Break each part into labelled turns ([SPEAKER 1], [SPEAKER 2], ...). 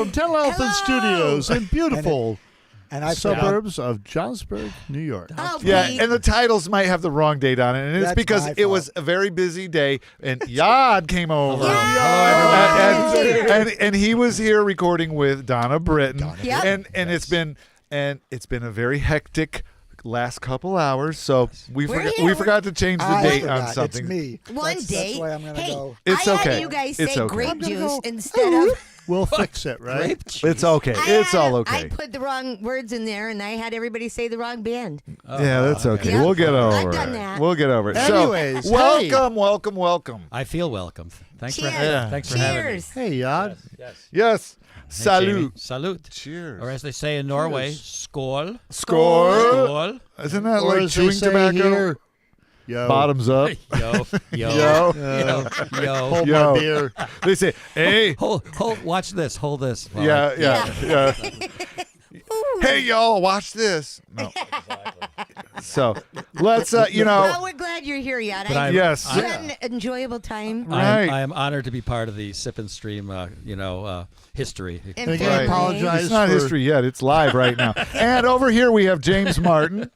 [SPEAKER 1] from Telehealth Studios in beautiful suburbs of Johnsburg, New York.
[SPEAKER 2] Oh,
[SPEAKER 3] yeah, and the titles might have the wrong date on it, and it's because it was a very busy day, and Yod came over.
[SPEAKER 2] Hello,
[SPEAKER 3] everyone. And he was here recording with Donna Britton.
[SPEAKER 2] Yep.
[SPEAKER 3] And it's been a very hectic last couple hours, so we forgot to change the date on something.
[SPEAKER 4] It's me.
[SPEAKER 2] That's why
[SPEAKER 4] I'm gonna go.
[SPEAKER 3] It's
[SPEAKER 2] I
[SPEAKER 3] okay.
[SPEAKER 2] had you guys
[SPEAKER 3] It's
[SPEAKER 2] say
[SPEAKER 3] okay.
[SPEAKER 2] grape juice instead of.
[SPEAKER 1] We'll fix it, right?
[SPEAKER 3] It's okay. It's all okay.
[SPEAKER 2] I put the wrong words in there, and I had everybody say the wrong band.
[SPEAKER 3] Yeah, that's okay.
[SPEAKER 2] Yep.
[SPEAKER 3] We'll get over
[SPEAKER 2] I've
[SPEAKER 3] it.
[SPEAKER 2] done that.
[SPEAKER 3] We'll get over it.
[SPEAKER 1] Anyways,
[SPEAKER 3] so, welcome.
[SPEAKER 5] I feel welcome. Thanks for
[SPEAKER 2] Cheers.
[SPEAKER 5] thanks for having me.
[SPEAKER 2] Cheers.
[SPEAKER 1] Hey, Yod.
[SPEAKER 3] Yes.
[SPEAKER 5] Hey,
[SPEAKER 3] Salute.
[SPEAKER 5] Jamie. Salute.
[SPEAKER 3] Cheers.
[SPEAKER 5] Or as they say in Norway, skål.
[SPEAKER 3] Skål. Isn't that
[SPEAKER 1] Or
[SPEAKER 3] like
[SPEAKER 1] as they
[SPEAKER 3] chewing
[SPEAKER 1] say
[SPEAKER 3] tobacco?
[SPEAKER 1] here, yo.
[SPEAKER 3] Bottoms up.
[SPEAKER 5] Yo.
[SPEAKER 3] Yo.
[SPEAKER 1] Hold
[SPEAKER 3] Yo.
[SPEAKER 1] my beer.
[SPEAKER 3] They say, hey.
[SPEAKER 5] Hold. Watch this. Hold this.
[SPEAKER 3] Yeah. Hey, y'all, watch this. No. So let's,
[SPEAKER 2] Well, we're glad you're here, Yod.
[SPEAKER 3] Yes.
[SPEAKER 2] You had an enjoyable time.
[SPEAKER 3] Right.
[SPEAKER 5] I am honored to be part of the Sip and Stream, history.
[SPEAKER 2] And
[SPEAKER 1] Again,
[SPEAKER 2] family.
[SPEAKER 1] apologize
[SPEAKER 3] It's not
[SPEAKER 1] for
[SPEAKER 3] history yet. It's live right now. And over here we have James Martin.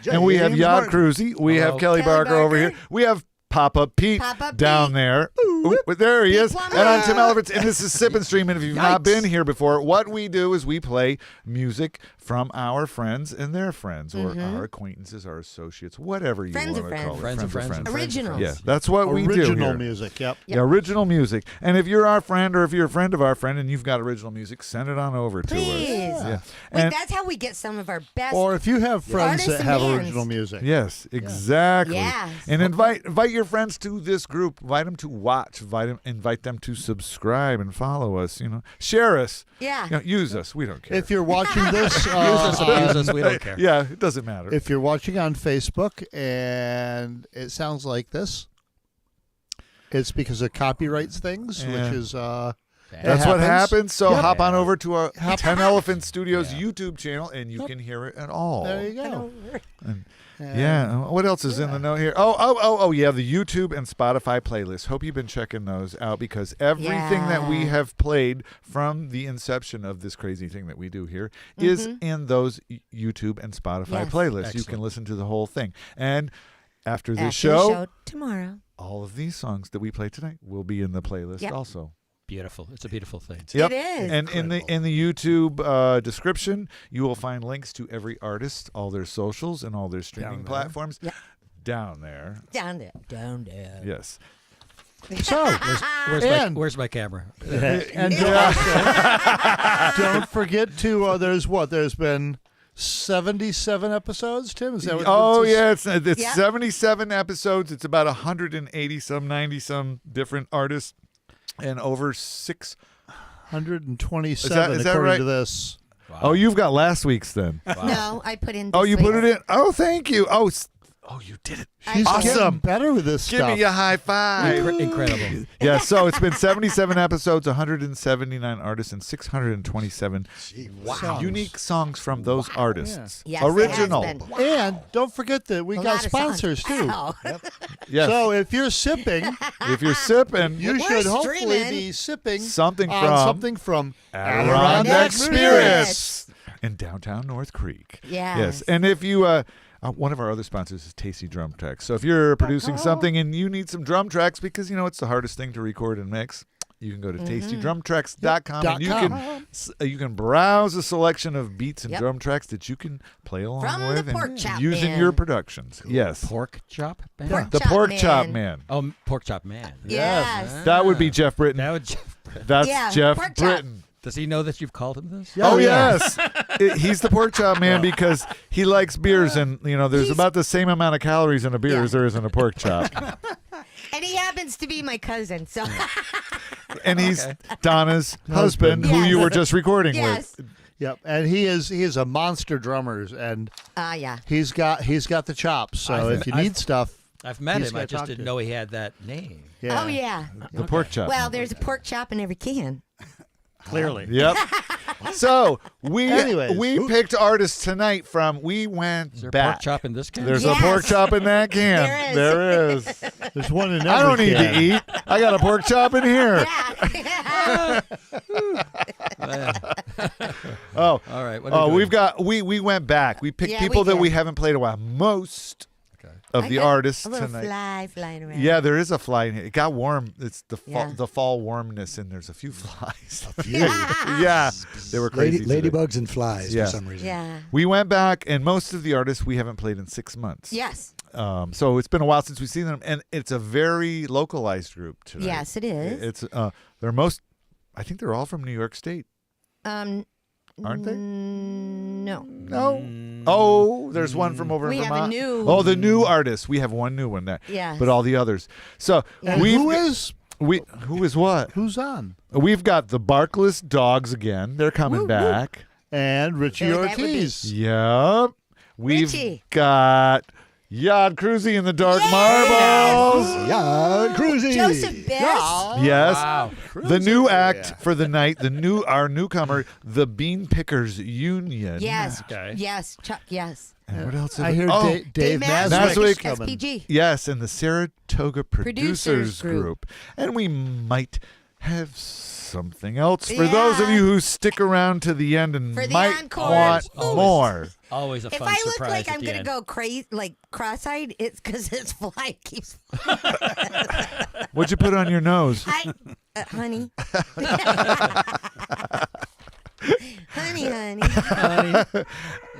[SPEAKER 3] And we have
[SPEAKER 1] James
[SPEAKER 3] Yod
[SPEAKER 1] Martin.
[SPEAKER 3] Crewsy. We have Kelly
[SPEAKER 2] Kelly
[SPEAKER 3] Barker over here.
[SPEAKER 2] Barker.
[SPEAKER 3] We have Pop-Up Pete
[SPEAKER 2] Pop-Up
[SPEAKER 3] down
[SPEAKER 2] Pete.
[SPEAKER 3] there. Ooh, there he is.
[SPEAKER 2] Pete
[SPEAKER 3] And I'm Tim Ellervitz, and this is Sip and Stream. And if you've not
[SPEAKER 1] Yikes.
[SPEAKER 3] been here before, what we do is we play music from our friends and their friends, or our acquaintances, our associates, whatever you
[SPEAKER 2] Friends
[SPEAKER 3] want
[SPEAKER 2] of
[SPEAKER 3] to call it.
[SPEAKER 5] friends. Friends of friends.
[SPEAKER 2] Originals.
[SPEAKER 3] Yeah, that's what we do
[SPEAKER 1] original
[SPEAKER 3] here.
[SPEAKER 1] music. Yep.
[SPEAKER 3] Yeah, original music. And if you're our friend, or if you're a friend of our friend and you've got original music, send it on over to us.
[SPEAKER 2] Please.
[SPEAKER 3] Yeah.
[SPEAKER 2] Wait,
[SPEAKER 3] And
[SPEAKER 2] that's how we get some of our best.
[SPEAKER 1] Or if you have friends
[SPEAKER 2] Artists
[SPEAKER 1] that
[SPEAKER 2] and
[SPEAKER 1] have
[SPEAKER 2] bands.
[SPEAKER 1] original music.
[SPEAKER 3] yes, exactly.
[SPEAKER 2] Yes.
[SPEAKER 3] And invite your friends to this group. Invite them to watch. Invite them to subscribe and follow us. Share us.
[SPEAKER 2] Yeah.
[SPEAKER 3] Use us. We don't care.
[SPEAKER 1] If you're watching this,
[SPEAKER 5] Use us, abuse us, we don't care.
[SPEAKER 3] Yeah, it doesn't matter.
[SPEAKER 1] if you're watching on Facebook and it sounds like this, it's because of copyrights things,
[SPEAKER 3] Yeah.
[SPEAKER 1] which is
[SPEAKER 3] That's what happens. So
[SPEAKER 1] Yep.
[SPEAKER 3] hop on over to our 10 Elephant Studios YouTube channel, and you can hear it at all.
[SPEAKER 1] There you go.
[SPEAKER 3] Yeah. What else is in the note here? Oh, yeah. The YouTube and Spotify playlists. Hope you've been checking those out, because everything that we have played from the inception of this crazy thing that we do here is in those YouTube and Spotify playlists.
[SPEAKER 5] Excellent.
[SPEAKER 3] You can listen to the whole thing. And after this
[SPEAKER 2] After
[SPEAKER 3] show,
[SPEAKER 2] the show tomorrow.
[SPEAKER 3] all of these songs that we play tonight will be in the playlist
[SPEAKER 2] Yep.
[SPEAKER 3] also.
[SPEAKER 5] Beautiful. It's a beautiful thing.
[SPEAKER 3] Yep.
[SPEAKER 2] It is.
[SPEAKER 3] And in the YouTube description, you will find links to every artist, all their socials, and all their streaming platforms.
[SPEAKER 2] Yep.
[SPEAKER 3] Down there.
[SPEAKER 2] Down there. Down there.
[SPEAKER 3] Yes.
[SPEAKER 1] So,
[SPEAKER 5] Where's my camera?
[SPEAKER 1] and don't forget to, there's been 77 episodes, Tim? Is that what
[SPEAKER 3] It's
[SPEAKER 2] Yeah.
[SPEAKER 3] 77 episodes. It's about 180-some, 90-some different artists, and over
[SPEAKER 1] 127
[SPEAKER 3] Is that
[SPEAKER 1] according
[SPEAKER 3] right?
[SPEAKER 1] to this.
[SPEAKER 5] Wow.
[SPEAKER 3] Oh, you've got last week's then.
[SPEAKER 2] No, I put in.
[SPEAKER 3] Oh,
[SPEAKER 2] this
[SPEAKER 3] you put
[SPEAKER 2] week.
[SPEAKER 3] it in. Oh, thank you. Oh, you did it.
[SPEAKER 1] She's
[SPEAKER 3] Awesome.
[SPEAKER 1] getting better with this
[SPEAKER 3] Give
[SPEAKER 1] stuff.
[SPEAKER 3] me a high five.
[SPEAKER 5] Incredible.
[SPEAKER 3] Yeah, so it's been 77 episodes, 179 artists, and 627 unique songs from those artists.
[SPEAKER 2] Yes,
[SPEAKER 3] Original.
[SPEAKER 2] it has been.
[SPEAKER 1] And don't forget that we
[SPEAKER 2] A
[SPEAKER 1] got
[SPEAKER 2] lot of songs.
[SPEAKER 1] sponsors too.
[SPEAKER 2] Wow.
[SPEAKER 3] Yes.
[SPEAKER 1] So if you're sipping,
[SPEAKER 3] If you're sipping,
[SPEAKER 1] you
[SPEAKER 2] We're
[SPEAKER 1] should hopefully
[SPEAKER 2] streaming
[SPEAKER 1] be sipping
[SPEAKER 3] something
[SPEAKER 1] on
[SPEAKER 3] from
[SPEAKER 1] something from
[SPEAKER 3] Adirondack
[SPEAKER 1] Spirits.
[SPEAKER 3] Spirits in downtown North Creek.
[SPEAKER 2] Yes.
[SPEAKER 3] And if you, one of our other sponsors is Tasty Drum Tracks. So if you're producing something and you need some drum tracks, because it's the hardest thing to record and mix, you can go to tastydrumtracks.com and you can browse a selection of beats and drum tracks that you can play along
[SPEAKER 2] From
[SPEAKER 3] with
[SPEAKER 2] the Pork
[SPEAKER 3] and
[SPEAKER 2] Chop
[SPEAKER 3] use in
[SPEAKER 2] Man.
[SPEAKER 3] your productions. Yes.
[SPEAKER 5] Pork chop band?
[SPEAKER 2] Pork
[SPEAKER 3] The
[SPEAKER 2] Chop
[SPEAKER 3] Pork
[SPEAKER 2] Man.
[SPEAKER 3] Chop Man.
[SPEAKER 5] Oh, pork chop man.
[SPEAKER 2] Yes.
[SPEAKER 3] That would be Jeff Britton.
[SPEAKER 5] That would.
[SPEAKER 3] That's
[SPEAKER 2] Yeah,
[SPEAKER 3] Jeff
[SPEAKER 2] Pork Chop.
[SPEAKER 3] Britton.
[SPEAKER 5] Does he know that you've called him this?
[SPEAKER 1] Yeah.
[SPEAKER 3] Oh,
[SPEAKER 1] yeah.
[SPEAKER 3] yes. He's the Pork Chop Man because he likes beers, and there's about the same amount of calories in a beer as there is in a pork chop.
[SPEAKER 2] And he happens to be my cousin, so
[SPEAKER 3] And he's Donna's husband, who you
[SPEAKER 2] Yes.
[SPEAKER 3] were just recording
[SPEAKER 2] yes.
[SPEAKER 3] with.
[SPEAKER 1] Yep, and he is a monster drummer, and
[SPEAKER 2] Yeah.
[SPEAKER 1] he's got the chops. So if you need stuff,
[SPEAKER 5] I've met
[SPEAKER 1] He's
[SPEAKER 5] him. I
[SPEAKER 1] gotta
[SPEAKER 5] just
[SPEAKER 1] talk
[SPEAKER 5] didn't
[SPEAKER 1] to
[SPEAKER 5] know he had that name.
[SPEAKER 1] yeah.
[SPEAKER 2] Oh yeah.
[SPEAKER 3] The pork chop.
[SPEAKER 2] Well, there's a pork chop in every can.
[SPEAKER 5] Clearly.
[SPEAKER 3] Yep. So
[SPEAKER 1] Anyways.
[SPEAKER 3] we picked artists tonight from. We went
[SPEAKER 5] Is there
[SPEAKER 3] back.
[SPEAKER 5] pork chop in this can?
[SPEAKER 3] There's
[SPEAKER 2] Yes.
[SPEAKER 3] a pork chop in that can.
[SPEAKER 2] There is.
[SPEAKER 3] There is.
[SPEAKER 1] There's one in every
[SPEAKER 3] I don't need
[SPEAKER 1] can.
[SPEAKER 3] to eat. I got a pork chop in here.
[SPEAKER 2] Yeah.
[SPEAKER 3] Oh,
[SPEAKER 5] All right. What are we
[SPEAKER 3] we've got we went back. We picked
[SPEAKER 2] Yeah,
[SPEAKER 3] people
[SPEAKER 2] we
[SPEAKER 3] that
[SPEAKER 2] did.
[SPEAKER 3] we haven't played in a while. Most
[SPEAKER 5] Okay.
[SPEAKER 3] of
[SPEAKER 2] I
[SPEAKER 3] the
[SPEAKER 2] got
[SPEAKER 3] artists
[SPEAKER 2] a little
[SPEAKER 3] tonight.
[SPEAKER 2] fly flying around.
[SPEAKER 3] Yeah, there is a fly in here. It got warm. It's
[SPEAKER 2] Yeah.
[SPEAKER 3] the fall warmness, and there's a few flies.
[SPEAKER 2] Yeah.
[SPEAKER 3] Yeah, they were crazy. today.
[SPEAKER 4] Ladybugs and flies
[SPEAKER 3] Yeah.
[SPEAKER 4] for some reason.
[SPEAKER 2] Yeah.
[SPEAKER 3] We went back, and most of the artists we haven't played in 6 months.
[SPEAKER 2] Yes.
[SPEAKER 3] So it's been a while since we've seen them, and it's a very localized group tonight.
[SPEAKER 2] Yes, it is.
[SPEAKER 3] It's they're most. I think they're all from New York State,
[SPEAKER 2] Aren't
[SPEAKER 3] they?
[SPEAKER 2] No.
[SPEAKER 3] No. Oh, there's one from over
[SPEAKER 2] We
[SPEAKER 3] in
[SPEAKER 2] have a
[SPEAKER 3] Vermont.
[SPEAKER 2] new-
[SPEAKER 3] Oh, the new artist. We have one new one there.
[SPEAKER 2] Yes.
[SPEAKER 3] But all the others. So
[SPEAKER 2] Yeah.
[SPEAKER 1] And
[SPEAKER 3] we
[SPEAKER 1] who is
[SPEAKER 3] who is what?
[SPEAKER 1] who's on?
[SPEAKER 3] We've got the Barkless Dawgs again. They're coming
[SPEAKER 2] Woo, woo.
[SPEAKER 3] back.
[SPEAKER 1] And Richie
[SPEAKER 2] That would be-
[SPEAKER 1] Ortiz.
[SPEAKER 3] Yep. We've
[SPEAKER 2] Richie.
[SPEAKER 3] got Yod Crewsy in the Dark Marbles.
[SPEAKER 4] Yeah, Crewsy.
[SPEAKER 2] Joseph Biss.
[SPEAKER 3] Yes.
[SPEAKER 5] Wow.
[SPEAKER 3] The new act for the night, our newcomer, the Bean Pickers Union.
[SPEAKER 2] Yes.
[SPEAKER 5] Okay.
[SPEAKER 2] Yes. Chuck. Yes.
[SPEAKER 3] And what else?
[SPEAKER 1] I hear
[SPEAKER 3] oh,
[SPEAKER 1] Dave
[SPEAKER 3] Maswick.
[SPEAKER 1] Maswick's coming.
[SPEAKER 2] SPG.
[SPEAKER 3] yes, and the Saratoga Producers
[SPEAKER 2] Producers Group.
[SPEAKER 3] Group. And we might have something else for those of
[SPEAKER 2] Yeah.
[SPEAKER 3] you who stick around to the end and
[SPEAKER 2] For the
[SPEAKER 3] might
[SPEAKER 2] encore.
[SPEAKER 3] want
[SPEAKER 5] Always.
[SPEAKER 3] more.
[SPEAKER 5] Always a
[SPEAKER 2] If
[SPEAKER 5] fun
[SPEAKER 2] I look
[SPEAKER 5] surprise
[SPEAKER 2] like
[SPEAKER 5] at
[SPEAKER 2] I'm
[SPEAKER 5] the
[SPEAKER 2] gonna
[SPEAKER 5] end.
[SPEAKER 2] go crazy, like cross-eyed, it's because this fly keeps.
[SPEAKER 3] What'd you put on your nose?
[SPEAKER 2] Honey. honey.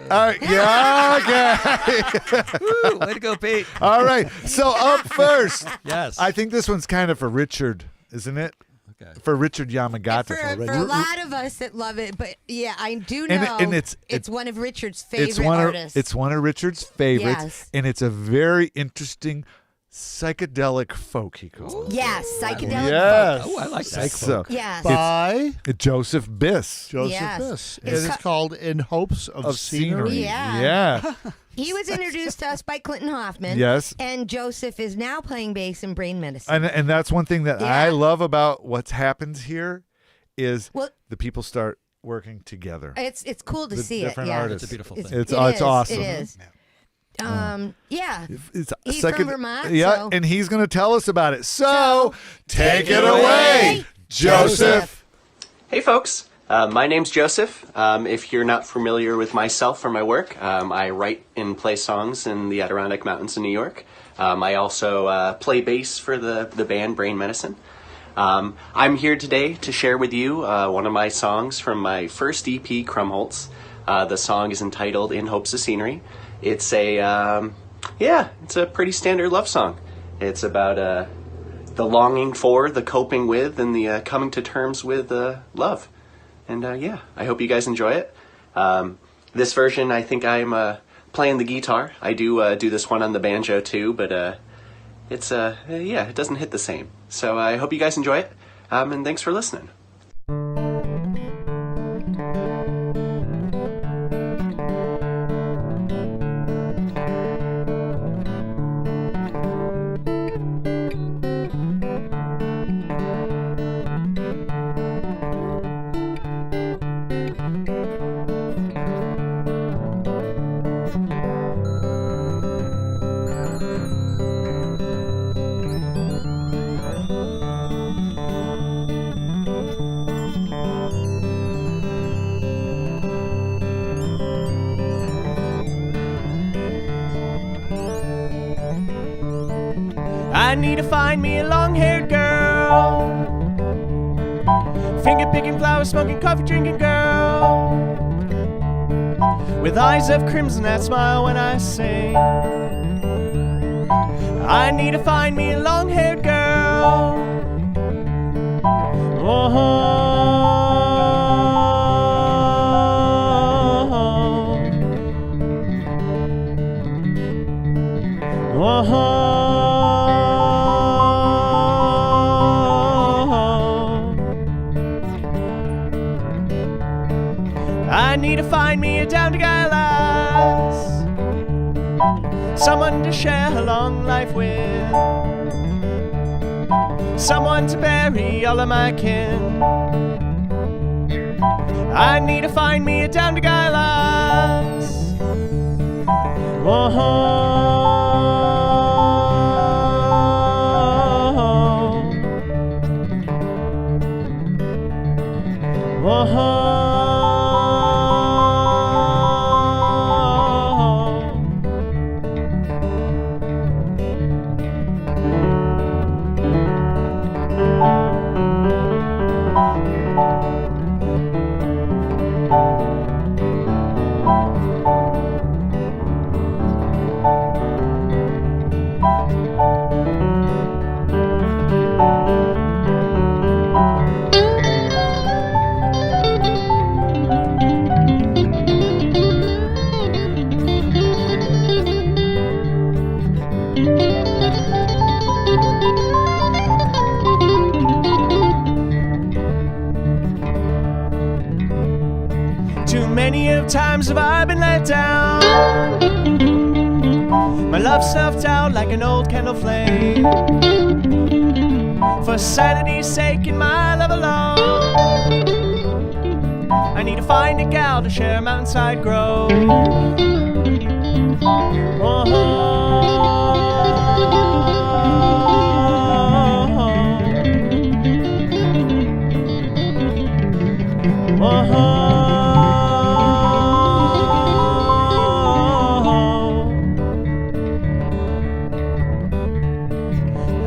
[SPEAKER 3] All right, yeah, okay.
[SPEAKER 5] Woo, way to go, Pete.
[SPEAKER 3] All right. So up first,
[SPEAKER 5] Yes.
[SPEAKER 3] I think this one's kind of for Richard, isn't it?
[SPEAKER 5] Okay.
[SPEAKER 3] For Richard Yamagata.
[SPEAKER 2] For a lot of us that love it, but yeah, I do know
[SPEAKER 3] And
[SPEAKER 2] it's one of Richard's favorite
[SPEAKER 3] it's one
[SPEAKER 2] artists.
[SPEAKER 3] Of, it's one of Richard's favorites,
[SPEAKER 2] Yes.
[SPEAKER 3] and it's a very interesting psychedelic folk, he calls it.
[SPEAKER 2] yes, psychedelic.
[SPEAKER 3] Yes.
[SPEAKER 5] Oh, I like that.
[SPEAKER 3] So,
[SPEAKER 2] Yes.
[SPEAKER 1] By
[SPEAKER 3] Joseph Biss
[SPEAKER 1] Joseph
[SPEAKER 2] Yes.
[SPEAKER 1] Biss. It
[SPEAKER 2] It's
[SPEAKER 1] is called In Hopes of Scenery.
[SPEAKER 2] Yeah.
[SPEAKER 3] Yeah.
[SPEAKER 2] He was introduced to us by Clinton Hoffman.
[SPEAKER 3] Yes.
[SPEAKER 2] And Joseph is now playing bass in Brain Medicine.
[SPEAKER 3] And that's one thing that
[SPEAKER 2] Yeah.
[SPEAKER 3] I love about what's happened here is
[SPEAKER 2] Well-
[SPEAKER 3] the people start working together.
[SPEAKER 2] It's cool to
[SPEAKER 3] The
[SPEAKER 2] see it.
[SPEAKER 3] different
[SPEAKER 2] Yeah.
[SPEAKER 3] artists.
[SPEAKER 5] It's a beautiful
[SPEAKER 2] It's,
[SPEAKER 5] thing.
[SPEAKER 3] It's
[SPEAKER 2] it
[SPEAKER 3] it's
[SPEAKER 2] is,
[SPEAKER 3] awesome.
[SPEAKER 2] It is. Yeah.
[SPEAKER 3] It's
[SPEAKER 2] He's from Vermont,
[SPEAKER 3] Yeah,
[SPEAKER 2] so-
[SPEAKER 3] and he's going to tell us about it. So, take it
[SPEAKER 2] away,
[SPEAKER 3] away, Joseph.
[SPEAKER 6] Hey folks, my name's Joseph. If you're not familiar with myself or my work, I write and play songs in the Adirondack Mountains in New York. I also play bass for the band Brain Medicine. I'm here today to share with you one of my songs from my first EP, Krumholtz. The song is entitled In Hopes of Scenery. It's it's a pretty standard love song. It's about the longing for, the coping with, and the coming to terms with love. And I hope you guys enjoy it. This version, I think I'm playing the guitar. I do this one on the banjo too, but it doesn't hit the same. So I hope you guys enjoy it, and thanks for listening.
[SPEAKER 7] I need to find me a long-haired girl, finger-picking, flower-smoking, coffee-drinking girl, with eyes of crimson that smile when I sing. I need to find me a long-haired girl. I need to find me a down-to-guy lass, someone to share a long life with, someone to bury all of my kin. I need to find me a down-to-guy lass. Whoa. Too many of times have I been let down. My love snuffed out like an old candle flame. For sanity's sake and my love alone, I need to find a gal to share a mountainside grove.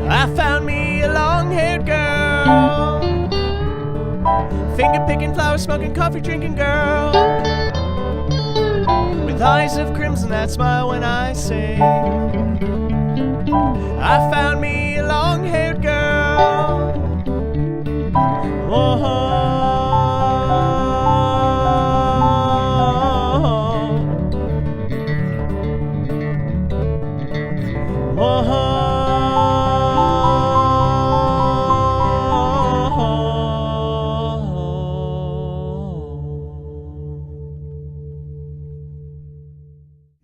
[SPEAKER 7] I found me a long-haired girl, finger-picking, flower-smoking, coffee-drinking girl, with eyes of crimson that smile when I sing. I found me a long-haired girl.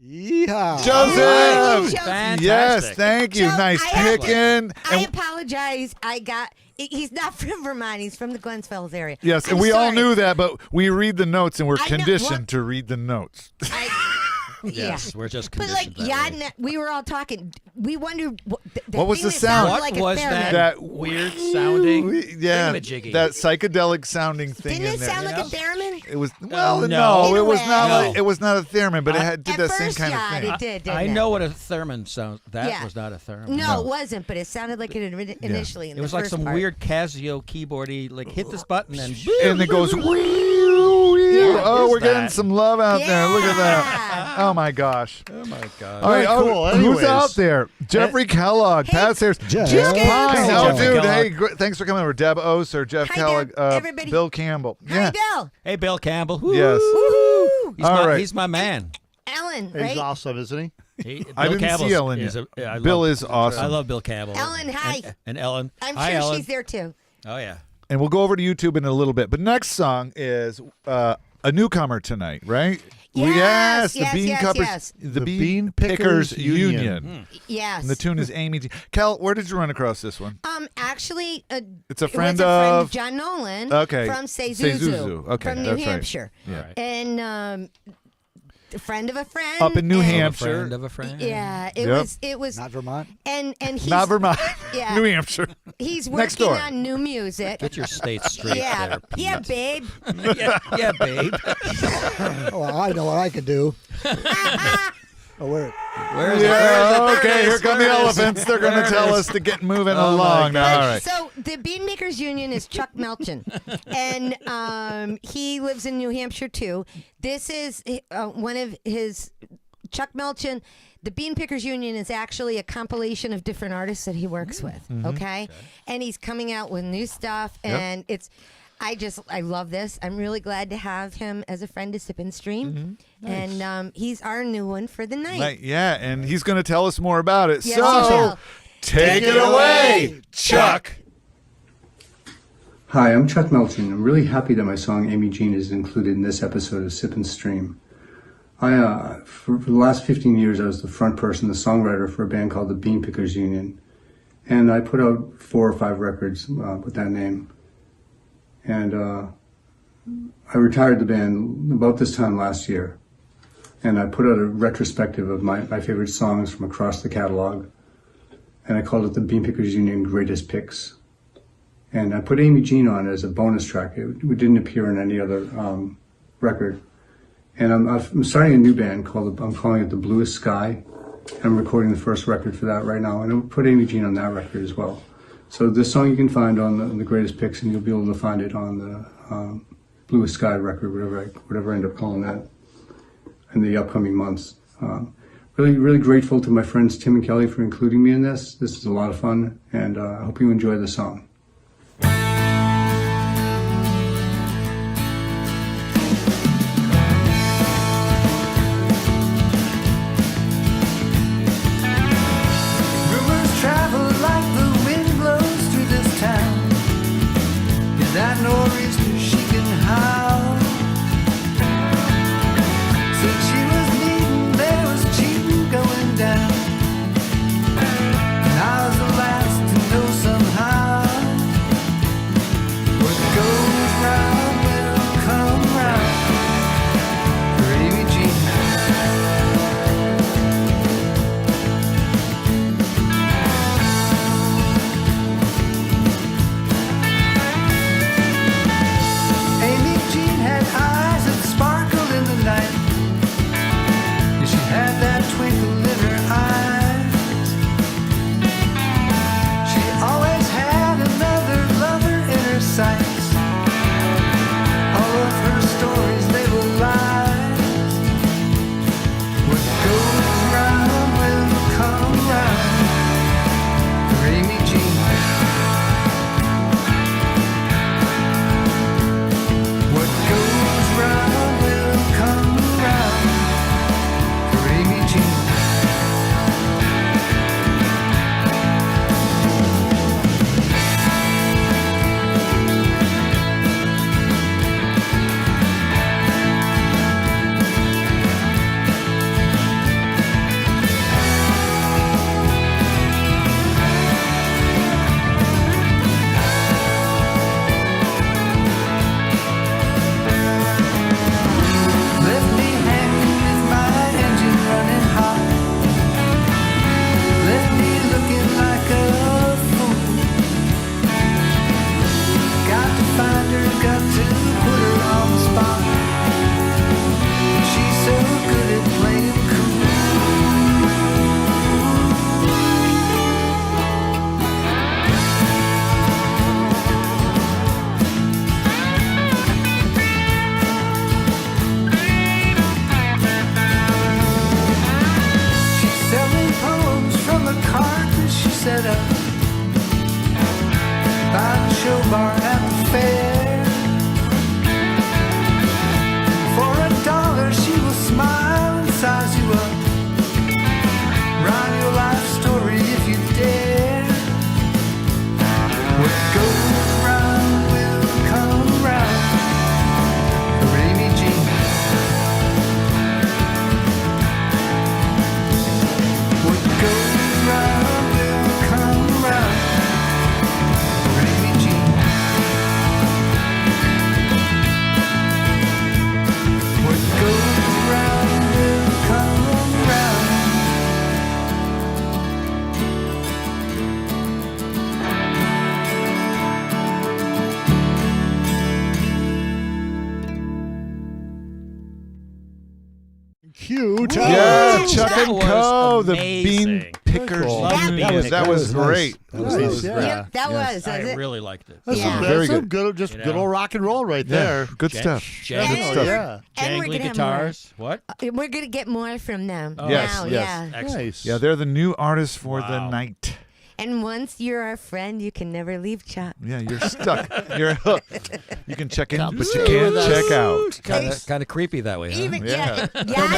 [SPEAKER 4] Yeehaw.
[SPEAKER 3] Joseph!
[SPEAKER 2] Joseph.
[SPEAKER 5] Fantastic.
[SPEAKER 3] Yes, thank you.
[SPEAKER 2] Joe,
[SPEAKER 3] Nice
[SPEAKER 2] I have-
[SPEAKER 3] picking.
[SPEAKER 2] I apologize. He's not from Vermont. He's from the Glens Falls area.
[SPEAKER 3] Yes, and
[SPEAKER 2] I'm
[SPEAKER 3] we all
[SPEAKER 2] sorry.
[SPEAKER 3] knew that, but we read the notes and we're
[SPEAKER 2] I know-
[SPEAKER 3] conditioned
[SPEAKER 2] what-
[SPEAKER 3] to read the notes.
[SPEAKER 5] Yes, we're just
[SPEAKER 2] But like,
[SPEAKER 5] conditioned. that way.
[SPEAKER 2] we were all talking. We wondered
[SPEAKER 3] What was
[SPEAKER 2] thing
[SPEAKER 3] the
[SPEAKER 2] that
[SPEAKER 3] sound?
[SPEAKER 2] sounded
[SPEAKER 5] What
[SPEAKER 2] like
[SPEAKER 5] was
[SPEAKER 2] a theremin.
[SPEAKER 5] that?
[SPEAKER 3] That
[SPEAKER 5] Weird sounding.
[SPEAKER 3] Yeah,
[SPEAKER 5] thingamajiggy.
[SPEAKER 3] that psychedelic sounding thing
[SPEAKER 2] Didn't
[SPEAKER 3] in
[SPEAKER 2] it
[SPEAKER 3] there.
[SPEAKER 2] sound
[SPEAKER 5] you
[SPEAKER 2] like
[SPEAKER 5] know?
[SPEAKER 2] a theremin?
[SPEAKER 3] It was well,
[SPEAKER 5] no.
[SPEAKER 3] no, it was
[SPEAKER 2] In a
[SPEAKER 3] not.
[SPEAKER 5] way.
[SPEAKER 3] Like, it was not a theremin, but it did
[SPEAKER 2] At
[SPEAKER 3] that same
[SPEAKER 2] first,
[SPEAKER 3] kind
[SPEAKER 2] yeah,
[SPEAKER 3] of thing.
[SPEAKER 2] it did. Didn't
[SPEAKER 5] I
[SPEAKER 2] it?
[SPEAKER 5] know what a theremin sounds. That
[SPEAKER 2] Yeah.
[SPEAKER 5] was not a theremin.
[SPEAKER 2] No, it wasn't. But it sounded like it initially. In
[SPEAKER 5] It was
[SPEAKER 2] the
[SPEAKER 5] like
[SPEAKER 2] first
[SPEAKER 5] some
[SPEAKER 2] part.
[SPEAKER 5] weird Casio keyboardy, like hit this button and
[SPEAKER 3] And it goes. Oh, we're getting some love out there. Look at that. Oh my gosh.
[SPEAKER 5] Oh my god.
[SPEAKER 3] All right,
[SPEAKER 1] Very cool.
[SPEAKER 3] who's
[SPEAKER 1] Anyways.
[SPEAKER 3] out there? Jeffrey Kellogg, Pat Sayers,
[SPEAKER 4] Jeff
[SPEAKER 3] Jeff Pine. Oh,
[SPEAKER 4] Kellogg.
[SPEAKER 3] dude, hey, thanks for coming over. Deb Oser, Jeff
[SPEAKER 2] Hi,
[SPEAKER 3] Kellogg,
[SPEAKER 2] Deb. Everybody.
[SPEAKER 3] Bill Campbell.
[SPEAKER 2] Hi,
[SPEAKER 3] Yeah.
[SPEAKER 2] Bill.
[SPEAKER 5] Hey, Bill Campbell. Woo.
[SPEAKER 3] Yes.
[SPEAKER 2] Woohoo.
[SPEAKER 3] All right.
[SPEAKER 5] He's my man.
[SPEAKER 2] Ellen,
[SPEAKER 1] He's
[SPEAKER 2] right?
[SPEAKER 1] awesome, isn't he?
[SPEAKER 3] I
[SPEAKER 5] Bill
[SPEAKER 3] didn't
[SPEAKER 5] Campbell's-
[SPEAKER 3] see Ellen
[SPEAKER 5] is
[SPEAKER 3] yet.
[SPEAKER 5] I
[SPEAKER 3] Bill
[SPEAKER 5] love,
[SPEAKER 3] is awesome.
[SPEAKER 5] I love Bill Campbell.
[SPEAKER 2] Ellen, hi.
[SPEAKER 5] And Ellen.
[SPEAKER 2] I'm
[SPEAKER 5] Hi,
[SPEAKER 2] sure
[SPEAKER 5] Ellen.
[SPEAKER 2] she's there too.
[SPEAKER 5] Oh yeah.
[SPEAKER 3] And we'll go over to YouTube in a little bit. But next song is a newcomer tonight, right?
[SPEAKER 2] Yes,
[SPEAKER 3] the
[SPEAKER 2] yes,
[SPEAKER 3] Bean
[SPEAKER 2] yes,
[SPEAKER 3] Cuppers,
[SPEAKER 2] yes.
[SPEAKER 3] the Bean Pickers Union.
[SPEAKER 2] Yes.
[SPEAKER 3] And the tune is Amy G. Cal, where did you run across this one?
[SPEAKER 2] Actually,
[SPEAKER 3] It's a
[SPEAKER 2] it
[SPEAKER 3] friend
[SPEAKER 2] was a friend
[SPEAKER 3] of
[SPEAKER 2] of John Nolan.
[SPEAKER 3] Okay.
[SPEAKER 2] From Seizuzu.
[SPEAKER 3] Seizuzu. Okay,
[SPEAKER 2] From New
[SPEAKER 3] that's right.
[SPEAKER 2] Hampshire.
[SPEAKER 3] Yeah.
[SPEAKER 5] Right.
[SPEAKER 2] And a friend of a friend.
[SPEAKER 3] Up in New
[SPEAKER 2] and-
[SPEAKER 3] Hampshire.
[SPEAKER 5] Friend of a friend.
[SPEAKER 2] Yeah, it
[SPEAKER 3] Yep.
[SPEAKER 2] was
[SPEAKER 4] Not Vermont.
[SPEAKER 2] and he's
[SPEAKER 3] Not Vermont,
[SPEAKER 2] Yeah.
[SPEAKER 3] New Hampshire.
[SPEAKER 2] he's
[SPEAKER 3] Next
[SPEAKER 2] working
[SPEAKER 3] door.
[SPEAKER 2] on new music.
[SPEAKER 5] Get your state straight
[SPEAKER 2] Yeah,
[SPEAKER 5] there.
[SPEAKER 2] yeah,
[SPEAKER 5] peanut.
[SPEAKER 2] babe.
[SPEAKER 5] yeah, babe.
[SPEAKER 4] Oh, I know what I can do. Oh, where?
[SPEAKER 5] Where is
[SPEAKER 3] Yeah,
[SPEAKER 5] it?
[SPEAKER 3] okay, here come the
[SPEAKER 5] Where is it?
[SPEAKER 3] elephants. They're going to
[SPEAKER 5] Where
[SPEAKER 3] tell
[SPEAKER 5] is
[SPEAKER 3] us to get moving
[SPEAKER 5] Oh, my
[SPEAKER 3] along now.
[SPEAKER 5] gosh.
[SPEAKER 3] All right.
[SPEAKER 2] So the Beanmakers Union is Chuck Melchin, and he lives in New Hampshire too. This is one of his Chuck Melchin. The Bean Pickers Union is actually a compilation of different artists that he works with. Okay? And he's coming out with new stuff, and I love this. I'm really glad to have him as a friend to Sip and Stream, and he's our new one for the night.
[SPEAKER 3] Right, yeah, and he's going to tell us more about it.
[SPEAKER 2] Yes,
[SPEAKER 3] so,
[SPEAKER 2] he will.
[SPEAKER 3] take it away, Chuck.
[SPEAKER 8] Hi, I'm Chuck Melchin. I'm really happy that my song Amy Jean is included in this episode of Sip and Stream. For the last 15 years, I was the front person, the songwriter for a band called the Bean Pickers Union. And I put out 4 or 5 records with that name. And I retired the band about this time last year. And I put out a retrospective of my favorite songs from across the catalog. And I called it the Bean Pickers Union Greatest Picks. And I put Amy Jean on as a bonus track. It didn't appear in any other record. And I'm starting a new band I'm calling it The Bluest Sky. I'm recording the first record for that right now. And I'll put Amy Jean on that record as well. So this song you can find on the Greatest Picks, and you'll be able to find it on the Bluest Sky record, whatever I end up calling that, in the upcoming months. Really, really grateful to my friends Tim and Kelly for including me in this. This is a lot of fun, and I hope you enjoy the song.
[SPEAKER 9] Rumors travel like the wind blows through this town. In that nor'easter she can howl. show bar at the fair. For $1 she will smile and size you up. Rhyme your life story if you dare. What goes round will come round. Amy Jean. What goes round will come round. Amy Jean. What goes round will come round.
[SPEAKER 1] Cue
[SPEAKER 3] Yeah,
[SPEAKER 2] Whoa,
[SPEAKER 3] Chuck
[SPEAKER 5] that
[SPEAKER 3] and
[SPEAKER 5] was
[SPEAKER 3] Co. The
[SPEAKER 5] amazing.
[SPEAKER 3] Bean Pickers
[SPEAKER 5] Cool.
[SPEAKER 3] Union. That was
[SPEAKER 4] nice.
[SPEAKER 3] great.
[SPEAKER 4] That was
[SPEAKER 1] Nice,
[SPEAKER 4] nice.
[SPEAKER 1] yeah.
[SPEAKER 2] Yep, that
[SPEAKER 3] Yes.
[SPEAKER 2] was.
[SPEAKER 5] I
[SPEAKER 2] it?
[SPEAKER 5] really liked it.
[SPEAKER 1] That's
[SPEAKER 2] Yeah.
[SPEAKER 1] some,
[SPEAKER 3] Very
[SPEAKER 1] that's some
[SPEAKER 3] good.
[SPEAKER 1] good, just
[SPEAKER 5] You
[SPEAKER 1] good
[SPEAKER 5] know?
[SPEAKER 1] old rock and roll right
[SPEAKER 3] Yeah,
[SPEAKER 1] there.
[SPEAKER 3] good stuff.
[SPEAKER 5] Jangly,
[SPEAKER 3] Good stuff.
[SPEAKER 1] Yeah.
[SPEAKER 2] And we're
[SPEAKER 5] jangly
[SPEAKER 2] gonna have
[SPEAKER 5] guitars. What?
[SPEAKER 2] We're gonna get more from them.
[SPEAKER 5] Oh,
[SPEAKER 3] Yes,
[SPEAKER 2] now,
[SPEAKER 3] yes.
[SPEAKER 2] yeah.
[SPEAKER 5] Excellent.
[SPEAKER 1] Nice.
[SPEAKER 3] Yeah, they're the new artists for the
[SPEAKER 5] Wow.
[SPEAKER 3] night.
[SPEAKER 2] And once you're our friend, you can never leave Chuck.
[SPEAKER 3] Yeah, you're stuck. You're hooked. You can check in,
[SPEAKER 1] Come
[SPEAKER 3] but you
[SPEAKER 1] stay
[SPEAKER 3] can't
[SPEAKER 1] with us.
[SPEAKER 3] check out.
[SPEAKER 5] Kind of creepy that way, huh?
[SPEAKER 2] Even
[SPEAKER 3] Yeah.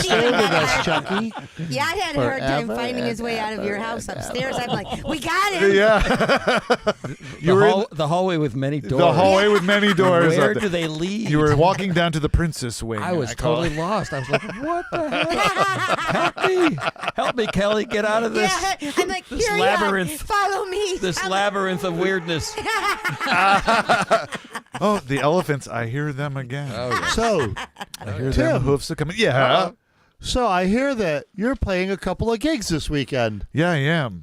[SPEAKER 1] Stay with us, Chucky.
[SPEAKER 2] Yeah, I had a hard time
[SPEAKER 1] Forever
[SPEAKER 2] finding his way out of your
[SPEAKER 1] and
[SPEAKER 2] house
[SPEAKER 1] ever.
[SPEAKER 2] upstairs. I'm like, we got him.
[SPEAKER 3] Yeah. You were in
[SPEAKER 5] The hallway with many doors.
[SPEAKER 3] the hallway with many doors.
[SPEAKER 5] Where
[SPEAKER 3] up
[SPEAKER 5] do
[SPEAKER 3] there.
[SPEAKER 5] they lead?
[SPEAKER 3] You were walking down to the princess wing.
[SPEAKER 5] I was
[SPEAKER 3] call it.
[SPEAKER 5] totally lost. I was like, what the hell? Help me, Kelly, get out of this.
[SPEAKER 2] Yeah, I'm like,
[SPEAKER 5] this
[SPEAKER 2] here
[SPEAKER 5] labyrinth.
[SPEAKER 2] you are. Follow me.
[SPEAKER 5] This
[SPEAKER 2] I'm
[SPEAKER 5] labyrinth of weirdness.
[SPEAKER 3] Oh, the elephants! I hear them again.
[SPEAKER 5] Oh, yeah.
[SPEAKER 1] So,
[SPEAKER 3] I hear
[SPEAKER 1] Tim.
[SPEAKER 3] them hoofs are coming. Yeah,
[SPEAKER 1] so I hear that you're playing a couple of gigs this weekend.
[SPEAKER 3] yeah, I am.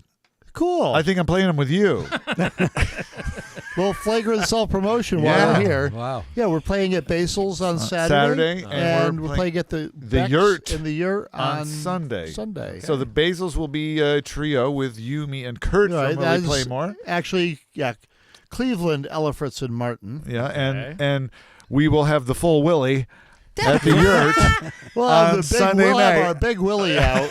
[SPEAKER 1] Cool.
[SPEAKER 3] I think I'm playing them with you.
[SPEAKER 1] Little flagrant self-promotion while
[SPEAKER 3] Yeah.
[SPEAKER 1] we're here.
[SPEAKER 5] Wow.
[SPEAKER 1] Yeah, we're playing at Basil's on Saturday,
[SPEAKER 3] and
[SPEAKER 1] and
[SPEAKER 3] we're
[SPEAKER 1] we're playing at the Beck's
[SPEAKER 3] Yurt
[SPEAKER 1] in the Yurt
[SPEAKER 3] on Sunday.
[SPEAKER 1] Sunday.
[SPEAKER 3] So the Basils will be a trio with you, me, and Kurt
[SPEAKER 1] Right,
[SPEAKER 3] from Where We
[SPEAKER 1] that's
[SPEAKER 3] Play More.
[SPEAKER 1] Actually, yeah, Cleveland, Ellifritz, and Martin.
[SPEAKER 3] Yeah,
[SPEAKER 5] Okay.
[SPEAKER 3] and we will have the full Willie at the Yurt.
[SPEAKER 1] We'll
[SPEAKER 3] On
[SPEAKER 1] have
[SPEAKER 3] Sunday
[SPEAKER 1] we'll
[SPEAKER 3] night.
[SPEAKER 1] have our big Willie out.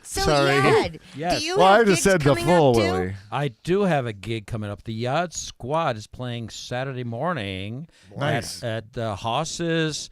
[SPEAKER 2] so
[SPEAKER 1] Sorry.
[SPEAKER 2] Yad,
[SPEAKER 5] Yes.
[SPEAKER 2] do you
[SPEAKER 3] Well,
[SPEAKER 2] have
[SPEAKER 3] I just
[SPEAKER 2] gigs
[SPEAKER 3] said the
[SPEAKER 2] coming
[SPEAKER 3] full
[SPEAKER 2] up too?
[SPEAKER 3] Willie.
[SPEAKER 5] I do have a gig coming up. The Yod Squad is playing Saturday morning
[SPEAKER 3] Nice.
[SPEAKER 5] at Haas's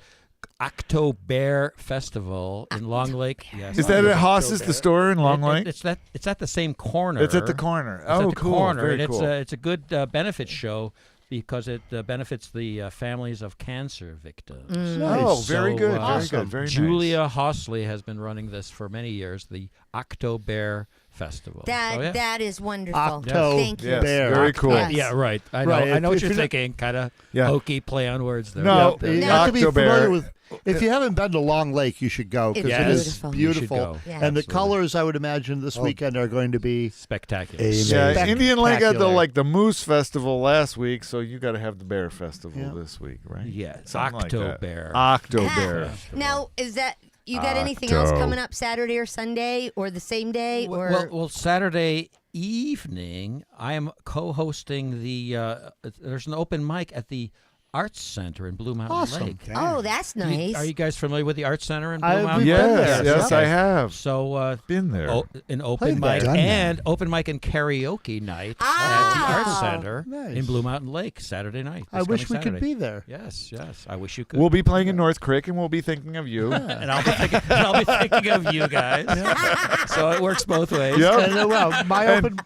[SPEAKER 5] October Festival in Long Lake. Yes,
[SPEAKER 3] Is that at Haas's, the store in Long Lake?
[SPEAKER 5] It's at the same corner.
[SPEAKER 3] It's at the corner.
[SPEAKER 5] It's
[SPEAKER 3] Oh,
[SPEAKER 5] at the
[SPEAKER 3] cool.
[SPEAKER 5] corner,
[SPEAKER 3] Very
[SPEAKER 5] and
[SPEAKER 3] cool.
[SPEAKER 5] it's a good benefit show because it benefits the families of cancer victims.
[SPEAKER 3] Oh, very
[SPEAKER 5] So,
[SPEAKER 3] good. Very
[SPEAKER 1] awesome.
[SPEAKER 3] good. Very
[SPEAKER 5] Julia
[SPEAKER 3] nice.
[SPEAKER 5] Hossley has been running this for many years, the October Festival.
[SPEAKER 2] That
[SPEAKER 5] So, yeah.
[SPEAKER 2] that is wonderful.
[SPEAKER 1] Octo
[SPEAKER 2] Thank you.
[SPEAKER 3] Yes,
[SPEAKER 1] Bear.
[SPEAKER 3] very cool.
[SPEAKER 2] Yes.
[SPEAKER 5] Yeah, right. I know.
[SPEAKER 1] Right,
[SPEAKER 5] I know
[SPEAKER 1] if
[SPEAKER 5] what you're
[SPEAKER 1] you're not-
[SPEAKER 5] thinking. Kind of
[SPEAKER 3] Yeah.
[SPEAKER 5] hokey play on words there.
[SPEAKER 3] No,
[SPEAKER 1] You
[SPEAKER 3] No.
[SPEAKER 1] have to be
[SPEAKER 3] October.
[SPEAKER 1] familiar with. If you haven't been to Long Lake, you should go because
[SPEAKER 2] It's
[SPEAKER 1] it is
[SPEAKER 2] beautiful.
[SPEAKER 5] You should
[SPEAKER 1] beautiful.
[SPEAKER 5] go.
[SPEAKER 2] Yeah.
[SPEAKER 1] And the
[SPEAKER 5] Absolutely.
[SPEAKER 1] colors, I would imagine, this weekend are going to be
[SPEAKER 5] Spectacular.
[SPEAKER 3] Yeah, Indian Lake had
[SPEAKER 1] Spectacular.
[SPEAKER 3] the Moose Festival last week, so you got to have the Bear Festival
[SPEAKER 1] Yeah.
[SPEAKER 3] this week, right?
[SPEAKER 5] Yeah,
[SPEAKER 3] Something like that.
[SPEAKER 5] October.
[SPEAKER 3] October.
[SPEAKER 2] Now, is that you got anything else coming up Saturday or Sunday or the same day or?
[SPEAKER 5] Well, Saturday evening, I am co-hosting there's an open mic at the Arts Center in Blue Mountain
[SPEAKER 1] Awesome.
[SPEAKER 5] Lake.
[SPEAKER 2] Oh, that's nice.
[SPEAKER 5] Are you guys familiar with the Arts Center in Blue
[SPEAKER 1] I've
[SPEAKER 5] Mountain?
[SPEAKER 1] been
[SPEAKER 5] Lake?
[SPEAKER 1] there.
[SPEAKER 3] Yes,
[SPEAKER 1] Yeah.
[SPEAKER 3] I have
[SPEAKER 5] So
[SPEAKER 3] been there.
[SPEAKER 5] an open
[SPEAKER 1] Played
[SPEAKER 5] mic
[SPEAKER 1] there.
[SPEAKER 5] and open mic and karaoke night at the Arts Center
[SPEAKER 1] Nice.
[SPEAKER 5] in Blue Mountain Lake Saturday night.
[SPEAKER 1] I
[SPEAKER 5] this
[SPEAKER 1] wish we
[SPEAKER 5] coming
[SPEAKER 1] could
[SPEAKER 5] Saturday.
[SPEAKER 1] be there.
[SPEAKER 5] Yes, I wish you could.
[SPEAKER 3] We'll be playing in North Creek, and we'll be thinking of you.
[SPEAKER 5] and I'll be thinking of you guys. So it works both ways.
[SPEAKER 3] Yep.
[SPEAKER 1] And, well,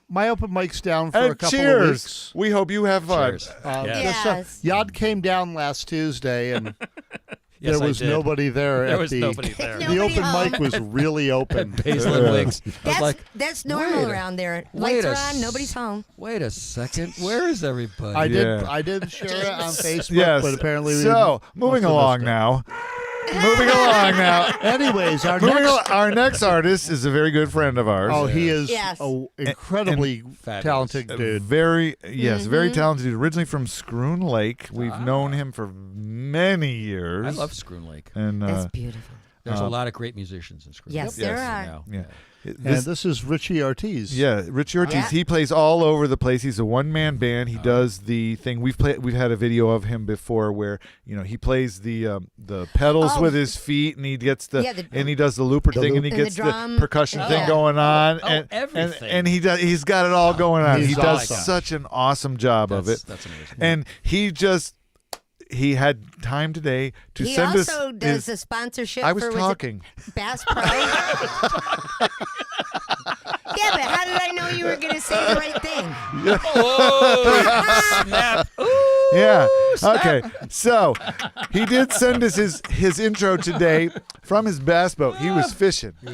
[SPEAKER 1] my open mic's down for a
[SPEAKER 3] And
[SPEAKER 1] couple
[SPEAKER 3] cheers.
[SPEAKER 1] of weeks.
[SPEAKER 3] We hope you have fun.
[SPEAKER 5] Cheers.
[SPEAKER 2] Yes.
[SPEAKER 1] Yod came down last Tuesday, and
[SPEAKER 5] Yes,
[SPEAKER 1] there
[SPEAKER 5] I
[SPEAKER 1] was
[SPEAKER 5] did.
[SPEAKER 1] nobody there.
[SPEAKER 5] There
[SPEAKER 1] at
[SPEAKER 5] was
[SPEAKER 1] the,
[SPEAKER 5] nobody there.
[SPEAKER 1] The
[SPEAKER 2] Nobody
[SPEAKER 1] open
[SPEAKER 2] home.
[SPEAKER 1] mic was really open.
[SPEAKER 5] Basil and Wiggs. I was
[SPEAKER 2] That's
[SPEAKER 5] like,
[SPEAKER 2] that's normal
[SPEAKER 5] wait a-
[SPEAKER 2] around there.
[SPEAKER 5] wait
[SPEAKER 2] Lights
[SPEAKER 5] a
[SPEAKER 2] are on.
[SPEAKER 5] s-
[SPEAKER 2] Nobody's home.
[SPEAKER 5] wait a second. Where is everybody?
[SPEAKER 1] I did share it on Facebook,
[SPEAKER 3] Yes.
[SPEAKER 1] but apparently we
[SPEAKER 3] So, moving
[SPEAKER 1] must have
[SPEAKER 3] along
[SPEAKER 1] missed it.
[SPEAKER 3] now. Moving along now.
[SPEAKER 1] Anyways,
[SPEAKER 3] Our next artist is a very good friend of ours.
[SPEAKER 1] Oh, he is
[SPEAKER 2] Yes.
[SPEAKER 1] an incredibly
[SPEAKER 5] Fabulous.
[SPEAKER 1] talented dude.
[SPEAKER 3] Very very talented dude. Originally from Scroon Lake. We've known him for many years.
[SPEAKER 5] I love Scroon Lake.
[SPEAKER 3] And
[SPEAKER 2] That's beautiful.
[SPEAKER 5] There's a lot of great musicians in Scream.
[SPEAKER 2] Yes, there are.
[SPEAKER 5] Now.
[SPEAKER 3] Yeah.
[SPEAKER 1] And this is Richie Ortiz.
[SPEAKER 3] Yeah, Richie Ortiz.
[SPEAKER 2] Yeah.
[SPEAKER 3] He plays all over the place. He's a one-man band. He does the thing. We've had a video of him before where he plays the pedals with his feet, and he gets and he does the looper thing, and he gets the percussion thing going on, and
[SPEAKER 5] everything.
[SPEAKER 3] and he's got it all going on.
[SPEAKER 1] He's
[SPEAKER 3] He does
[SPEAKER 1] awesome.
[SPEAKER 3] such an awesome job of it.
[SPEAKER 5] That's amazing.
[SPEAKER 3] And he had time today to
[SPEAKER 2] He
[SPEAKER 3] send us.
[SPEAKER 2] also does a sponsorship.
[SPEAKER 3] I was
[SPEAKER 2] for,
[SPEAKER 3] talking.
[SPEAKER 2] Bass Pro. Yeah, but how did I know you were going to say the right thing?
[SPEAKER 5] Oh, snap. Ooh,
[SPEAKER 3] Yeah.
[SPEAKER 5] snap.
[SPEAKER 3] Okay. So he did send us his intro today from his bass boat. He was fishing,
[SPEAKER 4] Oh,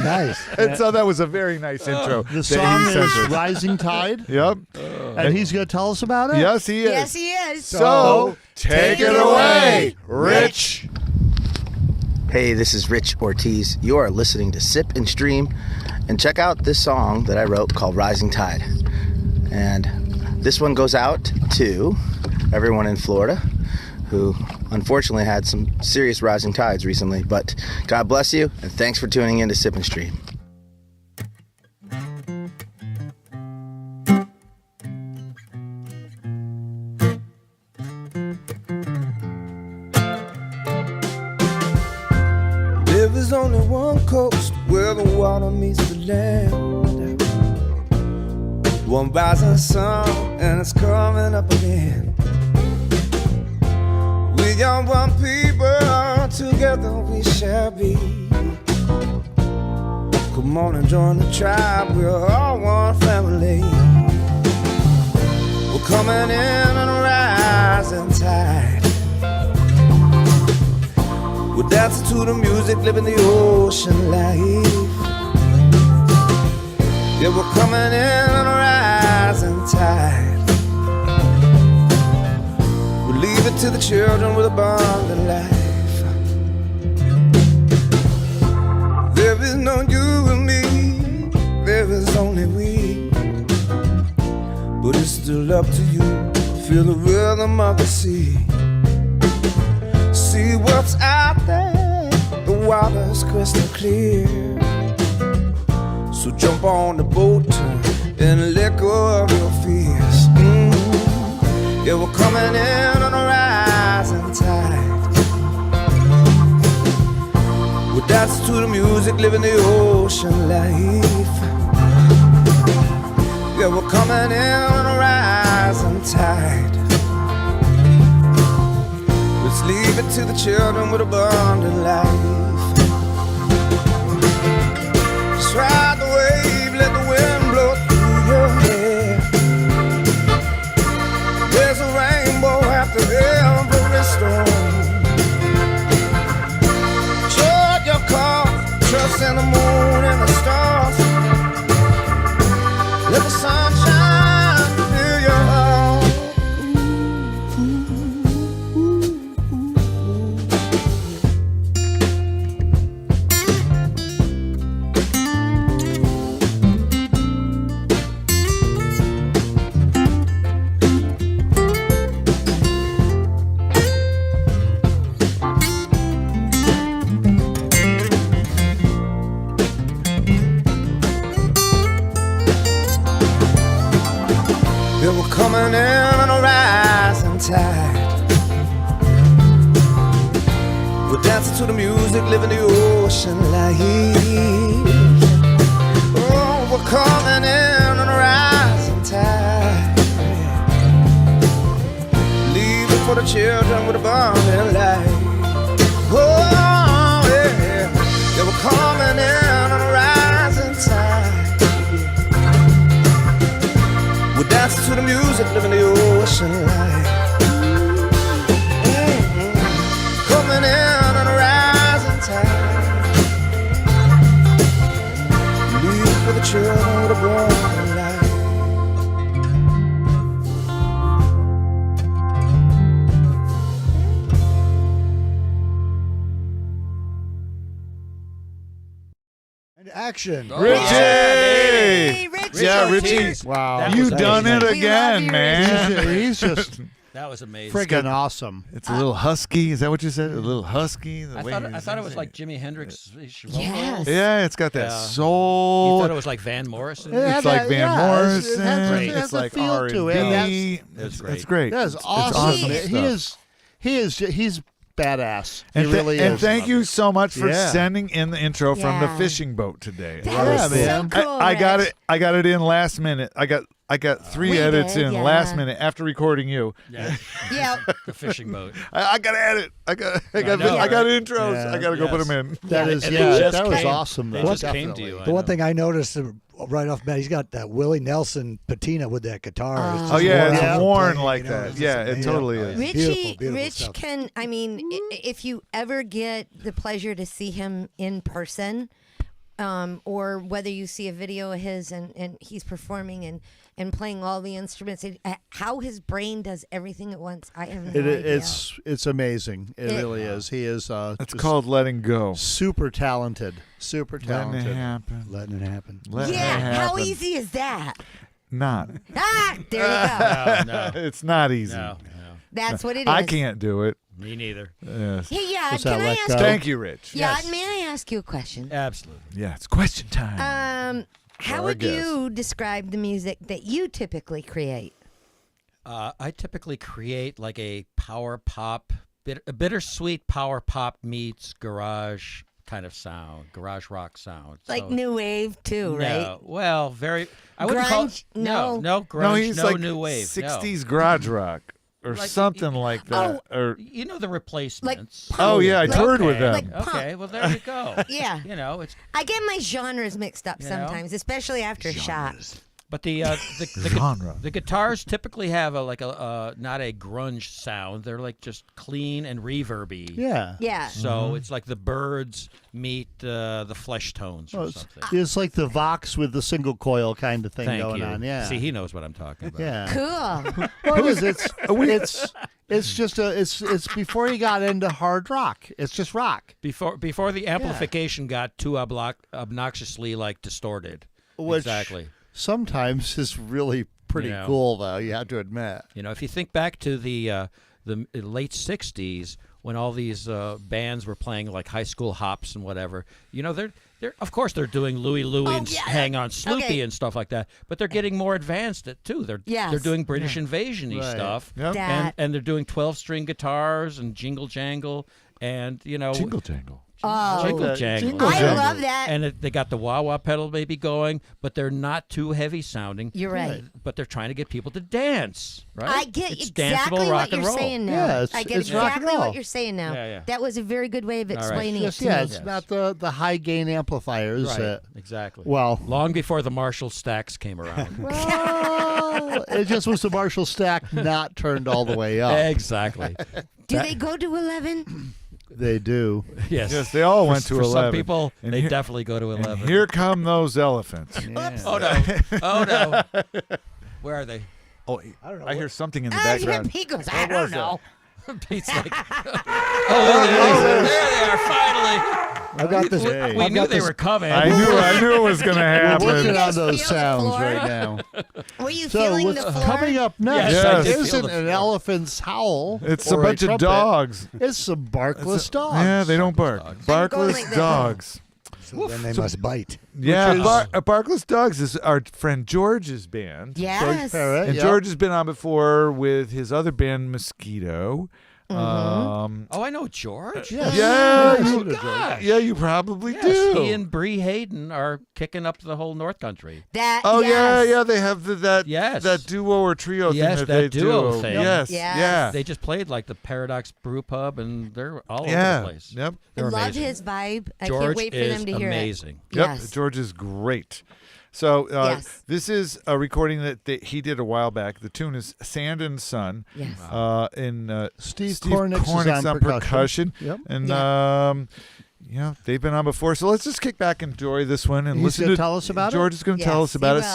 [SPEAKER 4] nice.
[SPEAKER 3] and so that was a very nice intro.
[SPEAKER 1] The
[SPEAKER 3] that
[SPEAKER 1] song
[SPEAKER 3] he sent
[SPEAKER 1] is
[SPEAKER 3] us.
[SPEAKER 1] Rising Tide,
[SPEAKER 3] Yep.
[SPEAKER 1] and he's going to tell us about it?
[SPEAKER 3] Yes, he is.
[SPEAKER 2] Yes, he is.
[SPEAKER 3] So take it away, Rich.
[SPEAKER 10] Hey, this is Rich Ortiz. You are listening to Sip and Stream, and check out this song that I wrote called Rising Tide. And this one goes out to everyone in Florida who unfortunately had some serious rising tides recently. But God bless you, and thanks for tuning in to Sip and Stream.
[SPEAKER 9] There is only one coast where the water meets the land. One rising sun and it's coming up again. We are one people, together we shall be. Come on and join the tribe, we're all one family. We're coming in on a rising tide. We're dancing to the music, living the ocean life. Yeah, we're coming in on a rising tide. We leave it to the children with abundant life. There is no you and me, there is only we. But it's still up to you, feel the rhythm of the sea. See what's out there, the water's crystal clear. So jump on the boat and let go of your fears. Yeah, we're coming in on a rising tide. We're dancing to the music, living the ocean life. Yeah, we're coming in on a rising tide. Let's leave it to the children with abundant life. Just ride the wave, let the wind blow through your hair. There's a rainbow after every storm. Charge your car, trust in the moon and the stars. Let the sunshine fill your heart. Yeah, we're coming in on a rising tide. We're dancing to the music, living the ocean life. Oh, we're coming in on a rising tide. Leave it for the children with abundant life. Oh, yeah. Yeah, we're coming in on a rising tide. We're dancing to the music, living the ocean life. Coming in on a rising tide. Leave for the children with a broken life.
[SPEAKER 4] And action.
[SPEAKER 3] Richie!
[SPEAKER 2] Hey, Richie.
[SPEAKER 3] Yeah, Richie.
[SPEAKER 1] Wow.
[SPEAKER 5] That
[SPEAKER 3] You
[SPEAKER 5] was
[SPEAKER 3] done
[SPEAKER 5] amazing.
[SPEAKER 3] it
[SPEAKER 2] We
[SPEAKER 3] again,
[SPEAKER 2] love you,
[SPEAKER 3] man.
[SPEAKER 1] He's just
[SPEAKER 5] That was amazing.
[SPEAKER 1] Friggin' awesome.
[SPEAKER 3] It's a little husky. Is that what you said? A little husky.
[SPEAKER 5] I thought it was like Jimi Hendrix.
[SPEAKER 2] Yes.
[SPEAKER 3] Yeah, it's got that
[SPEAKER 5] You
[SPEAKER 3] soul.
[SPEAKER 5] thought it was like Van Morrison?
[SPEAKER 3] It's like Van Morrison.
[SPEAKER 1] It has
[SPEAKER 3] It's
[SPEAKER 1] a
[SPEAKER 3] like
[SPEAKER 1] feel
[SPEAKER 3] R&B.
[SPEAKER 1] to it.
[SPEAKER 3] It's
[SPEAKER 5] great.
[SPEAKER 3] great.
[SPEAKER 1] That's
[SPEAKER 3] It's
[SPEAKER 1] awesome.
[SPEAKER 3] stuff.
[SPEAKER 1] He's badass.
[SPEAKER 3] And,
[SPEAKER 1] he really
[SPEAKER 3] and
[SPEAKER 1] is.
[SPEAKER 3] thank you so much for
[SPEAKER 1] Yeah.
[SPEAKER 3] sending in the intro from the
[SPEAKER 2] Yeah.
[SPEAKER 3] fishing boat today.
[SPEAKER 2] That was
[SPEAKER 1] man.
[SPEAKER 2] so cool.
[SPEAKER 3] I got
[SPEAKER 2] Rich.
[SPEAKER 3] it. I got it in last minute. I got 3
[SPEAKER 2] We
[SPEAKER 3] edits
[SPEAKER 2] did,
[SPEAKER 3] in
[SPEAKER 2] yeah.
[SPEAKER 3] last minute after recording you.
[SPEAKER 5] Yeah.
[SPEAKER 2] Yeah.
[SPEAKER 5] The fishing boat.
[SPEAKER 3] I got to edit. I got
[SPEAKER 5] know,
[SPEAKER 3] intros.
[SPEAKER 1] Yeah.
[SPEAKER 3] I got to go put
[SPEAKER 5] Yes.
[SPEAKER 3] them in.
[SPEAKER 1] That is,
[SPEAKER 5] And
[SPEAKER 1] yeah,
[SPEAKER 5] they just
[SPEAKER 1] that was
[SPEAKER 5] came-
[SPEAKER 1] awesome.
[SPEAKER 5] They
[SPEAKER 1] Though.
[SPEAKER 5] just came to
[SPEAKER 1] Definitely.
[SPEAKER 5] you. I
[SPEAKER 4] The one
[SPEAKER 5] know.
[SPEAKER 4] thing I noticed right off the bat, he's got that Willie Nelson patina with that guitar. It's
[SPEAKER 3] Oh
[SPEAKER 4] just
[SPEAKER 3] yeah,
[SPEAKER 4] worn
[SPEAKER 3] it's
[SPEAKER 4] out
[SPEAKER 3] worn
[SPEAKER 4] playing,
[SPEAKER 3] like
[SPEAKER 4] you know,
[SPEAKER 3] that.
[SPEAKER 4] it's
[SPEAKER 3] Yeah,
[SPEAKER 4] just
[SPEAKER 3] it
[SPEAKER 4] amazing.
[SPEAKER 3] totally is.
[SPEAKER 2] Richie,
[SPEAKER 4] Beautiful
[SPEAKER 2] Rich
[SPEAKER 4] stuff.
[SPEAKER 2] can. I mean, if you ever get the pleasure to see him in person, or whether you see a video of his and he's performing and playing all the instruments, how his brain does everything at once, I have no idea.
[SPEAKER 1] It's amazing. It really is. He is.
[SPEAKER 3] It's
[SPEAKER 1] just
[SPEAKER 3] called letting go.
[SPEAKER 1] super talented. Super
[SPEAKER 3] Letting
[SPEAKER 1] talented.
[SPEAKER 3] it happen.
[SPEAKER 4] Letting it happen.
[SPEAKER 3] Letting it
[SPEAKER 2] Yeah, how
[SPEAKER 3] happen.
[SPEAKER 2] easy is that?
[SPEAKER 3] Not.
[SPEAKER 2] There you go.
[SPEAKER 5] No,
[SPEAKER 3] It's not easy.
[SPEAKER 5] no.
[SPEAKER 2] That's what it is.
[SPEAKER 3] I can't do it.
[SPEAKER 5] Me neither.
[SPEAKER 3] Yes.
[SPEAKER 2] Hey, yeah,
[SPEAKER 1] Does that
[SPEAKER 2] can I
[SPEAKER 1] let
[SPEAKER 2] ask
[SPEAKER 1] go?
[SPEAKER 2] you?
[SPEAKER 3] Thank you, Rich.
[SPEAKER 2] Yeah,
[SPEAKER 3] Yes.
[SPEAKER 2] may I ask you a question?
[SPEAKER 5] Absolutely.
[SPEAKER 3] Yeah, it's question time.
[SPEAKER 2] How
[SPEAKER 3] our
[SPEAKER 2] would
[SPEAKER 3] guest.
[SPEAKER 2] you describe the music that you typically create?
[SPEAKER 5] I typically create like a power pop, a bittersweet power pop meets garage kind of sound, garage rock sound.
[SPEAKER 2] Like
[SPEAKER 5] So-
[SPEAKER 2] new wave too, right?
[SPEAKER 5] No, well, very. I wouldn't call
[SPEAKER 2] Grunge?
[SPEAKER 5] no grunge,
[SPEAKER 3] no, he's like
[SPEAKER 5] new wave,
[SPEAKER 3] 60s garage rock or
[SPEAKER 5] Like-
[SPEAKER 3] something like that. Or
[SPEAKER 5] You know the Replacements.
[SPEAKER 3] oh yeah, I
[SPEAKER 2] Like-
[SPEAKER 3] toured with them.
[SPEAKER 2] like punk.
[SPEAKER 5] Okay, well there you go.
[SPEAKER 2] Yeah.
[SPEAKER 5] You know it's.
[SPEAKER 2] I get my genres mixed up
[SPEAKER 5] You know?
[SPEAKER 2] sometimes, especially after shots.
[SPEAKER 5] But the
[SPEAKER 3] Genre.
[SPEAKER 5] the guitars typically have a not a grunge sound. They're like just clean and reverby.
[SPEAKER 1] Yeah.
[SPEAKER 2] Yeah.
[SPEAKER 5] So it's like the Birds meet the Flesh Tones or
[SPEAKER 1] Well, it's,
[SPEAKER 5] something.
[SPEAKER 1] it's like the Vox with the single coil kind of thing
[SPEAKER 5] Thank
[SPEAKER 1] going
[SPEAKER 5] you.
[SPEAKER 1] on. Yeah.
[SPEAKER 5] See, he knows what I'm talking about.
[SPEAKER 1] Yeah.
[SPEAKER 2] Cool.
[SPEAKER 1] Well, it is. It's just it's before he got into hard rock. It's just rock.
[SPEAKER 5] Before the amplification got too obnoxiously like distorted.
[SPEAKER 1] Which
[SPEAKER 5] Exactly.
[SPEAKER 1] Sometimes is really pretty
[SPEAKER 5] Yeah.
[SPEAKER 1] cool, though. You have to admit.
[SPEAKER 5] You know, if you think back to the late '60s when all these bands were playing like High School Hops and whatever, you know, they're of course they're doing Louie and
[SPEAKER 2] yeah.
[SPEAKER 5] Hang On Sloopy
[SPEAKER 2] Okay.
[SPEAKER 5] and stuff like that, but they're getting more advanced too. They're
[SPEAKER 2] Yes.
[SPEAKER 5] doing British Invasion-y
[SPEAKER 1] Right.
[SPEAKER 5] stuff,
[SPEAKER 3] Yep.
[SPEAKER 2] That-
[SPEAKER 5] and they're doing 12-string guitars and jingle jangle and you know
[SPEAKER 3] Jingle jangle.
[SPEAKER 2] Oh,
[SPEAKER 5] jingle jangle.
[SPEAKER 1] Jingle
[SPEAKER 2] I
[SPEAKER 1] jangle.
[SPEAKER 2] love that.
[SPEAKER 5] And they got the wah-wah pedal maybe going, but they're not too heavy sounding.
[SPEAKER 2] You're right.
[SPEAKER 5] But they're trying to get people to dance, right?
[SPEAKER 2] I get
[SPEAKER 5] it's
[SPEAKER 2] exactly
[SPEAKER 5] danceable rock
[SPEAKER 2] what
[SPEAKER 5] and
[SPEAKER 2] you're
[SPEAKER 5] roll.
[SPEAKER 2] saying now.
[SPEAKER 1] Yeah, it's-
[SPEAKER 2] I get
[SPEAKER 1] it's rock and
[SPEAKER 2] exactly
[SPEAKER 1] roll.
[SPEAKER 2] what you're saying now.
[SPEAKER 5] Yeah, yeah.
[SPEAKER 2] That was a very good way of
[SPEAKER 5] right.
[SPEAKER 2] explaining
[SPEAKER 1] Just,
[SPEAKER 2] it to
[SPEAKER 1] yeah,
[SPEAKER 2] me.
[SPEAKER 1] it's not the high gain amplifiers.
[SPEAKER 5] Right, exactly.
[SPEAKER 1] Well,
[SPEAKER 5] Long before the Marshall stacks came around.
[SPEAKER 1] well, it just was the Marshall stack not turned all the way up.
[SPEAKER 5] Exactly.
[SPEAKER 2] Do they go to 11?
[SPEAKER 1] They do.
[SPEAKER 5] Yes.
[SPEAKER 3] Yes, they all went to
[SPEAKER 5] for
[SPEAKER 3] 11.
[SPEAKER 5] some people,
[SPEAKER 3] And
[SPEAKER 5] they
[SPEAKER 3] here-
[SPEAKER 5] definitely go to 11.
[SPEAKER 3] And here come those elephants.
[SPEAKER 5] Oh no! Oh no! Where are they?
[SPEAKER 3] Oh,
[SPEAKER 4] I don't know.
[SPEAKER 3] I hear something in the
[SPEAKER 2] Yeah,
[SPEAKER 3] background.
[SPEAKER 2] he goes, I don't know.
[SPEAKER 5] Pete's like, there they are! Finally,
[SPEAKER 4] I've got this.
[SPEAKER 5] we
[SPEAKER 4] I've
[SPEAKER 5] knew
[SPEAKER 4] got
[SPEAKER 5] they
[SPEAKER 4] this-
[SPEAKER 5] were coming.
[SPEAKER 3] I knew it was going to
[SPEAKER 1] We're
[SPEAKER 3] happen.
[SPEAKER 1] working
[SPEAKER 2] guys
[SPEAKER 1] on those
[SPEAKER 2] feel the
[SPEAKER 1] sounds
[SPEAKER 2] floor?
[SPEAKER 1] right now.
[SPEAKER 2] Were you
[SPEAKER 1] So
[SPEAKER 2] feeling
[SPEAKER 1] what's
[SPEAKER 2] the floor?
[SPEAKER 1] coming up next
[SPEAKER 5] Yes,
[SPEAKER 3] I did
[SPEAKER 5] feel
[SPEAKER 1] isn't
[SPEAKER 5] the
[SPEAKER 1] an
[SPEAKER 5] floor.
[SPEAKER 1] elephant's howl.
[SPEAKER 3] It's a
[SPEAKER 1] or
[SPEAKER 3] bunch of
[SPEAKER 1] trumpet.
[SPEAKER 3] dogs.
[SPEAKER 1] It's some barkless dogs.
[SPEAKER 3] Yeah, they don't bark.
[SPEAKER 2] going
[SPEAKER 3] Barkless
[SPEAKER 2] like that.
[SPEAKER 3] dogs.
[SPEAKER 4] So then they must bite.
[SPEAKER 3] Yeah,
[SPEAKER 1] is-
[SPEAKER 3] Barkless Dogs is our friend George's band.
[SPEAKER 2] Yes.
[SPEAKER 1] George Parrott,
[SPEAKER 3] And
[SPEAKER 1] yeah.
[SPEAKER 3] George has been on before with his other band, Mosquito.
[SPEAKER 2] Mm-hmm.
[SPEAKER 5] Oh, I know George.
[SPEAKER 3] Yeah, you,
[SPEAKER 5] gosh.
[SPEAKER 3] yeah, you probably
[SPEAKER 5] Yes,
[SPEAKER 3] do.
[SPEAKER 5] he and Bree Hayden are kicking up the whole North Country.
[SPEAKER 2] That,
[SPEAKER 3] Oh
[SPEAKER 2] yes.
[SPEAKER 3] yeah, they have that
[SPEAKER 5] Yes.
[SPEAKER 3] that duo or trio
[SPEAKER 5] Yes,
[SPEAKER 3] thing
[SPEAKER 5] that
[SPEAKER 3] they
[SPEAKER 5] duo
[SPEAKER 3] do.
[SPEAKER 5] thing.
[SPEAKER 3] Yes,
[SPEAKER 2] Yes.
[SPEAKER 3] yeah,
[SPEAKER 5] They just played like the Paradox Brew Pub, and they're all
[SPEAKER 3] yeah,
[SPEAKER 5] over the place.
[SPEAKER 3] yep,
[SPEAKER 2] I
[SPEAKER 5] They're
[SPEAKER 2] love
[SPEAKER 5] amazing.
[SPEAKER 2] his vibe. I
[SPEAKER 5] George
[SPEAKER 2] can't wait for
[SPEAKER 5] is
[SPEAKER 2] them to hear
[SPEAKER 5] amazing.
[SPEAKER 2] it.
[SPEAKER 3] yep.
[SPEAKER 2] Yes.
[SPEAKER 3] George is great. So
[SPEAKER 2] Yes.
[SPEAKER 3] this is a recording that he did a while back. The tune is "Sand and Sun."
[SPEAKER 2] Yes.
[SPEAKER 3] And
[SPEAKER 1] Steve Kornick's is on percussion. Yep.
[SPEAKER 3] And
[SPEAKER 2] Yeah.
[SPEAKER 3] yeah, they've been on before. So let's just kick back and enjoy this one and
[SPEAKER 1] He's
[SPEAKER 3] listen
[SPEAKER 1] gonna
[SPEAKER 3] to
[SPEAKER 1] tell us about it?
[SPEAKER 3] George is going to tell
[SPEAKER 2] Yes,
[SPEAKER 3] us about
[SPEAKER 2] he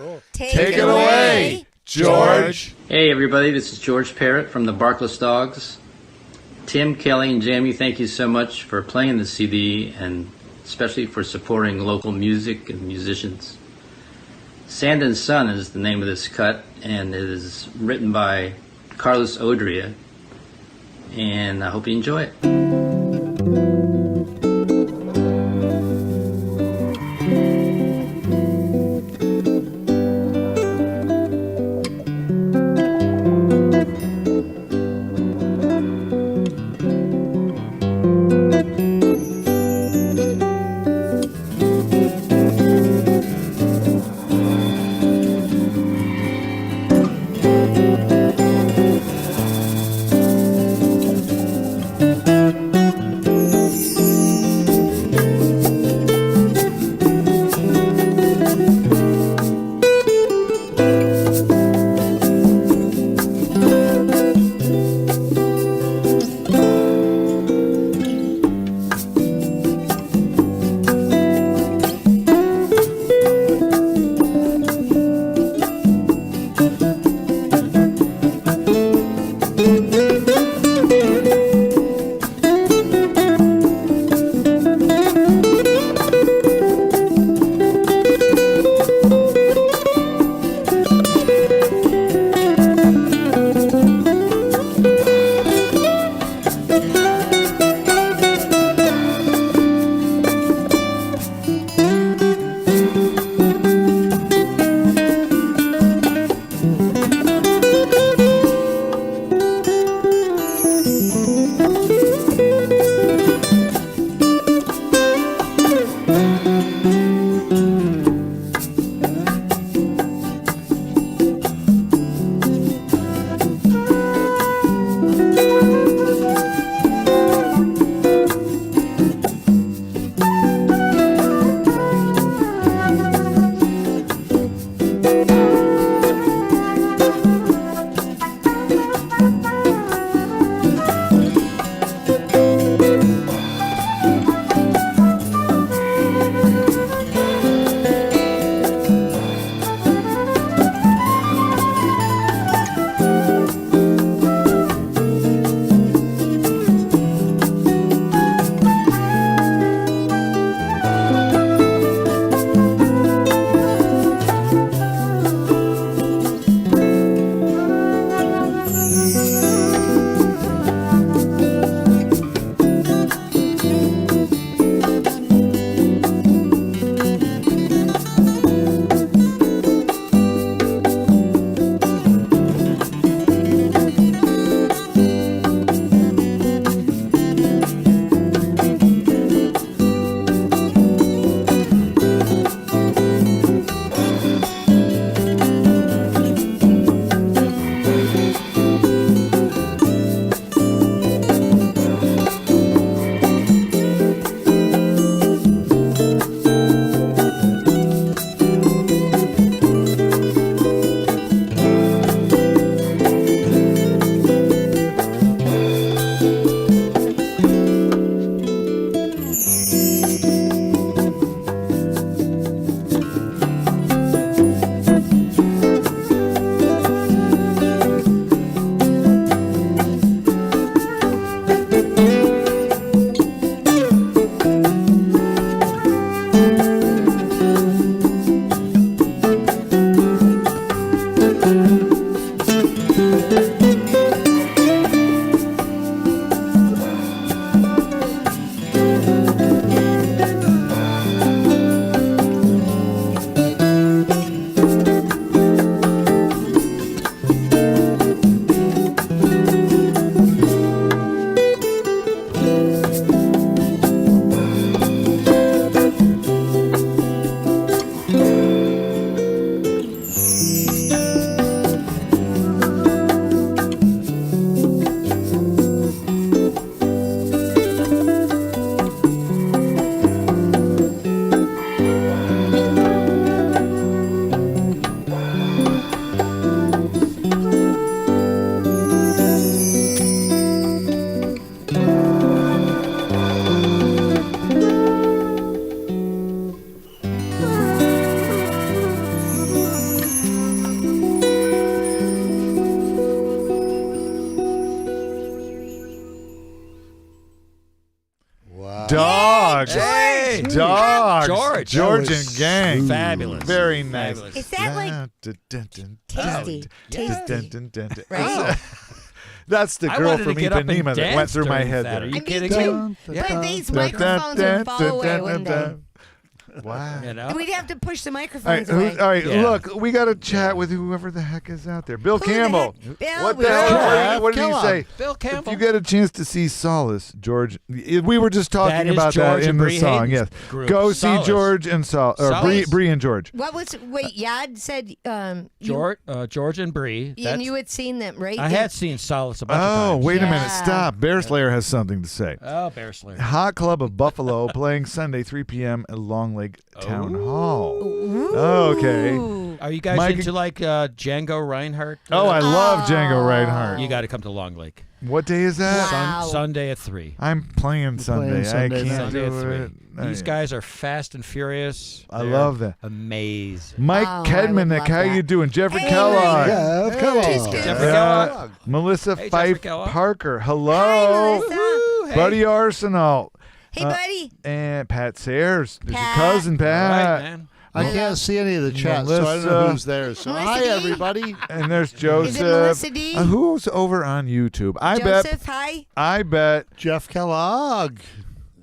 [SPEAKER 3] it.
[SPEAKER 2] will.
[SPEAKER 3] So
[SPEAKER 2] Take
[SPEAKER 3] it away, George.
[SPEAKER 11] Hey everybody, this is George Parrott from the Barkless Dawgs. Tim, Kelly, and Jamie, thank you so much for playing the CD and especially for supporting local music and musicians. Sand and Sun is the name of this cut, and it is written by Carlos Odria, and I hope you enjoy it.
[SPEAKER 3] Dawgs.
[SPEAKER 5] Hey,
[SPEAKER 3] Dawgs. George and gang.
[SPEAKER 5] Fabulous.
[SPEAKER 3] Very nice.
[SPEAKER 5] Fabulous.
[SPEAKER 2] Is that like tasty? Tasty.
[SPEAKER 3] Right? That's the
[SPEAKER 5] I
[SPEAKER 3] girl
[SPEAKER 5] wanted
[SPEAKER 3] from
[SPEAKER 5] to get up and
[SPEAKER 3] Ipanema that went
[SPEAKER 5] dance
[SPEAKER 3] through my
[SPEAKER 5] during
[SPEAKER 3] head
[SPEAKER 5] that.
[SPEAKER 3] there.
[SPEAKER 5] Are you
[SPEAKER 2] Me
[SPEAKER 5] kidding
[SPEAKER 2] too.
[SPEAKER 5] me?
[SPEAKER 2] But these microphones would fall away one day.
[SPEAKER 3] Wow.
[SPEAKER 5] You know?
[SPEAKER 2] We'd have to push the
[SPEAKER 3] All right,
[SPEAKER 2] microphones away.
[SPEAKER 3] all right,
[SPEAKER 5] Yeah.
[SPEAKER 3] look, we got to chat with whoever the heck is out there. Bill
[SPEAKER 2] Who the
[SPEAKER 3] Campbell.
[SPEAKER 2] heck? Bill,
[SPEAKER 3] What
[SPEAKER 2] we
[SPEAKER 3] the hell?
[SPEAKER 2] love
[SPEAKER 3] What did he
[SPEAKER 1] Come
[SPEAKER 3] say?
[SPEAKER 1] on.
[SPEAKER 5] Bill
[SPEAKER 3] If
[SPEAKER 5] Campbell.
[SPEAKER 3] you get a chance to see Solace, George, we were just talking
[SPEAKER 5] That is
[SPEAKER 3] about
[SPEAKER 5] George
[SPEAKER 3] that in
[SPEAKER 5] and
[SPEAKER 3] the
[SPEAKER 5] Bree
[SPEAKER 3] song.
[SPEAKER 5] Hayden's
[SPEAKER 3] Yes,
[SPEAKER 5] group.
[SPEAKER 3] go see
[SPEAKER 5] Solace.
[SPEAKER 3] George and
[SPEAKER 5] Solace.
[SPEAKER 3] Bree and George.
[SPEAKER 2] What was? Wait, Yad said.
[SPEAKER 5] George and Bree.
[SPEAKER 2] And you had seen them, right?
[SPEAKER 5] I had seen Solace a bunch of
[SPEAKER 3] Oh,
[SPEAKER 5] times.
[SPEAKER 3] wait a minute!
[SPEAKER 2] Yeah.
[SPEAKER 3] Stop. Bear Slayer has something to say.
[SPEAKER 5] Oh, Bear Slayer.
[SPEAKER 3] Hot Club of Buffalo playing Sunday 3 p.m. at Long Lake Town Hall. Okay.
[SPEAKER 2] Ooh.
[SPEAKER 5] Are you guys
[SPEAKER 3] Mike-
[SPEAKER 5] into like Django Reinhardt?
[SPEAKER 3] Oh, I love Django Reinhardt.
[SPEAKER 5] You got to come to Long Lake.
[SPEAKER 3] What day is that?
[SPEAKER 2] Wow.
[SPEAKER 5] Sunday at 3.
[SPEAKER 3] I'm playing Sunday.
[SPEAKER 1] Sunday
[SPEAKER 3] I
[SPEAKER 1] night.
[SPEAKER 3] can't
[SPEAKER 5] Sunday at
[SPEAKER 3] do
[SPEAKER 5] 3.
[SPEAKER 3] it.
[SPEAKER 5] These guys are fast and furious.
[SPEAKER 3] I
[SPEAKER 5] They're
[SPEAKER 3] love that.
[SPEAKER 5] Amazing.
[SPEAKER 3] Mike
[SPEAKER 2] Oh, I would
[SPEAKER 3] Kedmanick,
[SPEAKER 2] love
[SPEAKER 3] how
[SPEAKER 2] that.
[SPEAKER 3] you doing? Jeffrey
[SPEAKER 2] Hey,
[SPEAKER 3] Kellogg.
[SPEAKER 4] Yeah, come on.
[SPEAKER 5] Jeffrey Kellogg.
[SPEAKER 3] Melissa
[SPEAKER 5] Hey, Jeffrey
[SPEAKER 3] Fife
[SPEAKER 5] Kellogg.
[SPEAKER 3] Parker.
[SPEAKER 2] Hi,
[SPEAKER 3] Hello.
[SPEAKER 2] Melissa.
[SPEAKER 3] Buddy Arsenal.
[SPEAKER 2] Hey, buddy.
[SPEAKER 3] And Pat Sayers. There's
[SPEAKER 2] Pat.
[SPEAKER 3] your cousin,
[SPEAKER 5] All right,
[SPEAKER 3] Pat.
[SPEAKER 5] man.
[SPEAKER 1] I can't see any of the chat, so I don't know
[SPEAKER 3] Melissa.
[SPEAKER 1] who's there. So
[SPEAKER 2] Melissa
[SPEAKER 1] hi,
[SPEAKER 2] D?
[SPEAKER 1] everybody.
[SPEAKER 3] And there's Joseph.
[SPEAKER 2] Is it Melissa D?
[SPEAKER 3] Who's over on YouTube?
[SPEAKER 2] Joseph, hi.
[SPEAKER 3] I bet
[SPEAKER 1] Jeff Kellogg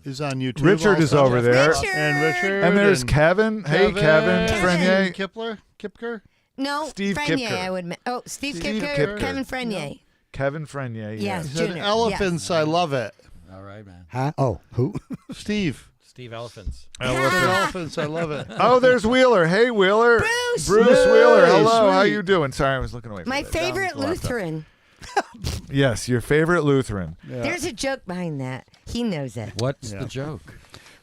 [SPEAKER 1] is on YouTube.
[SPEAKER 3] Richard is
[SPEAKER 1] also.
[SPEAKER 3] over there.
[SPEAKER 2] Richard.
[SPEAKER 1] And Richard.
[SPEAKER 3] And there's Kevin. Hey, Kevin.
[SPEAKER 2] Kevin.
[SPEAKER 3] Frenier.
[SPEAKER 1] Kipker.
[SPEAKER 2] No,
[SPEAKER 3] Steve
[SPEAKER 2] Frenier,
[SPEAKER 3] Kipker.
[SPEAKER 2] I would. Steve
[SPEAKER 3] Steve
[SPEAKER 2] Kipker,
[SPEAKER 3] Kipker.
[SPEAKER 2] Kevin Frenier.
[SPEAKER 3] Kevin Frenier.
[SPEAKER 2] Yes.
[SPEAKER 1] He said
[SPEAKER 2] Junior,
[SPEAKER 1] elephants. I love it.
[SPEAKER 5] All right, man.
[SPEAKER 4] Huh? Oh, who?
[SPEAKER 1] Steve.
[SPEAKER 5] Steve Elephants.
[SPEAKER 1] He said elephants. I love it.
[SPEAKER 3] Oh, there's Wheeler. Hey, Wheeler.
[SPEAKER 2] Bruce.
[SPEAKER 3] Wheeler. Hello. How
[SPEAKER 1] Sweet.
[SPEAKER 3] you doing? Sorry, I was looking away from
[SPEAKER 2] My
[SPEAKER 3] that.
[SPEAKER 2] favorite
[SPEAKER 3] Down the laptop.
[SPEAKER 2] Lutheran.
[SPEAKER 3] Yes, your favorite Lutheran.
[SPEAKER 2] There's a joke behind that. He knows it.
[SPEAKER 5] What's
[SPEAKER 1] Yeah.
[SPEAKER 5] the joke?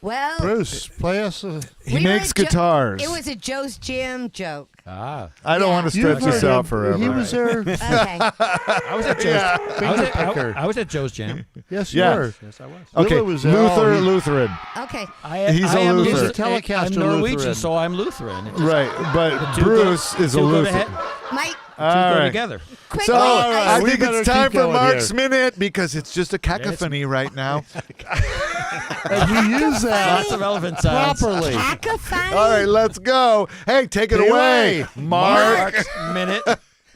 [SPEAKER 2] Well,
[SPEAKER 1] Bruce, play us.
[SPEAKER 3] He
[SPEAKER 2] we were
[SPEAKER 3] makes
[SPEAKER 2] at Jo-
[SPEAKER 3] guitars.
[SPEAKER 2] It was a Joe's Jam joke.
[SPEAKER 5] Ah.
[SPEAKER 3] I don't
[SPEAKER 2] Yeah.
[SPEAKER 3] want to
[SPEAKER 1] You've
[SPEAKER 3] stretch this
[SPEAKER 1] heard
[SPEAKER 3] out
[SPEAKER 1] him.
[SPEAKER 3] forever.
[SPEAKER 1] He was there.
[SPEAKER 2] Okay.
[SPEAKER 5] I was at Joe's. I was at,
[SPEAKER 1] picker.
[SPEAKER 5] I was at Joe's Jam.
[SPEAKER 1] Yes,
[SPEAKER 3] Yeah.
[SPEAKER 1] you were.
[SPEAKER 5] Yes, I was.
[SPEAKER 3] Okay,
[SPEAKER 1] Wheeler was there.
[SPEAKER 3] Luther,
[SPEAKER 1] Oh, he-
[SPEAKER 3] Lutheran.
[SPEAKER 2] Okay.
[SPEAKER 3] He's a
[SPEAKER 5] am
[SPEAKER 3] Lutheran.
[SPEAKER 1] He's a Telecaster
[SPEAKER 5] I'm Norwegian,
[SPEAKER 1] Lutheran.
[SPEAKER 5] so I'm Lutheran. It just-
[SPEAKER 3] Right, but
[SPEAKER 5] two
[SPEAKER 3] Bruce
[SPEAKER 5] go,
[SPEAKER 3] is a
[SPEAKER 5] two go to
[SPEAKER 3] Lutheran.
[SPEAKER 5] he-
[SPEAKER 2] Mike,
[SPEAKER 5] two
[SPEAKER 3] All
[SPEAKER 5] go
[SPEAKER 3] right.
[SPEAKER 5] together.
[SPEAKER 2] quick.
[SPEAKER 3] So I
[SPEAKER 1] We
[SPEAKER 3] think
[SPEAKER 1] better
[SPEAKER 3] it's time
[SPEAKER 1] keep
[SPEAKER 3] for
[SPEAKER 1] going
[SPEAKER 3] Mark's
[SPEAKER 1] here.
[SPEAKER 3] Minute because it's just a cacophony right now.
[SPEAKER 1] And you use that
[SPEAKER 5] Lots of elephant sounds.
[SPEAKER 1] properly.
[SPEAKER 2] Cacophony.
[SPEAKER 3] All right, let's go. Hey, take it
[SPEAKER 1] Take it
[SPEAKER 3] away,
[SPEAKER 1] away.
[SPEAKER 3] Mark.
[SPEAKER 5] Minute.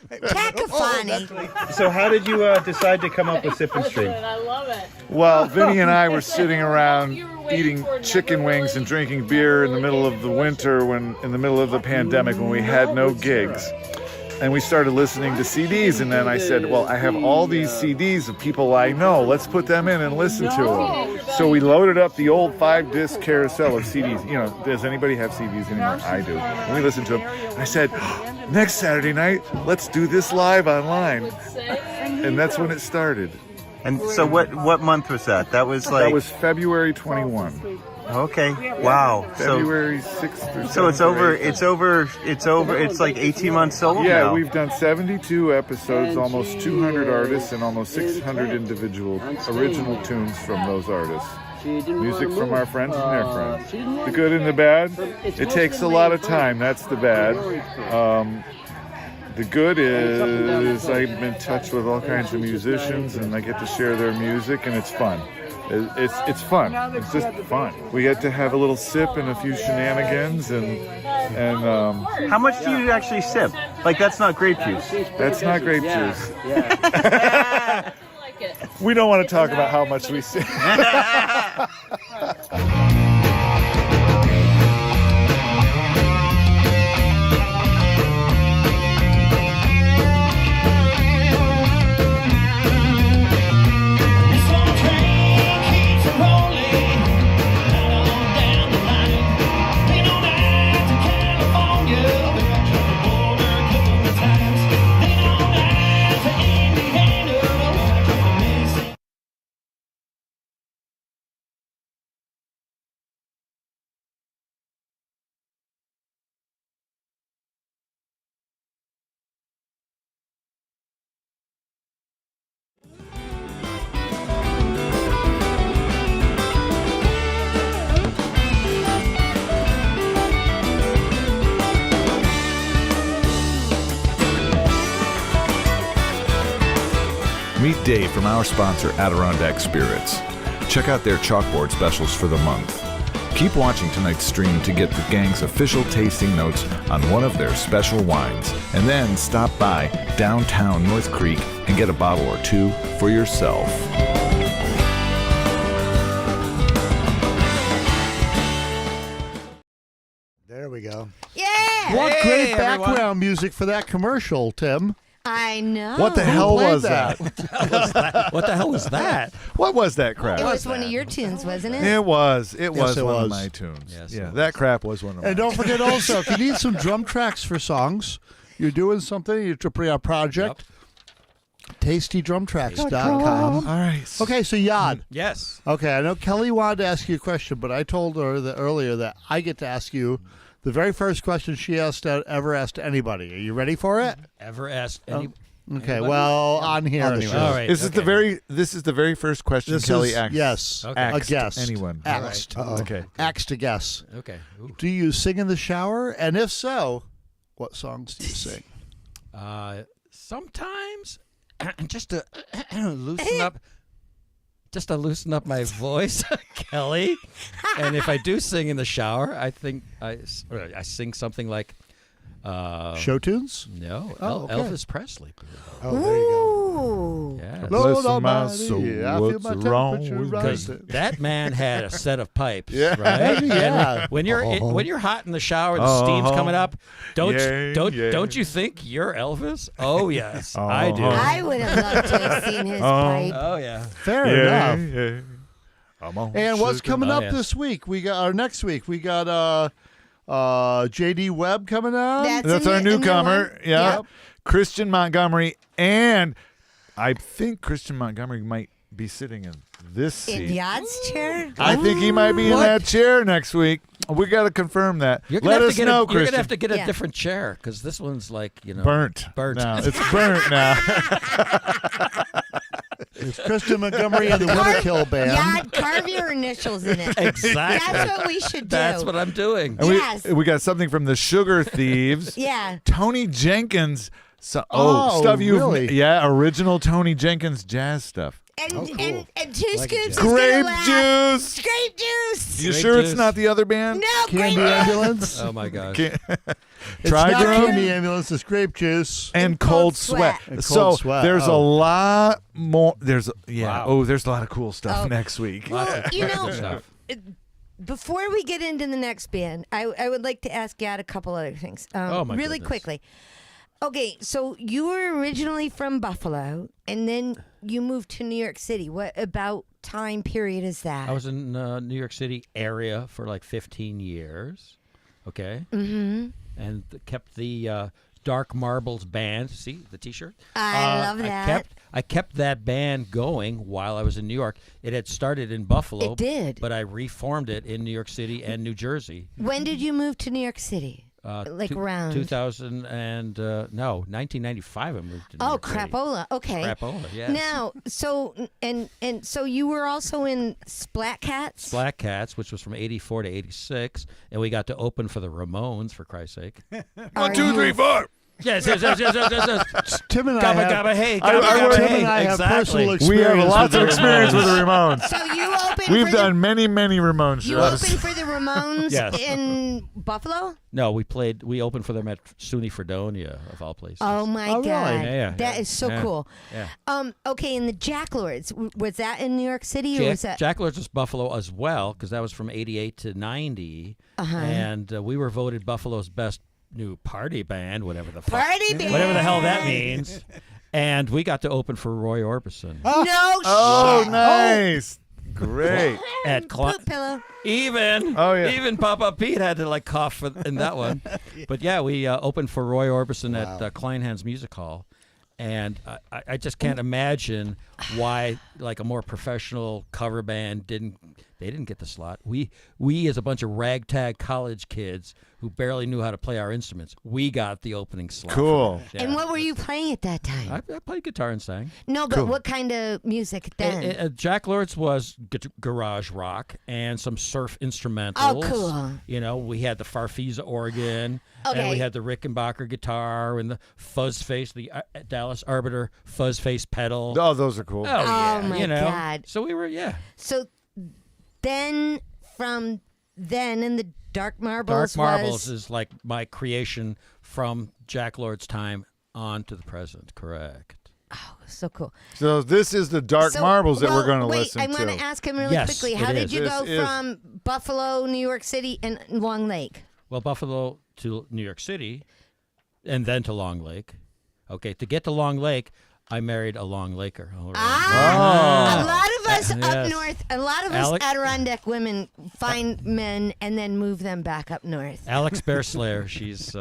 [SPEAKER 2] Cacophony.
[SPEAKER 12] So how did you decide to come up with Sip and Stream?
[SPEAKER 3] Well, Vinny and I were sitting around eating chicken wings and drinking beer in the middle of the winter, in the middle of the pandemic, when we had no gigs. And we started listening to CDs, and then I said, well, I have all these CDs of people I know. Let's put them in and listen to them. So we loaded up the old 5-disc carousel of CDs. You know, does anybody have CDs anymore? I do. And we listened to them. I said, next Saturday night, let's do this live online. And that's when it started.
[SPEAKER 12] And so what month was that? That was
[SPEAKER 3] That was February 21.
[SPEAKER 12] okay. Wow.
[SPEAKER 3] February 6th or 7th.
[SPEAKER 12] So it's over. It's like 18 months old
[SPEAKER 3] Yeah,
[SPEAKER 12] now.
[SPEAKER 3] we've done 72 episodes, almost 200 artists, and almost 600 individual original tunes from those artists. Music from our friends and their friends. The good and the bad. It takes a lot of time. That's the bad. The good is I'm in touch with all kinds of musicians, and I get to share their music, and it's fun. It's fun. It's just fun. We get to have a little sip and a few shenanigans, and
[SPEAKER 12] How much do you actually sip? Like that's not grape juice.
[SPEAKER 3] that's not grape juice. We don't want to talk about how much we sip. Meet Dave from our sponsor, Adirondack Spirits. Check out their chalkboard specials for the month. Keep watching tonight's stream to get the gang's official tasting notes on one of their special wines. And then stop by downtown North Creek and get a bottle or two for yourself.
[SPEAKER 4] There we go.
[SPEAKER 2] Yeah.
[SPEAKER 1] What great
[SPEAKER 5] everyone.
[SPEAKER 1] background music for that commercial, Tim.
[SPEAKER 2] I know.
[SPEAKER 3] What the hell
[SPEAKER 1] played
[SPEAKER 3] was that?
[SPEAKER 5] What the hell was that?
[SPEAKER 3] What was that crap?
[SPEAKER 2] It was one of your tunes, wasn't it?
[SPEAKER 3] It was. It
[SPEAKER 1] Yes,
[SPEAKER 3] was
[SPEAKER 1] it
[SPEAKER 3] one of
[SPEAKER 1] was.
[SPEAKER 3] my tunes.
[SPEAKER 5] Yes,
[SPEAKER 3] yeah,
[SPEAKER 5] it
[SPEAKER 3] that crap was one of mine.
[SPEAKER 1] And don't forget also, if you need some drum tracks for songs, you're doing something, you're tripping a project, tastydrumtracks.com.
[SPEAKER 3] All right.
[SPEAKER 1] Okay, so Yod.
[SPEAKER 5] Yes.
[SPEAKER 1] Okay, I know Kelly wanted to ask you a question, but I told her that earlier that I get to ask you the very first question she ever asked anybody. Are you ready for it?
[SPEAKER 5] Ever asked any?
[SPEAKER 1] Okay,
[SPEAKER 5] Anybody?
[SPEAKER 1] well, on here
[SPEAKER 4] On the
[SPEAKER 1] anyway.
[SPEAKER 4] show.
[SPEAKER 5] All right.
[SPEAKER 3] This is the very first question
[SPEAKER 1] This
[SPEAKER 3] Kelly
[SPEAKER 1] is,
[SPEAKER 3] asked.
[SPEAKER 1] yes,
[SPEAKER 5] Okay.
[SPEAKER 1] a
[SPEAKER 3] Asked
[SPEAKER 1] guest.
[SPEAKER 3] anyone.
[SPEAKER 1] Asked.
[SPEAKER 3] Okay.
[SPEAKER 1] Asked a guess.
[SPEAKER 5] Okay. Ooh.
[SPEAKER 1] Do you sing in the shower? And if so, what songs do you sing?
[SPEAKER 5] Sometimes, just to loosen up my voice, Kelly. And if I do sing in the shower, I think I sing something like
[SPEAKER 1] Show tunes?
[SPEAKER 5] No,
[SPEAKER 1] Oh, okay.
[SPEAKER 5] Elvis Presley.
[SPEAKER 4] Oh, there you go.
[SPEAKER 2] Ooh.
[SPEAKER 5] Yeah.
[SPEAKER 1] Lord
[SPEAKER 3] Bless my
[SPEAKER 1] Almighty,
[SPEAKER 3] soul,
[SPEAKER 1] I feel
[SPEAKER 3] what's
[SPEAKER 1] my
[SPEAKER 3] wrong
[SPEAKER 1] temperature
[SPEAKER 3] with me?
[SPEAKER 5] Because
[SPEAKER 1] rising.
[SPEAKER 5] that man had a set of pipes,
[SPEAKER 3] Yeah.
[SPEAKER 5] right?
[SPEAKER 1] Yeah.
[SPEAKER 5] And when you're hot in the shower, the steam's coming up. Don't
[SPEAKER 3] Yeah.
[SPEAKER 5] don't you think you're Elvis? Oh yes, I do.
[SPEAKER 2] I would have loved to have seen his pipe.
[SPEAKER 5] Oh yeah.
[SPEAKER 1] Fair enough.
[SPEAKER 3] Yeah. I'm on
[SPEAKER 1] And what's
[SPEAKER 3] sugar.
[SPEAKER 1] coming
[SPEAKER 5] Oh,
[SPEAKER 1] up
[SPEAKER 5] yeah.
[SPEAKER 1] this week? We got next week. We got JD Webb coming on.
[SPEAKER 3] That's our
[SPEAKER 2] a new
[SPEAKER 3] newcomer.
[SPEAKER 2] one.
[SPEAKER 3] Yeah.
[SPEAKER 2] Yep.
[SPEAKER 3] Christian Montgomery. And I think Christian Montgomery might be sitting in this seat.
[SPEAKER 2] In Yod's chair?
[SPEAKER 3] I think he might be in that chair next week. We got to confirm that.
[SPEAKER 5] You're gonna
[SPEAKER 3] Let
[SPEAKER 5] have
[SPEAKER 3] us
[SPEAKER 5] to get
[SPEAKER 3] know,
[SPEAKER 5] You're
[SPEAKER 3] Christian.
[SPEAKER 5] gonna have to get a
[SPEAKER 2] Yeah.
[SPEAKER 5] different chair because this one's like
[SPEAKER 3] Burnt.
[SPEAKER 5] Burnt.
[SPEAKER 3] Now. It's burnt now.
[SPEAKER 1] It's Christian Montgomery and the Winterkill Band.
[SPEAKER 2] Yod, carve your initials in it.
[SPEAKER 5] Exactly.
[SPEAKER 2] That's what we should do.
[SPEAKER 5] That's what I'm doing.
[SPEAKER 3] And
[SPEAKER 2] Yes.
[SPEAKER 3] we got something from the Sugar Thieves.
[SPEAKER 2] Yeah.
[SPEAKER 3] Tony Jenkins.
[SPEAKER 1] Oh,
[SPEAKER 3] Stuff you
[SPEAKER 1] really?
[SPEAKER 3] Yeah, original Tony Jenkins jazz stuff.
[SPEAKER 2] And,
[SPEAKER 4] Oh, cool.
[SPEAKER 2] and two scoops is
[SPEAKER 3] Grape
[SPEAKER 2] gonna laugh.
[SPEAKER 3] juice.
[SPEAKER 2] Grape juice.
[SPEAKER 3] You
[SPEAKER 5] Grape
[SPEAKER 3] sure it's
[SPEAKER 5] juice.
[SPEAKER 3] not the other band?
[SPEAKER 2] No,
[SPEAKER 1] Candy
[SPEAKER 2] grape juice.
[SPEAKER 1] Ambulance.
[SPEAKER 5] Oh my gosh.
[SPEAKER 3] Can't-
[SPEAKER 1] It's not
[SPEAKER 3] Trigram
[SPEAKER 1] Candy Ambulance. It's Grape Juice.
[SPEAKER 3] and Cold Sweat.
[SPEAKER 1] And
[SPEAKER 3] So
[SPEAKER 1] Cold Sweat,
[SPEAKER 3] there's a
[SPEAKER 1] oh.
[SPEAKER 3] lot more. There's
[SPEAKER 5] Wow.
[SPEAKER 3] there's a lot of cool stuff
[SPEAKER 2] Oh.
[SPEAKER 3] next week.
[SPEAKER 5] Lots
[SPEAKER 2] Well,
[SPEAKER 5] of
[SPEAKER 2] you
[SPEAKER 5] good
[SPEAKER 2] know,
[SPEAKER 5] stuff.
[SPEAKER 2] Before we get into the next band, I would like to ask Yod a couple other things.
[SPEAKER 5] Oh, my
[SPEAKER 2] really
[SPEAKER 5] goodness.
[SPEAKER 2] quickly. Okay, so you were originally from Buffalo, and then you moved to New York City. What about time period is that?
[SPEAKER 5] I was in New York City area for like 15 years. Okay.
[SPEAKER 2] Mm-hmm.
[SPEAKER 5] And kept the Dark Marbles band. See the T-shirt?
[SPEAKER 2] I love that.
[SPEAKER 5] I kept that band going while I was in New York. It had started in Buffalo.
[SPEAKER 2] It did.
[SPEAKER 5] But I reformed it in New York City and New Jersey.
[SPEAKER 2] When did you move to New York City? Like around
[SPEAKER 5] 2000 and 1995. I moved to New
[SPEAKER 2] Oh,
[SPEAKER 5] York City.
[SPEAKER 2] Crapola. Okay.
[SPEAKER 5] Crapola, yes.
[SPEAKER 2] Now, so and so you were also in Splat Cats.
[SPEAKER 5] Black Cats, which was from 84 to 86, and we got to open for the Ramones, for Christ's sake.
[SPEAKER 3] 1, 2, 3, 4.
[SPEAKER 5] Yes.
[SPEAKER 1] Tim and
[SPEAKER 5] Gabba,
[SPEAKER 1] I have,
[SPEAKER 5] gabba, hey,
[SPEAKER 3] I-
[SPEAKER 5] gabba,
[SPEAKER 3] I
[SPEAKER 5] gabba,
[SPEAKER 3] work-
[SPEAKER 1] Tim
[SPEAKER 5] hey.
[SPEAKER 1] and I have personal
[SPEAKER 5] Exactly.
[SPEAKER 3] We have
[SPEAKER 1] experience
[SPEAKER 3] lots
[SPEAKER 1] with
[SPEAKER 3] of
[SPEAKER 1] the
[SPEAKER 3] experience with the
[SPEAKER 1] Ramones.
[SPEAKER 3] Ramones.
[SPEAKER 2] So you opened
[SPEAKER 3] We've
[SPEAKER 2] for
[SPEAKER 3] done many Ramones
[SPEAKER 2] you
[SPEAKER 3] shows.
[SPEAKER 2] opened for the Ramones
[SPEAKER 5] Yes.
[SPEAKER 2] in Buffalo?
[SPEAKER 5] No, we opened for them at SUNY Fredonia, of all places.
[SPEAKER 2] Oh my
[SPEAKER 1] Oh, really?
[SPEAKER 2] God.
[SPEAKER 5] Yeah,
[SPEAKER 2] That is so
[SPEAKER 5] yeah,
[SPEAKER 2] cool.
[SPEAKER 5] yeah.
[SPEAKER 2] Okay, and the Jack Lords, was that in New York City or was that
[SPEAKER 5] Jack Lords was Buffalo as well, because that was from 88 to 90.
[SPEAKER 2] Uh-huh.
[SPEAKER 5] And we were voted Buffalo's best new party band, whatever the fuck.
[SPEAKER 2] Party band?
[SPEAKER 5] Whatever the hell that means. And we got to open for Roy Orbison.
[SPEAKER 2] No
[SPEAKER 3] Oh,
[SPEAKER 2] shit.
[SPEAKER 3] nice. Great.
[SPEAKER 5] At
[SPEAKER 2] Poop pillow.
[SPEAKER 5] Even Papa Pete had to like cough in that one. But yeah, we opened for Roy Orbison at Kleinhans Music Hall. And I just can't imagine why like a more professional cover band didn't get the slot. We as a bunch of ragtag college kids who barely knew how to play our instruments, we got the opening slot.
[SPEAKER 3] Cool.
[SPEAKER 5] Yeah.
[SPEAKER 2] And what were you playing at that time?
[SPEAKER 5] I played guitar and sang.
[SPEAKER 2] No, but
[SPEAKER 3] Cool.
[SPEAKER 2] what kind of music then?
[SPEAKER 5] Jack Lords was garage rock and some surf instrumentals.
[SPEAKER 2] Oh, cool.
[SPEAKER 5] You know, we had the Farfisa organ, and
[SPEAKER 2] Okay.
[SPEAKER 5] we had the Rickenbacker guitar and the fuzz face, the Dallas Arbiter fuzz face pedal.
[SPEAKER 3] Oh, those are cool.
[SPEAKER 5] Oh, yeah,
[SPEAKER 2] my
[SPEAKER 5] you know.
[SPEAKER 2] God.
[SPEAKER 5] So we were,
[SPEAKER 2] So then from then in the Dark Marbles.
[SPEAKER 5] Dark Marbles is like my creation from Jack Lord's time on to the present. Correct.
[SPEAKER 2] Oh, so cool.
[SPEAKER 3] So this is the Dark Marbles that we're going to
[SPEAKER 2] wait,
[SPEAKER 3] listen
[SPEAKER 2] I'm
[SPEAKER 3] to.
[SPEAKER 2] going to ask him really
[SPEAKER 5] Yes,
[SPEAKER 2] quickly.
[SPEAKER 5] it
[SPEAKER 2] How did
[SPEAKER 5] is.
[SPEAKER 2] you
[SPEAKER 3] This
[SPEAKER 2] go
[SPEAKER 3] is-
[SPEAKER 2] from Buffalo, New York City, and Long Lake?
[SPEAKER 5] Well, Buffalo to New York City, and then to Long Lake. Okay, to get to Long Lake, I married a Long Laker. All right.
[SPEAKER 2] A lot of us up
[SPEAKER 5] Yes.
[SPEAKER 2] north, a lot of
[SPEAKER 5] Alex-
[SPEAKER 2] us Adirondack women find men and then move them back up north.
[SPEAKER 5] Alex Bear Slayer, she's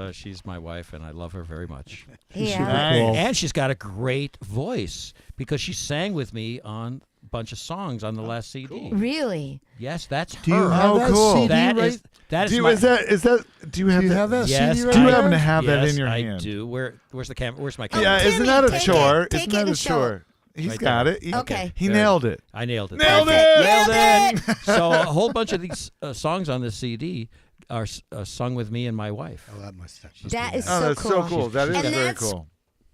[SPEAKER 5] my wife, and I love her very much.
[SPEAKER 2] Yeah.
[SPEAKER 3] Nice.
[SPEAKER 5] And she's got a great voice because she sang with me on a bunch of songs on the last CD.
[SPEAKER 2] Really?
[SPEAKER 5] Yes, that's
[SPEAKER 1] Do you
[SPEAKER 5] her.
[SPEAKER 1] have
[SPEAKER 3] Oh,
[SPEAKER 1] that
[SPEAKER 3] cool.
[SPEAKER 1] CD
[SPEAKER 5] That
[SPEAKER 1] right?
[SPEAKER 5] is that is
[SPEAKER 3] Do you,
[SPEAKER 5] my,
[SPEAKER 3] is that? Do you have
[SPEAKER 1] Do you
[SPEAKER 3] that?
[SPEAKER 1] have that
[SPEAKER 5] Yes,
[SPEAKER 1] CD right
[SPEAKER 3] Do you
[SPEAKER 1] there?
[SPEAKER 3] happen to have that
[SPEAKER 5] yes,
[SPEAKER 3] in your
[SPEAKER 5] I
[SPEAKER 3] hand?
[SPEAKER 5] do. Where's the camera? Where's my camera?
[SPEAKER 3] Yeah,
[SPEAKER 2] Timmy,
[SPEAKER 3] isn't that a
[SPEAKER 2] take
[SPEAKER 3] chore?
[SPEAKER 2] it, take
[SPEAKER 3] Isn't
[SPEAKER 2] it
[SPEAKER 3] that a
[SPEAKER 2] and show
[SPEAKER 3] chore? He's
[SPEAKER 5] Right
[SPEAKER 3] got
[SPEAKER 5] there.
[SPEAKER 3] it.
[SPEAKER 2] Okay.
[SPEAKER 3] He
[SPEAKER 5] There.
[SPEAKER 3] nailed it.
[SPEAKER 5] I nailed it.
[SPEAKER 3] Nailed
[SPEAKER 2] Perfect.
[SPEAKER 3] it.
[SPEAKER 2] Nailed it.
[SPEAKER 5] So a whole bunch of these songs on this CD are sung with me and my wife.
[SPEAKER 4] Oh, that must have.
[SPEAKER 2] That is
[SPEAKER 3] Oh,
[SPEAKER 2] so
[SPEAKER 3] that's
[SPEAKER 2] cool.
[SPEAKER 3] so cool. That is
[SPEAKER 2] And
[SPEAKER 3] very
[SPEAKER 2] that's
[SPEAKER 3] cool.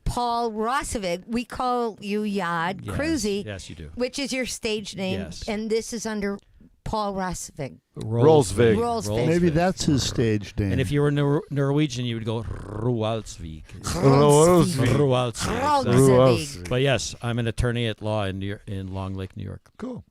[SPEAKER 2] Paul Rossovig. We call you Yod
[SPEAKER 5] Yes.
[SPEAKER 2] Crewsy,
[SPEAKER 5] Yes, you do.
[SPEAKER 2] which is your stage name,
[SPEAKER 5] Yes.
[SPEAKER 2] and this is under Paul Rossovig.
[SPEAKER 3] Rolsvig.
[SPEAKER 2] Rolsvig.
[SPEAKER 1] Maybe that's his stage name.
[SPEAKER 5] And if you were Norwegian, you would go Rualsvik.
[SPEAKER 3] Rolsvig.
[SPEAKER 5] Rualsvik.
[SPEAKER 2] Rolsvig.
[SPEAKER 5] But yes, I'm an attorney at law in Long Lake, New York.
[SPEAKER 3] Cool.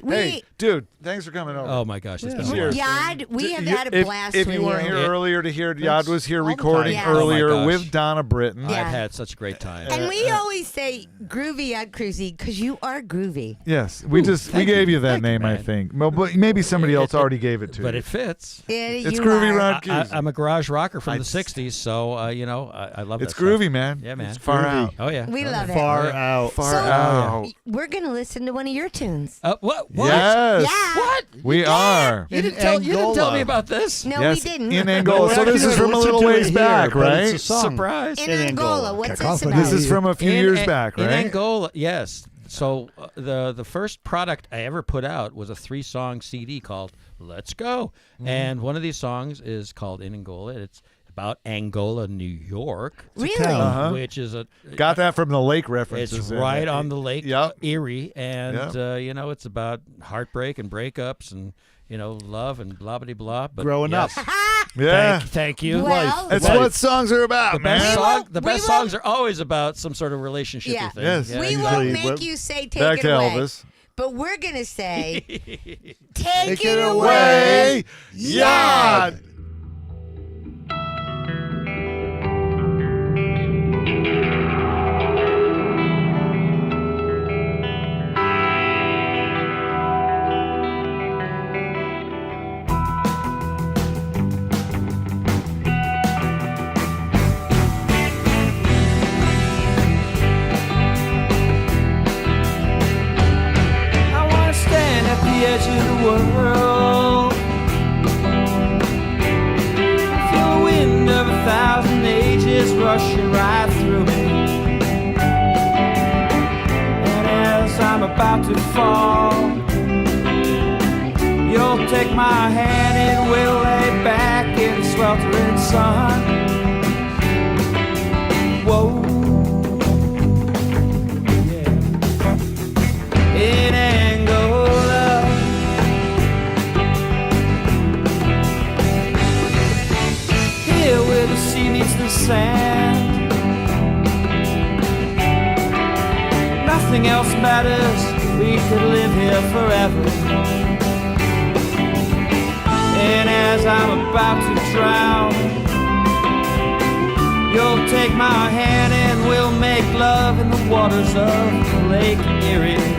[SPEAKER 2] We,
[SPEAKER 3] Hey, dude, thanks for coming over.
[SPEAKER 5] Oh my gosh, it's been
[SPEAKER 3] Cheers.
[SPEAKER 2] Yod, we have
[SPEAKER 3] You-
[SPEAKER 2] had a blast
[SPEAKER 3] If
[SPEAKER 2] with
[SPEAKER 3] you weren't here
[SPEAKER 5] Yeah.
[SPEAKER 3] earlier to hear, Yod
[SPEAKER 1] That's
[SPEAKER 3] was here
[SPEAKER 1] all the
[SPEAKER 3] recording
[SPEAKER 2] time. Yeah.
[SPEAKER 3] earlier
[SPEAKER 5] Oh my gosh.
[SPEAKER 3] with Donna Britton.
[SPEAKER 2] Yeah.
[SPEAKER 5] I've had such a great time.
[SPEAKER 2] And we always say groovy Yod Crewsy because you are groovy.
[SPEAKER 3] Yes, we gave you that
[SPEAKER 5] Thank you,
[SPEAKER 3] name, I
[SPEAKER 5] man.
[SPEAKER 3] think. Well, but maybe somebody else already gave it to
[SPEAKER 5] But
[SPEAKER 3] you.
[SPEAKER 5] it fits.
[SPEAKER 3] It's
[SPEAKER 2] You
[SPEAKER 3] groovy
[SPEAKER 2] are.
[SPEAKER 3] rock.
[SPEAKER 5] I'm a garage rocker from the
[SPEAKER 3] It's-
[SPEAKER 5] 60s, so I love
[SPEAKER 3] It's
[SPEAKER 5] that
[SPEAKER 3] groovy,
[SPEAKER 5] stuff.
[SPEAKER 3] man.
[SPEAKER 5] Yeah, man.
[SPEAKER 3] It's far
[SPEAKER 1] groovy.
[SPEAKER 3] out.
[SPEAKER 5] Oh yeah.
[SPEAKER 2] We
[SPEAKER 5] Oh,
[SPEAKER 2] love
[SPEAKER 5] yeah.
[SPEAKER 2] it.
[SPEAKER 1] Far
[SPEAKER 5] Yeah.
[SPEAKER 1] out.
[SPEAKER 3] Far
[SPEAKER 2] So-
[SPEAKER 3] out.
[SPEAKER 2] We're going to listen to one of your tunes.
[SPEAKER 5] What?
[SPEAKER 3] Yes.
[SPEAKER 2] Yeah.
[SPEAKER 5] What?
[SPEAKER 3] We are.
[SPEAKER 5] You didn't
[SPEAKER 1] In
[SPEAKER 5] tell me
[SPEAKER 1] Angola.
[SPEAKER 5] about this.
[SPEAKER 2] No,
[SPEAKER 3] Yes,
[SPEAKER 2] we didn't.
[SPEAKER 3] in Angola. So this is from a little ways back, right?
[SPEAKER 1] It's a song.
[SPEAKER 5] Surprise.
[SPEAKER 2] In
[SPEAKER 1] in
[SPEAKER 2] Angola.
[SPEAKER 1] Angola.
[SPEAKER 2] What's this
[SPEAKER 4] Cacophony.
[SPEAKER 2] about?
[SPEAKER 3] This is from a few years back,
[SPEAKER 5] In
[SPEAKER 3] right?
[SPEAKER 5] Angola, yes. So the first product I ever put out was a 3-song CD called Let's Go. And one of these songs is called In Angola. It's about Angola, New York,
[SPEAKER 2] Really?
[SPEAKER 3] Uh-huh.
[SPEAKER 5] which is a
[SPEAKER 3] Got that from the lake references.
[SPEAKER 5] it's
[SPEAKER 3] in
[SPEAKER 5] right
[SPEAKER 3] it.
[SPEAKER 5] on the lake
[SPEAKER 3] Yep.
[SPEAKER 5] Erie, and
[SPEAKER 3] Yep.
[SPEAKER 5] it's about heartbreak and breakups and love and blah blah blah. But
[SPEAKER 1] Growing up.
[SPEAKER 5] yes.
[SPEAKER 3] Yeah.
[SPEAKER 5] Thank you.
[SPEAKER 2] Well,
[SPEAKER 3] That's
[SPEAKER 5] Life.
[SPEAKER 3] what songs are about,
[SPEAKER 5] The best,
[SPEAKER 3] man.
[SPEAKER 5] song, the
[SPEAKER 2] we
[SPEAKER 5] best
[SPEAKER 2] won't-
[SPEAKER 5] songs are always about some sort of relationship
[SPEAKER 2] Yeah.
[SPEAKER 5] thing.
[SPEAKER 3] Yes.
[SPEAKER 5] Yeah,
[SPEAKER 2] we
[SPEAKER 5] exactly.
[SPEAKER 2] won't
[SPEAKER 1] Usually,
[SPEAKER 2] make you say take
[SPEAKER 3] Back
[SPEAKER 2] it
[SPEAKER 3] to
[SPEAKER 2] away.
[SPEAKER 3] Elvis.
[SPEAKER 2] But we're going to say take
[SPEAKER 1] Take
[SPEAKER 2] it
[SPEAKER 1] it
[SPEAKER 2] away.
[SPEAKER 3] Way, Yod.
[SPEAKER 7] I wanna stand at the edge of the world, feel the wind of 1,000 ages rushing right through me. And as I'm about to fall, you'll take my hand and we'll lay back in the sweltering sun. Whoa. In Angola, here where the sea meets the sand, nothing else matters, we could live here forever. And as I'm about to drown, you'll take my hand and we'll make love in the waters of Lake Erie.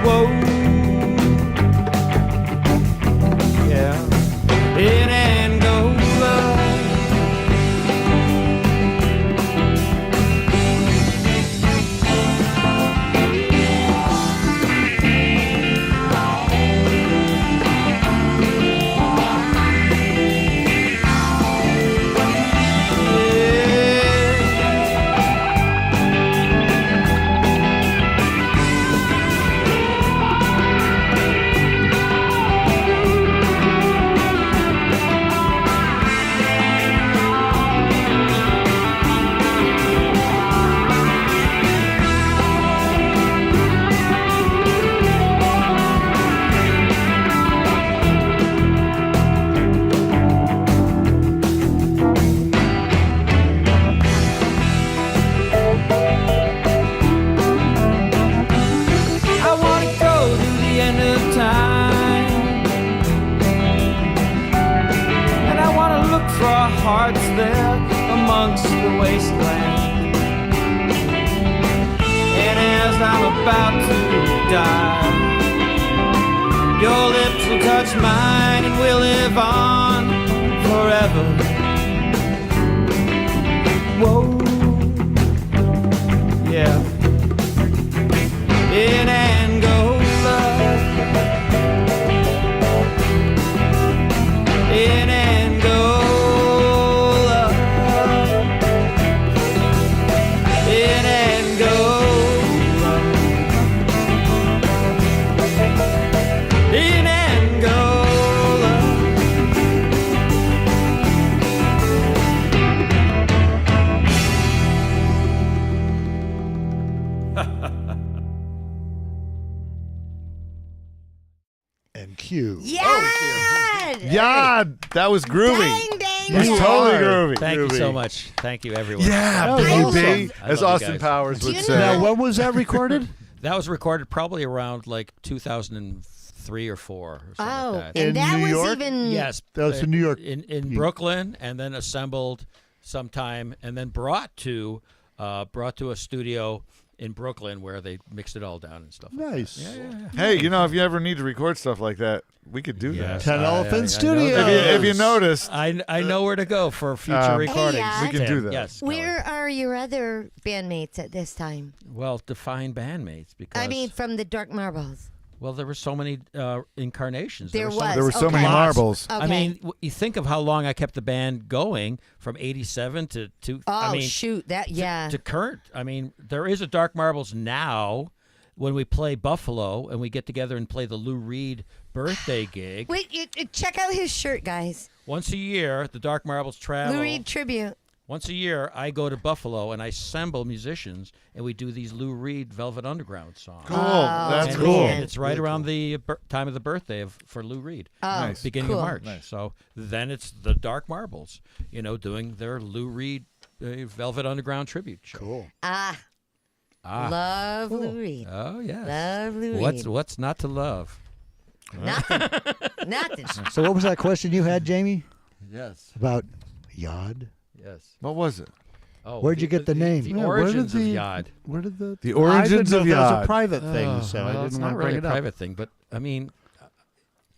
[SPEAKER 7] Whoa, yeah, in Angola. heart's there amongst the wasteland. And as I'm about to die, your lips will touch mine and we'll live on forever. Whoa, yeah. In Angola, in Angola, in Angola, in Angola.
[SPEAKER 1] And Q.
[SPEAKER 3] Yeah, that was groovy.
[SPEAKER 2] Dang, dang,
[SPEAKER 3] It was
[SPEAKER 2] dang.
[SPEAKER 3] totally groovy.
[SPEAKER 5] Thank you so much. Thank you, everyone.
[SPEAKER 3] Yeah,
[SPEAKER 1] was
[SPEAKER 3] baby.
[SPEAKER 5] awesome. I
[SPEAKER 3] As
[SPEAKER 5] love you
[SPEAKER 3] Austin
[SPEAKER 5] guys.
[SPEAKER 3] Powers would
[SPEAKER 2] you
[SPEAKER 3] say.
[SPEAKER 1] Now, when was that recorded?
[SPEAKER 5] That was recorded probably around like 2003 or 4 or something
[SPEAKER 2] Oh,
[SPEAKER 5] like that.
[SPEAKER 2] and
[SPEAKER 1] In
[SPEAKER 2] that
[SPEAKER 1] New
[SPEAKER 2] was
[SPEAKER 1] York?
[SPEAKER 2] even
[SPEAKER 5] Yes,
[SPEAKER 1] That was in New York.
[SPEAKER 5] in Brooklyn, and then assembled sometime, and then brought to a studio in Brooklyn where they mixed it all down and stuff.
[SPEAKER 1] Nice.
[SPEAKER 5] Like that. Yeah.
[SPEAKER 3] Hey, you know, if you ever need to record stuff like that, we could do
[SPEAKER 5] Yes.
[SPEAKER 3] that.
[SPEAKER 1] 10 Elephant
[SPEAKER 5] I
[SPEAKER 1] Studios.
[SPEAKER 5] know
[SPEAKER 3] If you noticed,
[SPEAKER 5] I know where to go for future recordings.
[SPEAKER 2] Hey,
[SPEAKER 3] we can do that.
[SPEAKER 5] Yes.
[SPEAKER 2] Where are your other bandmates at this time?
[SPEAKER 5] Well, define bandmates because
[SPEAKER 2] I mean, from the Dark Marbles.
[SPEAKER 5] well, there were so many incarnations.
[SPEAKER 2] There
[SPEAKER 5] were
[SPEAKER 2] was.
[SPEAKER 3] there were so many
[SPEAKER 2] Okay.
[SPEAKER 3] marbles.
[SPEAKER 2] Okay.
[SPEAKER 5] I mean, you think of how long I kept the band going from '87 to
[SPEAKER 2] Oh,
[SPEAKER 5] I mean,
[SPEAKER 2] shoot. That, yeah.
[SPEAKER 5] to current. I mean, there is a Dark Marbles now when we play Buffalo and we get together and play the Lou Reed birthday gig.
[SPEAKER 2] Wait, check out his shirt, guys.
[SPEAKER 5] Once a year, the Dark Marbles travel.
[SPEAKER 2] Lou Reed tribute.
[SPEAKER 5] Once a year, I go to Buffalo and I assemble musicians and we do these Lou Reed Velvet Underground songs.
[SPEAKER 3] Cool. That's
[SPEAKER 5] And
[SPEAKER 3] cool.
[SPEAKER 5] It's right around the time of the birthday for Lou Reed.
[SPEAKER 2] Oh,
[SPEAKER 3] Nice.
[SPEAKER 5] Beginning
[SPEAKER 2] cool.
[SPEAKER 5] of March. So then it's the Dark Marbles, doing their Lou Reed Velvet Underground tribute show.
[SPEAKER 1] Cool.
[SPEAKER 2] Love Lou Reed.
[SPEAKER 5] Oh yes.
[SPEAKER 2] Love Lou Reed.
[SPEAKER 5] What's not to love?
[SPEAKER 2] Nothing. Nothing.
[SPEAKER 4] So what was that question you had, Jamie,
[SPEAKER 5] Yes.
[SPEAKER 4] about Yod?
[SPEAKER 5] Yes.
[SPEAKER 3] What was it?
[SPEAKER 5] Oh,
[SPEAKER 4] Where'd you get the name?
[SPEAKER 5] The
[SPEAKER 1] Yeah,
[SPEAKER 5] origins of Yod.
[SPEAKER 1] Where did the
[SPEAKER 3] The origins
[SPEAKER 1] I
[SPEAKER 3] of
[SPEAKER 1] didn't know if that was
[SPEAKER 3] Yod.
[SPEAKER 1] a private thing, so I
[SPEAKER 5] Well,
[SPEAKER 1] didn't
[SPEAKER 5] it's
[SPEAKER 1] want
[SPEAKER 5] not
[SPEAKER 1] to
[SPEAKER 5] really
[SPEAKER 1] bring
[SPEAKER 5] a
[SPEAKER 1] it up.
[SPEAKER 5] private thing, but I mean,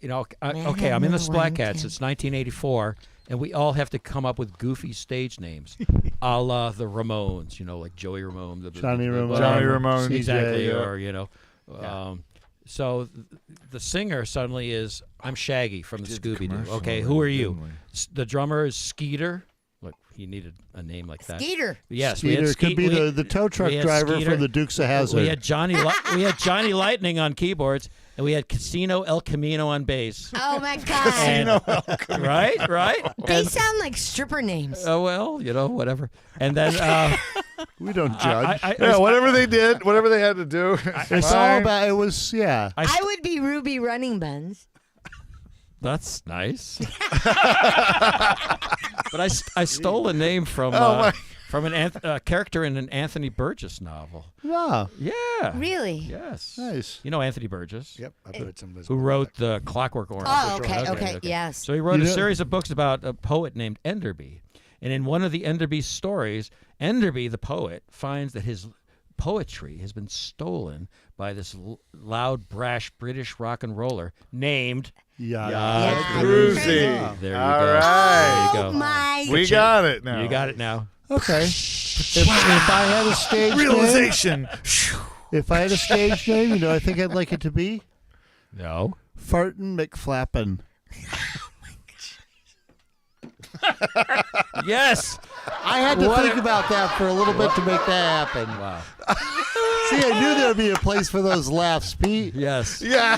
[SPEAKER 5] okay, I'm in the Splat Cats. It's 1984, and we all have to come up with goofy stage names, a la the Ramones, like Joey Ramone,
[SPEAKER 1] Johnny Ramone.
[SPEAKER 5] whatever.
[SPEAKER 3] Johnny Ramone.
[SPEAKER 5] exactly,
[SPEAKER 1] yeah.
[SPEAKER 5] or so the singer suddenly is I'm Shaggy from the
[SPEAKER 3] Did the
[SPEAKER 5] Scooby Doo.
[SPEAKER 3] commercial
[SPEAKER 5] Okay,
[SPEAKER 3] already,
[SPEAKER 5] who are you?
[SPEAKER 3] didn't we?
[SPEAKER 5] The drummer is Skeeter. Look, he needed a name like that.
[SPEAKER 2] Skeeter.
[SPEAKER 5] Yes, we had
[SPEAKER 1] Skeeter could be the tow truck
[SPEAKER 5] we had
[SPEAKER 1] driver
[SPEAKER 5] Skeeter.
[SPEAKER 1] from the Dukes of Hazzard.
[SPEAKER 5] We had Johnny Lightning on keyboards, and we had Casino El Camino on bass.
[SPEAKER 2] Oh, my God.
[SPEAKER 5] And, right.
[SPEAKER 2] They sound like stripper names.
[SPEAKER 5] Oh well, whatever. And then
[SPEAKER 1] we don't judge.
[SPEAKER 3] Yeah, whatever they did, whatever they had to do.
[SPEAKER 1] It's all about. It was
[SPEAKER 2] I would be Ruby Running Buns.
[SPEAKER 5] That's nice. But I stole a name from from a character in an Anthony Burgess novel.
[SPEAKER 1] Yeah.
[SPEAKER 5] Yeah.
[SPEAKER 2] Really?
[SPEAKER 5] Yes.
[SPEAKER 1] Nice.
[SPEAKER 5] You know Anthony Burgess?
[SPEAKER 4] Yep, I've heard some of his.
[SPEAKER 5] Who wrote the Clockwork Orange?
[SPEAKER 2] Oh, okay, yes.
[SPEAKER 5] So he wrote a series of books about a poet named Enderby. And in one of the Enderby stories, Enderby, the poet, finds that his poetry has been stolen by this loud, brash British rock and roller named
[SPEAKER 1] Yod
[SPEAKER 3] Crewsy.
[SPEAKER 5] There you
[SPEAKER 3] All
[SPEAKER 5] go.
[SPEAKER 3] right.
[SPEAKER 5] There you go.
[SPEAKER 2] My.
[SPEAKER 3] We got it now.
[SPEAKER 5] You got it now.
[SPEAKER 1] Okay. If I had a stage
[SPEAKER 3] Realization.
[SPEAKER 1] if I had a stage name, I think I'd like it to be
[SPEAKER 5] No.
[SPEAKER 1] Fartin' McFlappin'.
[SPEAKER 5] Yes.
[SPEAKER 1] I had to think about that for a little bit to make that happen.
[SPEAKER 5] Wow.
[SPEAKER 1] See, I knew there would be a place for those laughs, Pete.
[SPEAKER 5] Yes.
[SPEAKER 3] Yeah.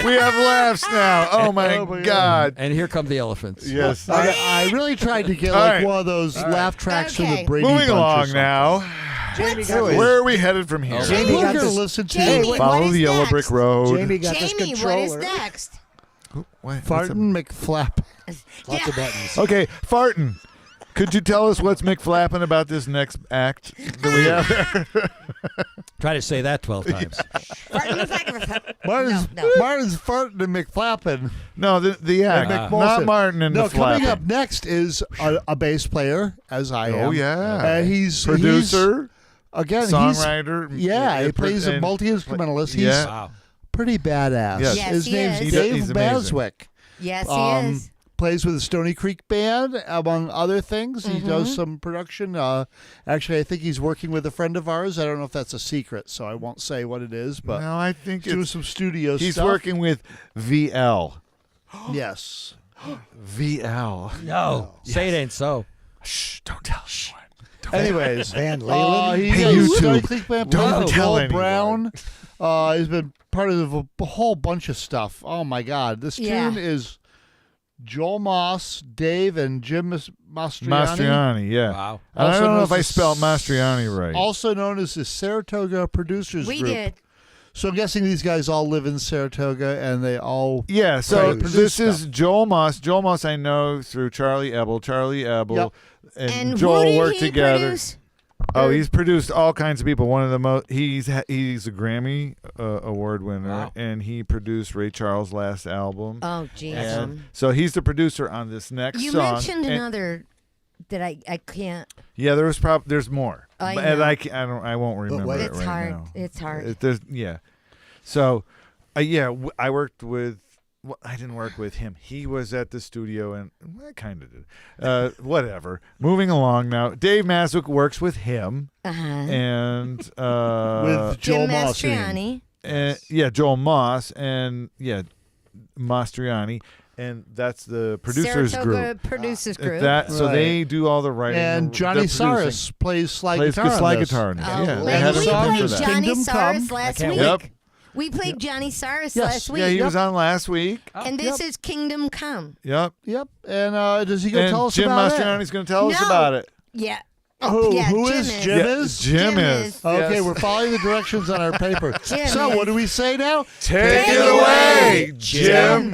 [SPEAKER 3] We have laughs now. Oh, my God.
[SPEAKER 5] And here come the elephants.
[SPEAKER 3] Yes.
[SPEAKER 1] I really tried to get
[SPEAKER 3] All right.
[SPEAKER 1] one of those laugh tracks from the
[SPEAKER 2] Okay.
[SPEAKER 1] Brady
[SPEAKER 3] Moving
[SPEAKER 1] Bunch or
[SPEAKER 3] along
[SPEAKER 1] something.
[SPEAKER 3] now.
[SPEAKER 4] Jamie got
[SPEAKER 3] Where are we headed from here?
[SPEAKER 4] Jamie
[SPEAKER 1] We're
[SPEAKER 4] got
[SPEAKER 1] going to
[SPEAKER 4] this.
[SPEAKER 1] listen to
[SPEAKER 2] Jamie, what
[SPEAKER 3] Follow
[SPEAKER 2] is
[SPEAKER 3] the yellow
[SPEAKER 2] next?
[SPEAKER 3] brick road.
[SPEAKER 4] Jamie got this
[SPEAKER 2] Jamie,
[SPEAKER 4] controller.
[SPEAKER 2] what is next?
[SPEAKER 3] What's
[SPEAKER 1] Fartin' McFlap.
[SPEAKER 4] Lots of buttons.
[SPEAKER 3] Okay, farting. Could you tell us what's McFlappin' about this next act that we have there?
[SPEAKER 5] Try to say that 12 times.
[SPEAKER 1] Martin's farting and McFlappin'.
[SPEAKER 3] No, the act. Not Martin and the
[SPEAKER 1] coming
[SPEAKER 3] flapping.
[SPEAKER 1] up next is a bass player, as I am.
[SPEAKER 3] Oh, yeah.
[SPEAKER 1] He's
[SPEAKER 3] producer.
[SPEAKER 1] Again,
[SPEAKER 3] songwriter.
[SPEAKER 1] he plays a multi-instrumentalist. He's pretty badass.
[SPEAKER 3] Yes.
[SPEAKER 1] His name's Dave
[SPEAKER 3] he's amazing.
[SPEAKER 1] Maswick.
[SPEAKER 2] Yes, he is.
[SPEAKER 1] Plays with the Stony Creek Band, among other things. He does some production. Actually, I think he's working with a friend of ours. I don't know if that's a secret, so I won't say what it is. But
[SPEAKER 3] no, I think
[SPEAKER 1] he's doing some studio
[SPEAKER 3] he's
[SPEAKER 1] stuff.
[SPEAKER 3] He's working with VL.
[SPEAKER 1] Yes.
[SPEAKER 3] VL.
[SPEAKER 5] No. Say it ain't so.
[SPEAKER 3] Shh, don't tell anyone.
[SPEAKER 1] Anyways,
[SPEAKER 4] Van Lalen.
[SPEAKER 3] Hey, YouTube,
[SPEAKER 1] don't
[SPEAKER 3] tell
[SPEAKER 1] Will
[SPEAKER 3] anyone.
[SPEAKER 1] Brown. He's been part of a whole bunch of stuff. Oh my God, this tune is Joel Moss, Dave, and Jim Mastriani.
[SPEAKER 3] Mastriani, yeah.
[SPEAKER 5] Wow.
[SPEAKER 3] I don't know if I spelled Mastriani right.
[SPEAKER 1] Also known as the Saratoga Producers Group.
[SPEAKER 2] We did.
[SPEAKER 1] So I'm guessing these guys all live in Saratoga, and they all
[SPEAKER 3] so
[SPEAKER 1] produce
[SPEAKER 3] this
[SPEAKER 1] stuff.
[SPEAKER 3] is Joel Moss. Joel Moss I know through Charlie Ebel. Charlie Ebel and
[SPEAKER 2] who
[SPEAKER 3] Joel
[SPEAKER 2] did
[SPEAKER 3] worked
[SPEAKER 2] he
[SPEAKER 3] together.
[SPEAKER 2] produce?
[SPEAKER 3] Oh, he's produced all kinds of people. One of the most he's a Grammy award winner, and he produced Ray Charles' last album.
[SPEAKER 2] Oh, geez.
[SPEAKER 3] So he's the producer on this next
[SPEAKER 2] You
[SPEAKER 3] song.
[SPEAKER 2] mentioned another that I can't.
[SPEAKER 3] Yeah, there's more,
[SPEAKER 2] I
[SPEAKER 3] and
[SPEAKER 2] know.
[SPEAKER 3] I won't remember it
[SPEAKER 2] It's
[SPEAKER 3] right
[SPEAKER 2] hard.
[SPEAKER 3] now.
[SPEAKER 2] It's hard.
[SPEAKER 3] So, I worked with. Well, I didn't work with him. He was at the studio, and I kind of did. Whatever. Moving along now. Dave Maswick works with him, and
[SPEAKER 1] with Joel
[SPEAKER 2] Jim Mastriani.
[SPEAKER 3] Joel Moss, and Mastriani, and that's the producers
[SPEAKER 2] Saratoga
[SPEAKER 3] group.
[SPEAKER 2] Producers Group.
[SPEAKER 3] So they do all the writing.
[SPEAKER 1] And Johnny Cyrus plays slide guitar.
[SPEAKER 3] Slide guitar.
[SPEAKER 2] Oh,
[SPEAKER 3] Yeah,
[SPEAKER 2] we
[SPEAKER 3] they had a song for
[SPEAKER 2] played
[SPEAKER 3] that.
[SPEAKER 2] Johnny
[SPEAKER 1] Kingdom
[SPEAKER 2] Cyrus
[SPEAKER 1] Come.
[SPEAKER 2] last
[SPEAKER 5] can't
[SPEAKER 2] week.
[SPEAKER 3] Yep.
[SPEAKER 2] We played Johnny Cyrus
[SPEAKER 1] Yes.
[SPEAKER 2] last week.
[SPEAKER 3] Yeah, he was on last week.
[SPEAKER 2] And this is Kingdom Come.
[SPEAKER 3] Yep.
[SPEAKER 1] And does he go tell us
[SPEAKER 3] Jim
[SPEAKER 1] about
[SPEAKER 3] Mastriani's going to tell us
[SPEAKER 2] No.
[SPEAKER 3] about it.
[SPEAKER 2] Yeah.
[SPEAKER 1] Who
[SPEAKER 2] Yeah,
[SPEAKER 1] is
[SPEAKER 2] Jim
[SPEAKER 1] Jim?
[SPEAKER 3] Yeah,
[SPEAKER 1] Is
[SPEAKER 3] Jim is.
[SPEAKER 1] Okay,
[SPEAKER 3] Yes.
[SPEAKER 1] we're following the directions on our paper.
[SPEAKER 2] Jim
[SPEAKER 1] So
[SPEAKER 2] is.
[SPEAKER 1] what do we say now?
[SPEAKER 3] Take it away, Jim.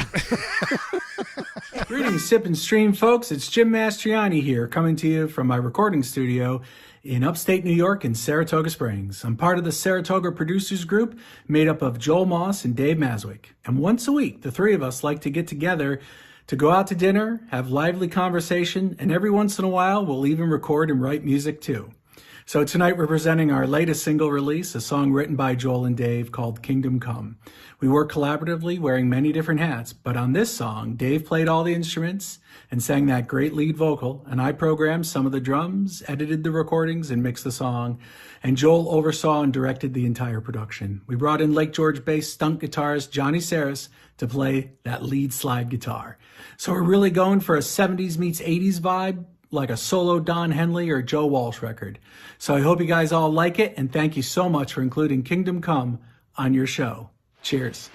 [SPEAKER 13] Greetings, Sip and Stream folks. It's Jim Mastriani here, coming to you from my recording studio in upstate New York in Saratoga Springs. I'm part of the Saratoga Producers Group, made up of Joel Moss and Dave Maswick. And once a week, the three of us like to get together to go out to dinner, have lively conversation, and every once in a while, we'll even record and write music too. So tonight we're presenting our latest single release, a song written by Joel and Dave called Kingdom Come. We work collaboratively wearing many different hats, but on this song, Dave played all the instruments and sang that great lead vocal, and I programmed some of the drums, edited the recordings, and mixed the song, and Joel oversaw and directed the entire production. We brought in Lake George-based stunt guitarist Johnny Cyrus to play that lead slide guitar. So we're really going for a 70s meets 80s vibe, like a solo Don Henley or Joe Walsh record. So I hope you guys all like it, and thank you so much for including Kingdom Come on your show. Cheers.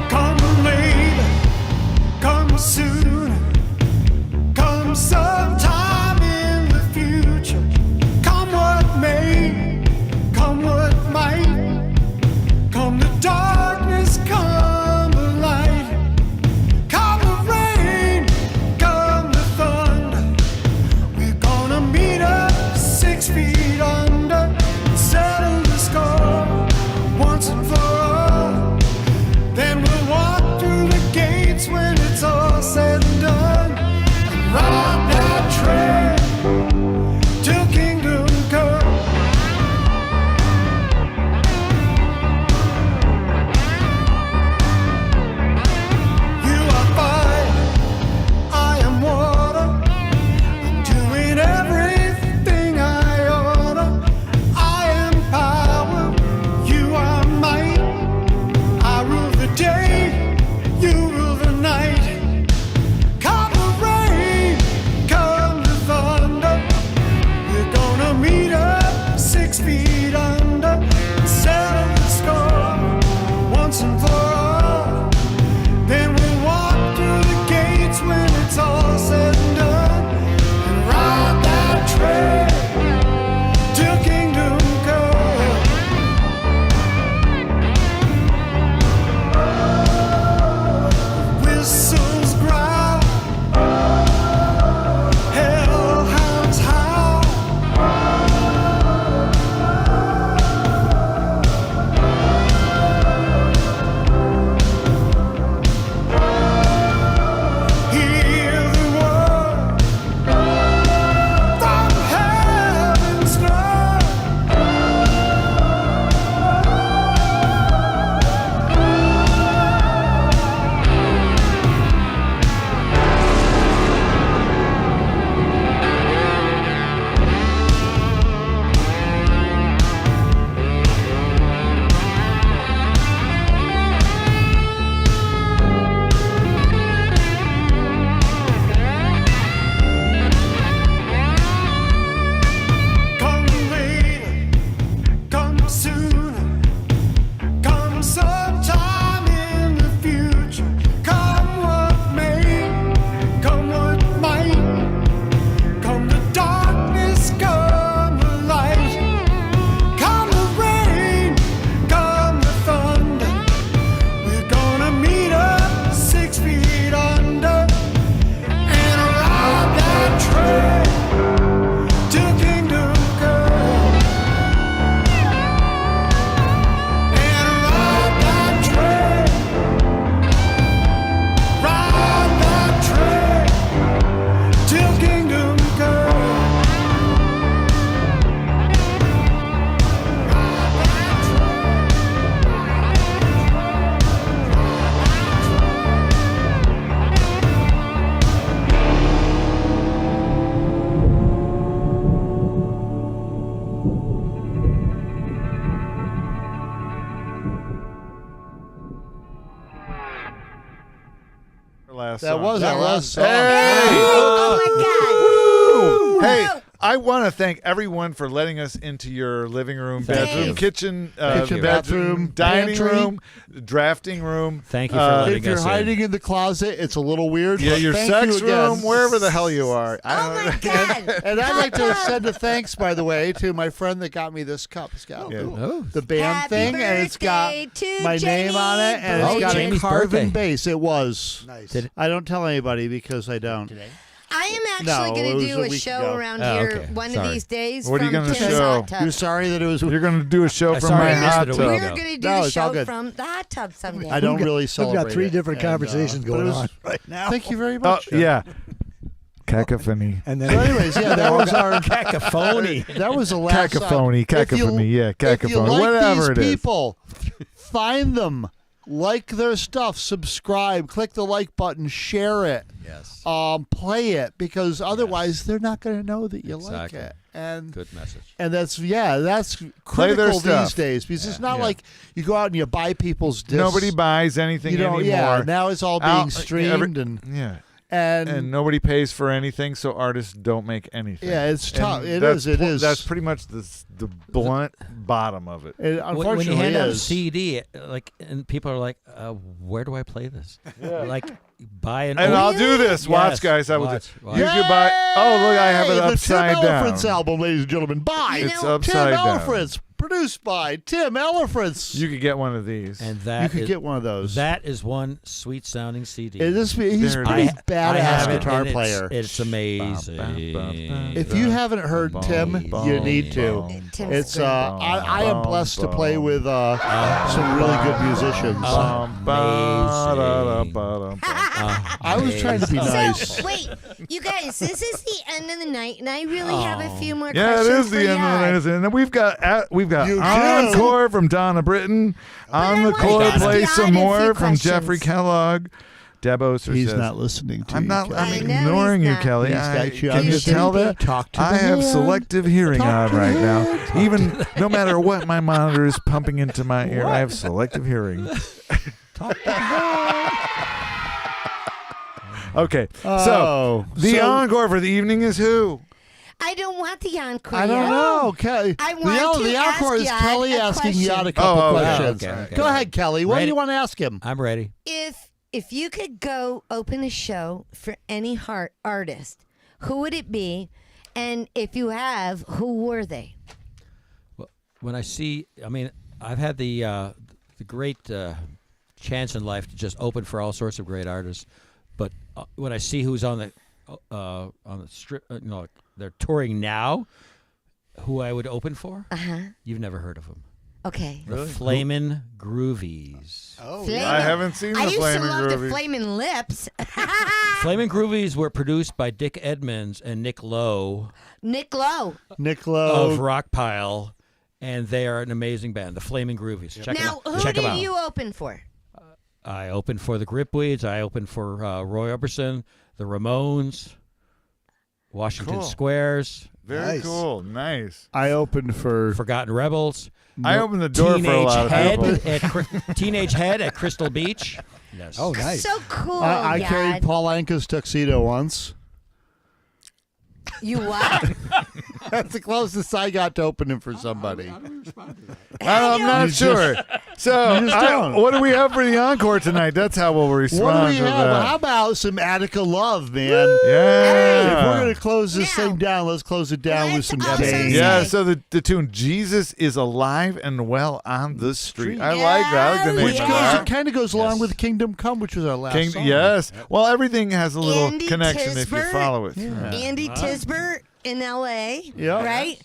[SPEAKER 9] Come late, come soon, come sometime in the future. Come what may, come what might, come the darkness, come the light, come the rain, come the thunder,
[SPEAKER 3] last
[SPEAKER 1] That
[SPEAKER 3] song.
[SPEAKER 1] was our last song.
[SPEAKER 3] Hey!
[SPEAKER 2] Oh my God!
[SPEAKER 3] Hey, I want to thank everyone for letting us into your living room, bedroom, kitchen,
[SPEAKER 1] bathroom,
[SPEAKER 3] dining
[SPEAKER 1] pantry.
[SPEAKER 3] room, drafting room.
[SPEAKER 5] Thank you for letting
[SPEAKER 1] If you're
[SPEAKER 5] us
[SPEAKER 1] hiding in the closet, it's a little weird.
[SPEAKER 3] Yeah,
[SPEAKER 1] but
[SPEAKER 3] your
[SPEAKER 1] thank
[SPEAKER 3] sex
[SPEAKER 1] you again.
[SPEAKER 3] room, wherever the hell you are.
[SPEAKER 2] Oh my God!
[SPEAKER 1] And I'd like to send a thanks, by the way, to my friend that got me this cup. It's got the band
[SPEAKER 2] Happy
[SPEAKER 1] thing, and it's got
[SPEAKER 2] birthday to
[SPEAKER 1] my name on it, and it's got
[SPEAKER 5] Jamie's
[SPEAKER 1] a carving
[SPEAKER 5] birthday.
[SPEAKER 1] bass. It was.
[SPEAKER 4] Nice.
[SPEAKER 1] I don't tell anybody because I don't.
[SPEAKER 2] I am
[SPEAKER 1] No,
[SPEAKER 2] actually
[SPEAKER 1] it
[SPEAKER 2] going
[SPEAKER 1] was
[SPEAKER 2] to do
[SPEAKER 1] a
[SPEAKER 2] a
[SPEAKER 1] week
[SPEAKER 2] show
[SPEAKER 1] ago.
[SPEAKER 2] around
[SPEAKER 5] Oh,
[SPEAKER 2] here
[SPEAKER 5] okay.
[SPEAKER 2] one
[SPEAKER 5] Sorry.
[SPEAKER 2] of these days.
[SPEAKER 3] What are you
[SPEAKER 2] from
[SPEAKER 3] gonna
[SPEAKER 2] Tim's
[SPEAKER 3] show?
[SPEAKER 2] Hot Tub.
[SPEAKER 1] You're sorry that it was.
[SPEAKER 3] You're going to do a show from
[SPEAKER 5] sorry,
[SPEAKER 3] my
[SPEAKER 5] I missed
[SPEAKER 3] hot
[SPEAKER 5] it a
[SPEAKER 3] tub.
[SPEAKER 5] week
[SPEAKER 2] We're
[SPEAKER 5] ago.
[SPEAKER 2] going to do
[SPEAKER 1] No,
[SPEAKER 2] a
[SPEAKER 1] it's all
[SPEAKER 2] show
[SPEAKER 1] good.
[SPEAKER 2] from the hot tub someday.
[SPEAKER 1] I don't really
[SPEAKER 4] We've
[SPEAKER 1] celebrate.
[SPEAKER 4] got 3 different
[SPEAKER 1] it, and,
[SPEAKER 4] conversations
[SPEAKER 1] but it
[SPEAKER 4] going
[SPEAKER 1] was-
[SPEAKER 4] on right now.
[SPEAKER 1] Thank you very
[SPEAKER 3] Oh,
[SPEAKER 1] much.
[SPEAKER 3] yeah. Cacophony.
[SPEAKER 4] And then
[SPEAKER 1] So anyways, yeah, that was our
[SPEAKER 5] Cacophony.
[SPEAKER 1] That was the last
[SPEAKER 3] Cacophony,
[SPEAKER 1] song.
[SPEAKER 3] cacophony, yeah,
[SPEAKER 1] If you
[SPEAKER 3] cacophony,
[SPEAKER 1] like
[SPEAKER 3] whatever
[SPEAKER 1] these
[SPEAKER 3] it is.
[SPEAKER 1] people, find them, like their stuff, subscribe, click the like button, share it,
[SPEAKER 5] Yes.
[SPEAKER 1] play it, because otherwise they're not going to know that you like
[SPEAKER 5] Exactly.
[SPEAKER 1] it. And
[SPEAKER 5] Good message.
[SPEAKER 1] and that's
[SPEAKER 3] Play
[SPEAKER 1] critical
[SPEAKER 3] their
[SPEAKER 1] these
[SPEAKER 3] stuff.
[SPEAKER 1] days, because it's not
[SPEAKER 3] Yeah.
[SPEAKER 1] like you go out and you buy people's discs.
[SPEAKER 3] Nobody buys anything
[SPEAKER 1] you know,
[SPEAKER 3] anymore.
[SPEAKER 1] Yeah, now it's all being
[SPEAKER 3] Out-
[SPEAKER 1] streamed
[SPEAKER 3] yeah.
[SPEAKER 1] and
[SPEAKER 3] And nobody pays for anything, so artists don't make anything.
[SPEAKER 1] Yeah, it's tough.
[SPEAKER 3] And
[SPEAKER 1] It
[SPEAKER 3] that's
[SPEAKER 1] is, it is.
[SPEAKER 3] That's pretty much the blunt bottom of it.
[SPEAKER 1] it
[SPEAKER 5] When
[SPEAKER 1] unfortunately
[SPEAKER 5] you hand out a
[SPEAKER 1] is.
[SPEAKER 5] CD, like, and people are like, "Where do I play this?" Like, buy an.
[SPEAKER 3] And
[SPEAKER 5] old-
[SPEAKER 3] I'll do this. Watch,
[SPEAKER 5] Yes,
[SPEAKER 3] guys. I will.
[SPEAKER 5] watch,
[SPEAKER 3] do.
[SPEAKER 5] watch.
[SPEAKER 3] You could buy. Oh, look! I have it
[SPEAKER 1] Hey,
[SPEAKER 3] upside
[SPEAKER 1] the Tim
[SPEAKER 3] down.
[SPEAKER 1] Elephants album, ladies and gentlemen. Buy
[SPEAKER 3] It's
[SPEAKER 1] Tim
[SPEAKER 3] upside down.
[SPEAKER 1] Elephants, produced by Tim Elephants.
[SPEAKER 3] You could get one of these.
[SPEAKER 5] And that
[SPEAKER 1] You could
[SPEAKER 5] is-
[SPEAKER 1] get one of those.
[SPEAKER 5] That is one sweet sounding CD.
[SPEAKER 1] He's
[SPEAKER 3] There
[SPEAKER 1] a
[SPEAKER 3] it
[SPEAKER 1] pretty
[SPEAKER 3] is.
[SPEAKER 5] I
[SPEAKER 1] badass
[SPEAKER 5] have it,
[SPEAKER 1] guitar
[SPEAKER 5] and
[SPEAKER 1] player.
[SPEAKER 5] It's amazing.
[SPEAKER 1] If you haven't heard Tim, you need to.
[SPEAKER 2] Tim's
[SPEAKER 1] It's
[SPEAKER 2] great.
[SPEAKER 1] I am blessed to play with some really good musicians. I was trying to be nice.
[SPEAKER 2] So, wait, you guys, this is the end of the night, and I really have a few more
[SPEAKER 3] Yeah, it
[SPEAKER 2] questions
[SPEAKER 3] is
[SPEAKER 2] for
[SPEAKER 3] the end of the
[SPEAKER 2] y'all.
[SPEAKER 3] night, and then we've got
[SPEAKER 1] You
[SPEAKER 3] encore from Donna Britton. On
[SPEAKER 2] I
[SPEAKER 3] the
[SPEAKER 2] wanna
[SPEAKER 3] core,
[SPEAKER 2] ask
[SPEAKER 3] play
[SPEAKER 2] you
[SPEAKER 3] some
[SPEAKER 2] a few
[SPEAKER 3] more from
[SPEAKER 2] questions.
[SPEAKER 3] Jeffrey Kellogg. Deb Oster
[SPEAKER 1] He's
[SPEAKER 3] says,
[SPEAKER 1] not listening to
[SPEAKER 3] I'm
[SPEAKER 1] you.
[SPEAKER 3] not.
[SPEAKER 1] Kelly.
[SPEAKER 3] I'm
[SPEAKER 2] I know
[SPEAKER 3] ignoring
[SPEAKER 2] he's
[SPEAKER 3] you,
[SPEAKER 2] not.
[SPEAKER 3] Kelly.
[SPEAKER 1] He's got you
[SPEAKER 3] Can you
[SPEAKER 1] understand.
[SPEAKER 3] tell that?
[SPEAKER 1] Talk to
[SPEAKER 3] I
[SPEAKER 1] the
[SPEAKER 3] have
[SPEAKER 1] man.
[SPEAKER 3] selective hearing
[SPEAKER 1] Talk
[SPEAKER 3] on
[SPEAKER 1] to the
[SPEAKER 3] right
[SPEAKER 1] man.
[SPEAKER 3] now. Even no matter what my monitor is pumping into my ear, I have selective hearing. Okay, so
[SPEAKER 1] Oh,
[SPEAKER 3] the
[SPEAKER 1] so-
[SPEAKER 3] encore for the evening is who?
[SPEAKER 2] I don't want the encore.
[SPEAKER 1] I don't
[SPEAKER 2] yet.
[SPEAKER 1] know, Kelly.
[SPEAKER 2] I want to
[SPEAKER 1] the encore
[SPEAKER 2] ask
[SPEAKER 1] is
[SPEAKER 2] Yod
[SPEAKER 1] Kelly
[SPEAKER 2] a
[SPEAKER 1] asking
[SPEAKER 2] question.
[SPEAKER 1] Yod a couple
[SPEAKER 3] Oh, okay.
[SPEAKER 1] questions.
[SPEAKER 5] Okay.
[SPEAKER 1] Go ahead, Kelly. What do
[SPEAKER 5] Ready?
[SPEAKER 1] you want to ask him?
[SPEAKER 5] I'm ready.
[SPEAKER 2] If you could go open a show for any artist, who would it be? And if you have, who were they?
[SPEAKER 5] When I see, I mean, I've had the great chance in life to just open for all sorts of great artists, but when I see who's on the strip, they're touring now, who I would open for, you've never heard of them.
[SPEAKER 2] Okay.
[SPEAKER 5] The Flamin' Groovies.
[SPEAKER 1] Oh,
[SPEAKER 3] I haven't seen
[SPEAKER 2] I
[SPEAKER 3] the
[SPEAKER 2] used to
[SPEAKER 3] Flaming
[SPEAKER 2] love the
[SPEAKER 3] Groovies.
[SPEAKER 2] Flamin' Lips.
[SPEAKER 5] Flamin' Groovies were produced by Dick Edmonds and Nick Lowe
[SPEAKER 2] Nick Lowe.
[SPEAKER 1] Nick Lowe.
[SPEAKER 5] of Rockpile, and they are an amazing band, the Flamin' Groovies. Check
[SPEAKER 2] Now,
[SPEAKER 5] them out.
[SPEAKER 2] who
[SPEAKER 5] Check 'em
[SPEAKER 2] did
[SPEAKER 5] out.
[SPEAKER 2] you open for?
[SPEAKER 5] I opened for the Gripweeds. I opened for Roy Orbison, the Ramones, Washington
[SPEAKER 3] Cool.
[SPEAKER 5] Squares,
[SPEAKER 3] Very
[SPEAKER 4] Nice.
[SPEAKER 3] cool. Nice.
[SPEAKER 1] I opened for
[SPEAKER 5] Forgotten Rebels,
[SPEAKER 3] I opened the door for a lot of people.
[SPEAKER 5] Teenage Head at Crystal Beach. Yes.
[SPEAKER 4] Oh, nice.
[SPEAKER 2] So cool.
[SPEAKER 1] I
[SPEAKER 2] Yod.
[SPEAKER 1] carried Paul Anka's tuxedo once.
[SPEAKER 2] You what?
[SPEAKER 1] That's the closest I got to opening for somebody.
[SPEAKER 3] I'm not sure. So,
[SPEAKER 1] You just don't.
[SPEAKER 3] what do we have for the encore tonight? That's how we'll respond
[SPEAKER 1] What do we
[SPEAKER 3] to
[SPEAKER 1] have?
[SPEAKER 3] that.
[SPEAKER 1] How about some Attica Love, man? If
[SPEAKER 3] Yeah.
[SPEAKER 1] we're going to close this
[SPEAKER 2] Now,
[SPEAKER 1] thing down, let's close it down with
[SPEAKER 2] let's
[SPEAKER 1] some
[SPEAKER 2] also
[SPEAKER 1] Dane.
[SPEAKER 3] Yeah,
[SPEAKER 2] say-
[SPEAKER 3] so the tune Jesus is Alive and Well on the Street. I like that. I like the name
[SPEAKER 1] Which
[SPEAKER 3] of
[SPEAKER 2] Yeah.
[SPEAKER 3] that.
[SPEAKER 1] kind of goes along with Kingdom Come, which was our last song.
[SPEAKER 3] Yes. Well, everything has a little
[SPEAKER 2] Andy
[SPEAKER 3] connection if you
[SPEAKER 2] Tisbert.
[SPEAKER 3] follow it.
[SPEAKER 2] Andy Tisbert in L.A.
[SPEAKER 1] Yeah.
[SPEAKER 2] Right?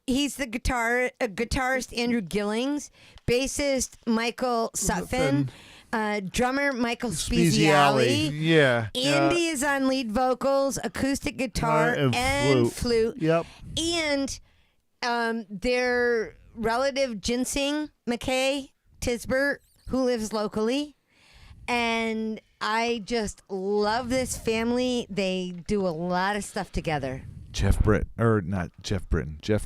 [SPEAKER 2] He's the guitarist Andrew Gillings, bassist Michael Sutphin, drummer Michael Speziale.
[SPEAKER 3] Yeah.
[SPEAKER 2] Andy is on lead vocals, acoustic guitar,
[SPEAKER 1] and
[SPEAKER 2] flute.
[SPEAKER 1] Yep.
[SPEAKER 2] And their relative Ginseng McKay Tisbert, who lives locally. And I just love this family. They do a lot of stuff together.
[SPEAKER 3] Jeff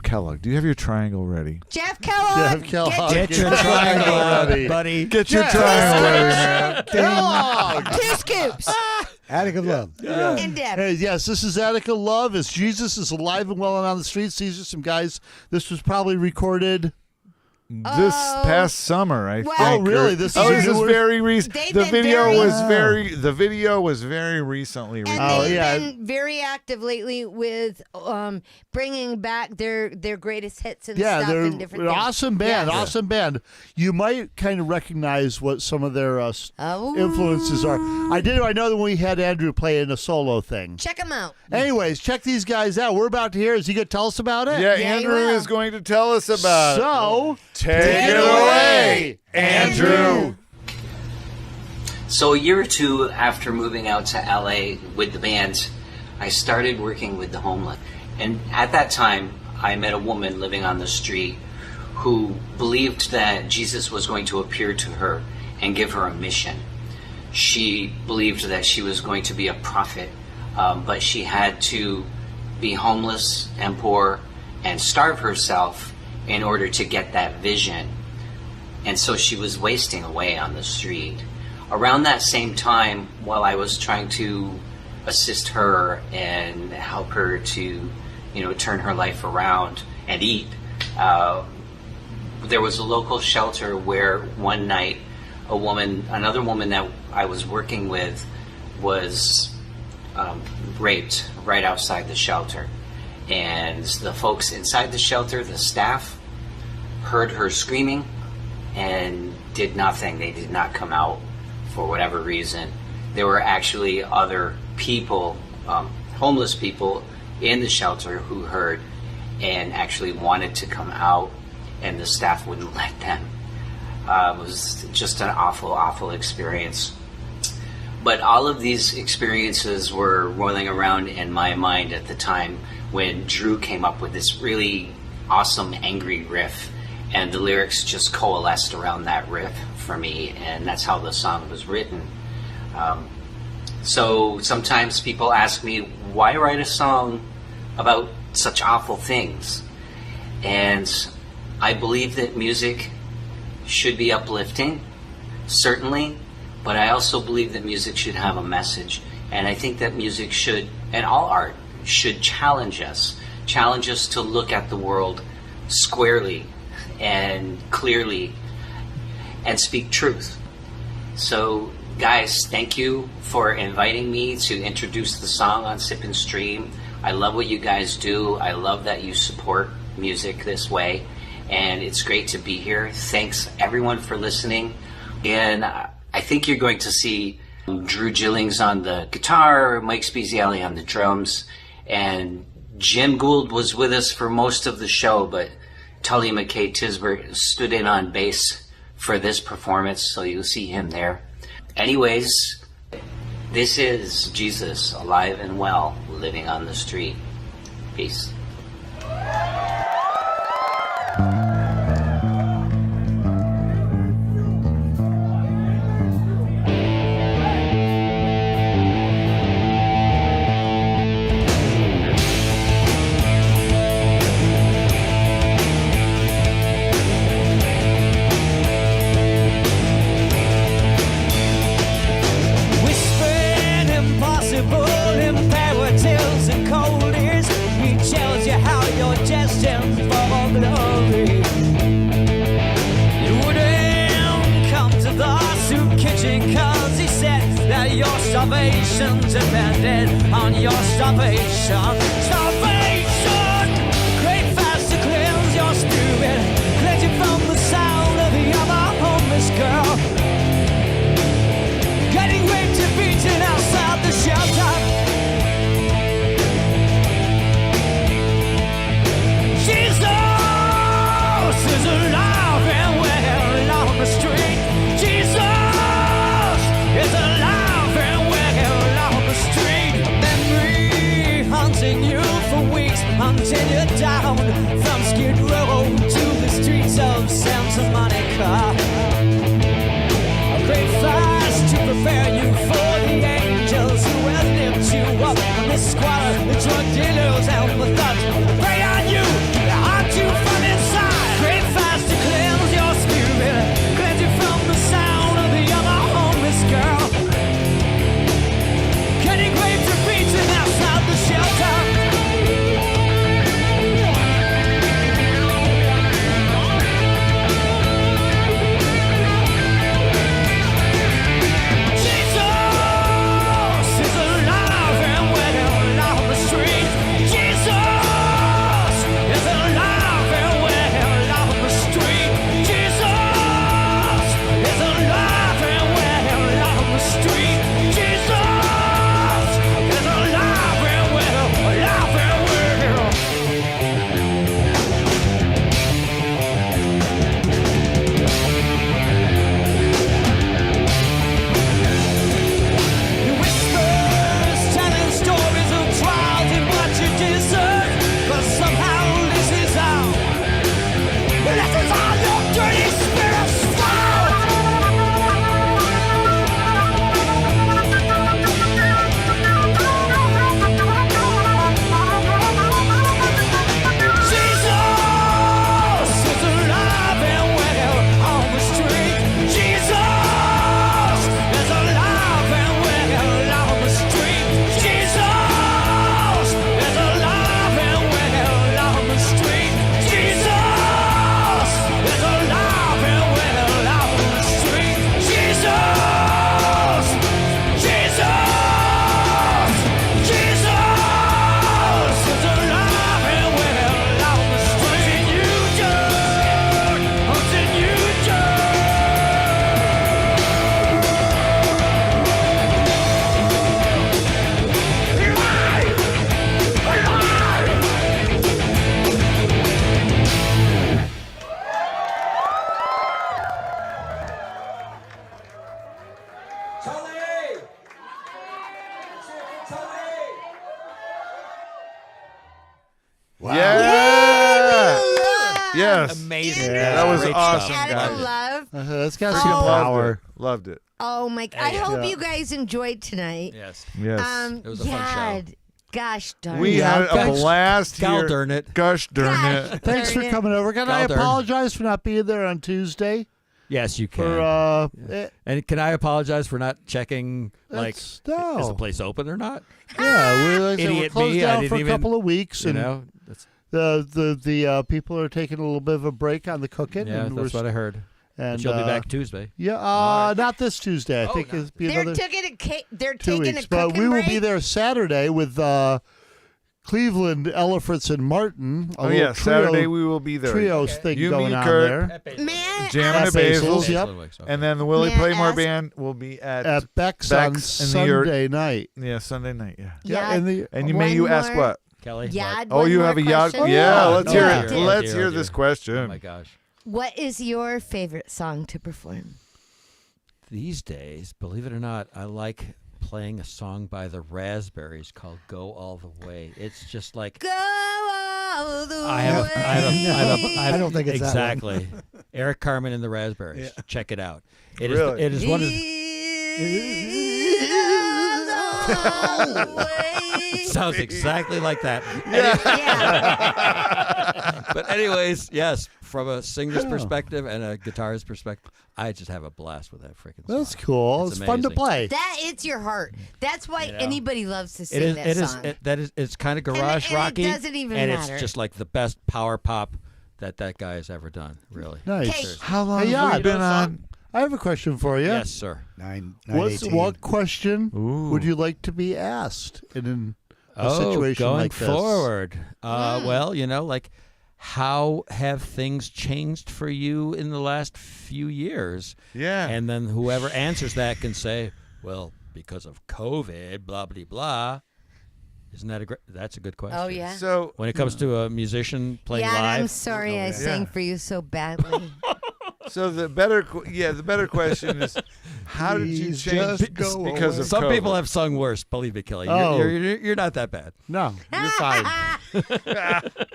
[SPEAKER 3] Kellogg. Do you have your triangle ready?
[SPEAKER 2] Jeff Kellogg.
[SPEAKER 5] Get your triangle ready, buddy.
[SPEAKER 3] Get your triangle ready, man.
[SPEAKER 1] Kellogg.
[SPEAKER 2] 2 scoops.
[SPEAKER 4] Attic of Love.
[SPEAKER 2] And Deb.
[SPEAKER 1] Hey, yes, this is Attic of Love. As Jesus is alive and well and on the streets. These are some guys. This was probably recorded
[SPEAKER 3] This past summer, I think.
[SPEAKER 1] Oh, really? This is
[SPEAKER 3] very recent. The video was very recently
[SPEAKER 2] And
[SPEAKER 3] released.
[SPEAKER 2] they've been very active lately with bringing back their greatest hits and stuff
[SPEAKER 1] they're
[SPEAKER 2] and different
[SPEAKER 1] an
[SPEAKER 2] things.
[SPEAKER 1] awesome band.
[SPEAKER 2] Yes.
[SPEAKER 1] Awesome band. You might kind of recognize what some of their influences are. I know that when we had Andrew play in a solo thing.
[SPEAKER 2] Check them out.
[SPEAKER 1] Anyways, check these guys out. We're about to hear. Is he going to tell us about it?
[SPEAKER 3] Yeah, Andrew is going to tell us about it.
[SPEAKER 1] So,
[SPEAKER 3] take it away, Andrew.
[SPEAKER 14] So a year or two after moving out to LA with the band, I started working with the homeless. And at that time, I met a woman living on the street who believed that Jesus was going to appear to her and give her a mission. She believed that she was going to be a prophet, but she had to be homeless and poor and starve herself in order to get that vision. And so she was wasting away on the street. Around that same time, while I was trying to assist her and help her to, turn her life around and eat, there was a local shelter where one night another woman that I was working with was raped right outside the shelter. And the folks inside the shelter, the staff, heard her screaming and did nothing. They did not come out for whatever reason. There were actually other people, homeless people in the shelter who heard and actually wanted to come out, and the staff wouldn't let them. It was just an awful, awful experience. But all of these experiences were rolling around in my mind at the time when Drew came up with this really awesome, angry riff, and the lyrics just coalesced around that riff for me, and that's how the song was written. So sometimes people ask me, why write a song about such awful things? And I believe that music should be uplifting, certainly, but I also believe that music should have a message. And I think that music should, and all art, should challenge us to look at the world squarely and clearly and speak truth. So guys, thank you for inviting me to introduce the song on Sip and Stream. I love what you guys do. I love that you support music this way, and it's great to be here. Thanks everyone for listening, and I think you're going to see Drew Gillings on the guitar, Mike Spezialy on the drums, and Jim Gould was with us for most of the show, but Tully McKay Tisbert stood in on bass for this performance, so you'll see him there. Anyways, this is Jesus, alive and well, living on the street. Peace.
[SPEAKER 7] Salvation depended on your starvation. Starvation! Great fast to cleanse your spirit, cleanse you from the sound of the other homeless girl. Getting raped and beaten outside the shelter. Jesus is alive and well on the street. Jesus is alive. You for weeks until you're down from Skid Row to the streets of Santa Monica. A great fast to prepare you for the angels who will lift you up. The squalor, the drug dealer shadows and the thoughts prey on you. Aren't you from inside? Great fast to cleanse your spirit, cleanse you from the sound of the other homeless girl. Getting grapes and preaching outside the shelter.
[SPEAKER 3] Yes.
[SPEAKER 5] Amazing.
[SPEAKER 3] That was
[SPEAKER 5] Great
[SPEAKER 3] awesome,
[SPEAKER 5] stuff.
[SPEAKER 2] Animal
[SPEAKER 3] guys.
[SPEAKER 2] Love.
[SPEAKER 1] That's got some power.
[SPEAKER 3] Loved it.
[SPEAKER 2] Oh my! I
[SPEAKER 5] Yeah.
[SPEAKER 2] hope you guys enjoyed tonight.
[SPEAKER 5] Yes.
[SPEAKER 3] Yes.
[SPEAKER 5] It was a fun show.
[SPEAKER 2] Gosh darn
[SPEAKER 3] We
[SPEAKER 2] it.
[SPEAKER 3] had a blast
[SPEAKER 5] God
[SPEAKER 3] here.
[SPEAKER 5] darn it.
[SPEAKER 3] Gosh darn
[SPEAKER 2] Gosh.
[SPEAKER 3] it.
[SPEAKER 1] Thanks for
[SPEAKER 2] Darn it.
[SPEAKER 1] coming over. Can I
[SPEAKER 5] Gal darn.
[SPEAKER 1] apologize for not being there on Tuesday?
[SPEAKER 5] Yes, you can.
[SPEAKER 1] For
[SPEAKER 5] and can I apologize for not checking, like,
[SPEAKER 1] That's- no.
[SPEAKER 5] is the place open or not?
[SPEAKER 1] yeah, we're
[SPEAKER 5] Idiot
[SPEAKER 1] closed
[SPEAKER 5] me, I
[SPEAKER 1] down
[SPEAKER 5] didn't
[SPEAKER 1] for a
[SPEAKER 5] even-
[SPEAKER 1] couple of weeks,
[SPEAKER 5] You
[SPEAKER 1] and
[SPEAKER 5] know? That's,
[SPEAKER 1] the people are taking a little bit of a break on the cooking.
[SPEAKER 5] yeah,
[SPEAKER 1] and
[SPEAKER 5] that's
[SPEAKER 1] we're,
[SPEAKER 5] what I heard.
[SPEAKER 1] And
[SPEAKER 5] But you'll be back Tuesday.
[SPEAKER 1] Yeah,
[SPEAKER 5] All right.
[SPEAKER 1] not this Tuesday. I
[SPEAKER 5] Oh,
[SPEAKER 1] think
[SPEAKER 5] not
[SPEAKER 1] it'll be
[SPEAKER 2] They're
[SPEAKER 1] another
[SPEAKER 2] they're
[SPEAKER 1] 2
[SPEAKER 2] taking
[SPEAKER 1] weeks.
[SPEAKER 2] a
[SPEAKER 1] But
[SPEAKER 2] cooking
[SPEAKER 1] we will
[SPEAKER 2] break.
[SPEAKER 1] be there Saturday with Cleveland Elephants and Martin. A
[SPEAKER 3] Oh,
[SPEAKER 1] little
[SPEAKER 3] yeah. Saturday we will be there.
[SPEAKER 1] trios thing
[SPEAKER 3] You,
[SPEAKER 1] going
[SPEAKER 3] me,
[SPEAKER 1] on
[SPEAKER 3] Kurt,
[SPEAKER 1] there.
[SPEAKER 2] Man,
[SPEAKER 3] Jamming
[SPEAKER 1] At
[SPEAKER 3] the Basils.
[SPEAKER 1] Basils, yep.
[SPEAKER 3] And then the Willie
[SPEAKER 2] May I
[SPEAKER 3] Playmore
[SPEAKER 2] ask-
[SPEAKER 3] Band will be
[SPEAKER 1] At Beck's on
[SPEAKER 3] in the
[SPEAKER 1] Sunday night.
[SPEAKER 3] Yeah, Sunday night. Yeah.
[SPEAKER 1] Yeah, and
[SPEAKER 3] And you ask
[SPEAKER 2] more-
[SPEAKER 3] what?
[SPEAKER 5] Kelly?
[SPEAKER 2] Yad,
[SPEAKER 3] Oh,
[SPEAKER 2] one
[SPEAKER 3] you
[SPEAKER 2] more
[SPEAKER 3] have a yacht?
[SPEAKER 2] question?
[SPEAKER 3] Yeah,
[SPEAKER 1] Oh,
[SPEAKER 3] let's
[SPEAKER 1] no.
[SPEAKER 3] hear
[SPEAKER 1] Yeah.
[SPEAKER 3] it.
[SPEAKER 1] Oh,
[SPEAKER 3] Let's
[SPEAKER 5] dear,
[SPEAKER 3] hear
[SPEAKER 5] oh,
[SPEAKER 3] this
[SPEAKER 5] dear.
[SPEAKER 3] question.
[SPEAKER 5] Oh, my gosh.
[SPEAKER 2] What is your favorite song to perform?
[SPEAKER 5] These days, believe it or not, I like playing a song by the Raspberries called "Go All the Way." It's just like
[SPEAKER 2] Go all the way.
[SPEAKER 4] I don't think it's that one.
[SPEAKER 5] exactly. Eric Carmen and the Raspberries. Check it out. It is.
[SPEAKER 3] Really?
[SPEAKER 5] It is one of. It sounds exactly like that. But anyways, yes, from a singer's perspective and a guitarist perspective, I just have a blast with that freaking song.
[SPEAKER 1] That's cool. It's fun to
[SPEAKER 5] amazing.
[SPEAKER 1] play.
[SPEAKER 2] That it's your heart. That's why anybody loves to sing
[SPEAKER 5] It is.
[SPEAKER 2] that
[SPEAKER 5] It is.
[SPEAKER 2] song.
[SPEAKER 5] That is. It's kind of garage
[SPEAKER 2] and it
[SPEAKER 5] rocky,
[SPEAKER 2] doesn't even
[SPEAKER 5] and
[SPEAKER 2] matter.
[SPEAKER 5] it's just like the best power pop that guy has ever done. Really.
[SPEAKER 1] Nice.
[SPEAKER 2] Okay.
[SPEAKER 3] How long
[SPEAKER 1] Hey,
[SPEAKER 3] have
[SPEAKER 1] Yad,
[SPEAKER 3] we been on?
[SPEAKER 1] I have a question for you.
[SPEAKER 5] Yes, sir.
[SPEAKER 4] 9:18.
[SPEAKER 1] What question
[SPEAKER 3] Ooh.
[SPEAKER 1] would you like to be asked in a
[SPEAKER 5] Oh,
[SPEAKER 1] situation
[SPEAKER 5] going
[SPEAKER 1] like this?
[SPEAKER 5] forward. Well, like how have things changed for you in the last few years?
[SPEAKER 3] Yeah.
[SPEAKER 5] And then whoever answers that can say, well, because of COVID, blah, blah, blah. Isn't that that's a good question.
[SPEAKER 2] Oh yeah.
[SPEAKER 3] So
[SPEAKER 5] When it comes to a musician playing
[SPEAKER 2] Yeah,
[SPEAKER 5] live.
[SPEAKER 2] I'm sorry I sang for you so badly.
[SPEAKER 3] the better question is, how did you
[SPEAKER 1] Please
[SPEAKER 3] change
[SPEAKER 1] just go
[SPEAKER 3] because of
[SPEAKER 5] Some
[SPEAKER 3] COVID?
[SPEAKER 5] people have sung worse, believe me, Kelly.
[SPEAKER 1] Oh.
[SPEAKER 5] You're not that bad.
[SPEAKER 1] No, you're fine.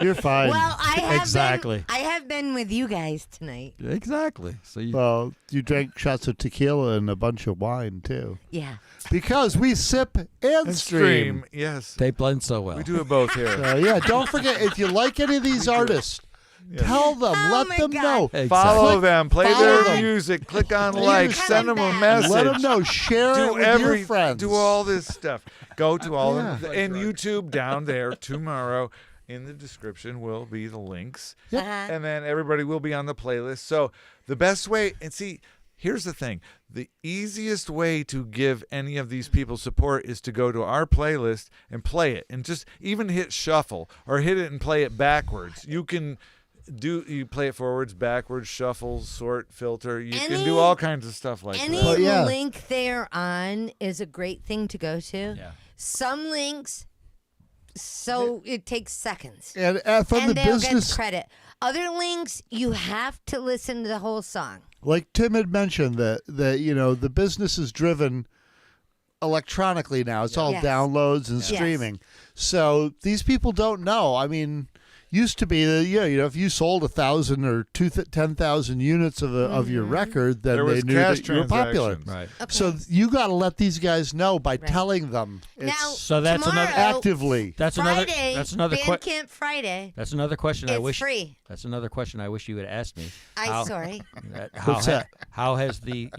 [SPEAKER 1] You're fine.
[SPEAKER 2] Well,
[SPEAKER 5] Exactly.
[SPEAKER 2] I have been with you guys tonight.
[SPEAKER 5] Exactly. So you.
[SPEAKER 1] Well, you drank shots of tequila and a bunch of wine too.
[SPEAKER 2] Yeah.
[SPEAKER 1] Because we sip and stream.
[SPEAKER 3] Yes.
[SPEAKER 5] They blend so well.
[SPEAKER 3] We do it both here.
[SPEAKER 1] So, yeah, don't forget, if you like any of these artists, tell them,
[SPEAKER 2] Oh,
[SPEAKER 1] let them know.
[SPEAKER 5] Exactly.
[SPEAKER 3] Follow them, play
[SPEAKER 1] Follow
[SPEAKER 3] their
[SPEAKER 1] them.
[SPEAKER 3] music, click on like, send them a message.
[SPEAKER 1] Let them know. Share it with your friends.
[SPEAKER 3] Do all this stuff. Go to all
[SPEAKER 1] Yeah.
[SPEAKER 3] of them. And YouTube down there tomorrow. In the description will be the links.
[SPEAKER 2] Uh-huh.
[SPEAKER 3] And then everybody will be on the playlist. So the best way, and see, here's the thing. The easiest way to give any of these people support is to go to our playlist and play it. And just even hit shuffle or hit it and play it backwards. You can play it forwards, backwards, shuffle, sort, filter. You can do all kinds of stuff like
[SPEAKER 2] Any
[SPEAKER 3] that.
[SPEAKER 2] link they're on is a great thing to go to.
[SPEAKER 5] Yeah.
[SPEAKER 2] Some links, so it takes seconds.
[SPEAKER 1] And from the
[SPEAKER 2] they'll
[SPEAKER 1] business,
[SPEAKER 2] get credit. Other links, you have to listen to the whole song.
[SPEAKER 1] like Tim had mentioned, that the business is driven electronically now. It's all
[SPEAKER 2] Yes.
[SPEAKER 1] downloads and
[SPEAKER 2] Yes.
[SPEAKER 1] streaming. So these people don't know. I mean, used to be that if you sold 1,000 or 10,000 units of your record, then
[SPEAKER 3] There
[SPEAKER 1] they
[SPEAKER 3] was
[SPEAKER 1] knew
[SPEAKER 3] cash
[SPEAKER 1] that you were popular.
[SPEAKER 3] transactions.
[SPEAKER 5] Right.
[SPEAKER 1] So you got to let these guys know by telling them.
[SPEAKER 2] Now,
[SPEAKER 5] So that's
[SPEAKER 2] tomorrow,
[SPEAKER 5] another
[SPEAKER 1] actively.
[SPEAKER 5] That's
[SPEAKER 2] Friday,
[SPEAKER 5] another question.
[SPEAKER 2] Bandcamp Friday.
[SPEAKER 5] That's another question I
[SPEAKER 2] It's
[SPEAKER 5] wish.
[SPEAKER 2] free.
[SPEAKER 5] That's another question I wish you had asked me.
[SPEAKER 2] I'm sorry.
[SPEAKER 1] What's that?
[SPEAKER 5] How has the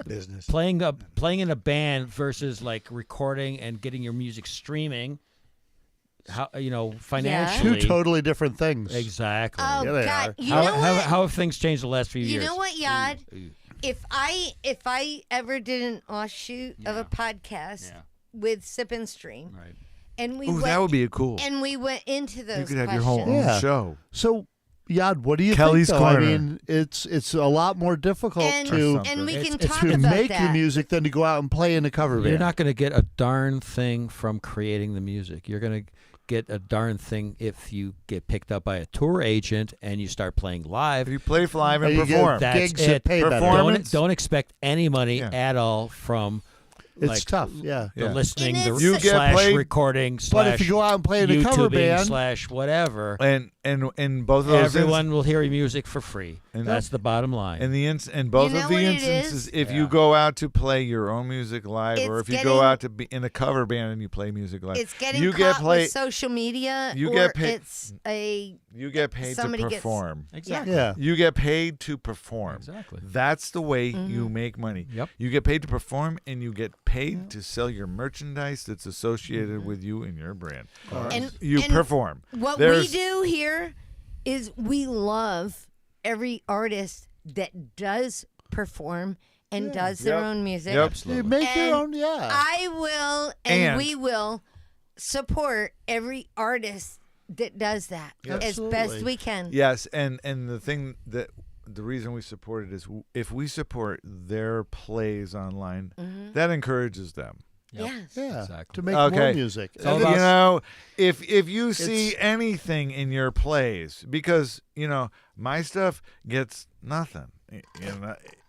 [SPEAKER 4] Business.
[SPEAKER 5] playing in a band versus like recording and getting your music streaming? How financially?
[SPEAKER 1] Two totally different things.
[SPEAKER 5] Exactly.
[SPEAKER 2] Oh,
[SPEAKER 1] Yeah, they
[SPEAKER 2] God.
[SPEAKER 1] are.
[SPEAKER 2] You know what?
[SPEAKER 5] How have things changed the last few
[SPEAKER 2] You
[SPEAKER 5] years?
[SPEAKER 2] know what, Yod? If I ever did an offshoot of a podcast with Sip and Stream,
[SPEAKER 5] Right.
[SPEAKER 2] and we
[SPEAKER 3] Ooh,
[SPEAKER 2] went,
[SPEAKER 3] that would be cool.
[SPEAKER 2] and we went into those
[SPEAKER 3] You could have
[SPEAKER 2] questions.
[SPEAKER 3] your whole own
[SPEAKER 1] Yeah.
[SPEAKER 3] show.
[SPEAKER 1] So, Yod, what do you
[SPEAKER 3] Kelly's
[SPEAKER 1] think? Though? I
[SPEAKER 3] Corner.
[SPEAKER 1] mean, it's a lot more difficult
[SPEAKER 2] And
[SPEAKER 1] to
[SPEAKER 2] we can
[SPEAKER 5] It's
[SPEAKER 2] talk
[SPEAKER 1] to
[SPEAKER 2] about
[SPEAKER 1] make
[SPEAKER 2] that.
[SPEAKER 1] the music than to go out and play in a cover band.
[SPEAKER 5] You're not going to get a darn thing from creating the music. You're going to get a darn thing if you get picked up by a tour agent and you start playing live.
[SPEAKER 3] If you play live and
[SPEAKER 1] And you get
[SPEAKER 3] perform.
[SPEAKER 5] That's
[SPEAKER 1] gigs that
[SPEAKER 5] it.
[SPEAKER 1] pay better.
[SPEAKER 3] Performance.
[SPEAKER 5] Don't expect any money
[SPEAKER 3] Yeah.
[SPEAKER 5] at all from.
[SPEAKER 1] It's
[SPEAKER 5] like,
[SPEAKER 1] tough, yeah.
[SPEAKER 5] The
[SPEAKER 3] Yeah.
[SPEAKER 5] listening,
[SPEAKER 2] And
[SPEAKER 5] the
[SPEAKER 2] it's-
[SPEAKER 3] You get
[SPEAKER 5] slash
[SPEAKER 3] paid-
[SPEAKER 5] recording,
[SPEAKER 1] But
[SPEAKER 5] slash
[SPEAKER 1] if you go out and play in a cover
[SPEAKER 5] YouTubing,
[SPEAKER 1] band,
[SPEAKER 5] slash whatever,
[SPEAKER 3] And both of those
[SPEAKER 5] everyone will hear your music for free.
[SPEAKER 3] And
[SPEAKER 5] That's the bottom line.
[SPEAKER 3] And and both
[SPEAKER 2] You know
[SPEAKER 3] of the
[SPEAKER 2] what it
[SPEAKER 3] instances,
[SPEAKER 2] is?
[SPEAKER 3] if you go out to play your own music live, or
[SPEAKER 2] It's
[SPEAKER 3] if you go
[SPEAKER 2] getting-
[SPEAKER 3] out to be in a cover band and you play music live,
[SPEAKER 2] It's getting
[SPEAKER 3] you
[SPEAKER 2] caught
[SPEAKER 3] get paid.
[SPEAKER 2] with social media,
[SPEAKER 3] you
[SPEAKER 2] or
[SPEAKER 3] get paid-
[SPEAKER 2] it's a
[SPEAKER 3] You get paid to
[SPEAKER 2] somebody gets-
[SPEAKER 3] perform.
[SPEAKER 5] Exactly.
[SPEAKER 1] yeah.
[SPEAKER 3] You get paid to perform.
[SPEAKER 5] Exactly.
[SPEAKER 3] That's the way
[SPEAKER 2] Mm-hmm.
[SPEAKER 3] you make money.
[SPEAKER 5] Yep.
[SPEAKER 3] You get paid to perform, and you get paid to sell your merchandise that's associated with you and your brand.
[SPEAKER 2] And-
[SPEAKER 3] You
[SPEAKER 2] and
[SPEAKER 3] perform.
[SPEAKER 2] What
[SPEAKER 3] There's-
[SPEAKER 2] we do here is we love every artist that does perform and does their
[SPEAKER 3] Yep.
[SPEAKER 2] own music.
[SPEAKER 3] Yep.
[SPEAKER 1] You make
[SPEAKER 2] And
[SPEAKER 1] your own, yeah.
[SPEAKER 2] I will and,
[SPEAKER 3] And-
[SPEAKER 2] we will support every artist that does that as best
[SPEAKER 1] Absolutely.
[SPEAKER 2] we can.
[SPEAKER 3] Yes, and the thing that the reason we support it is if we support their plays online, that encourages them.
[SPEAKER 2] Yes.
[SPEAKER 1] Yeah,
[SPEAKER 5] Exactly.
[SPEAKER 1] to make more
[SPEAKER 3] Okay.
[SPEAKER 1] music.
[SPEAKER 3] So,
[SPEAKER 1] And it's-
[SPEAKER 3] if you see anything in your plays, because my stuff gets nothing.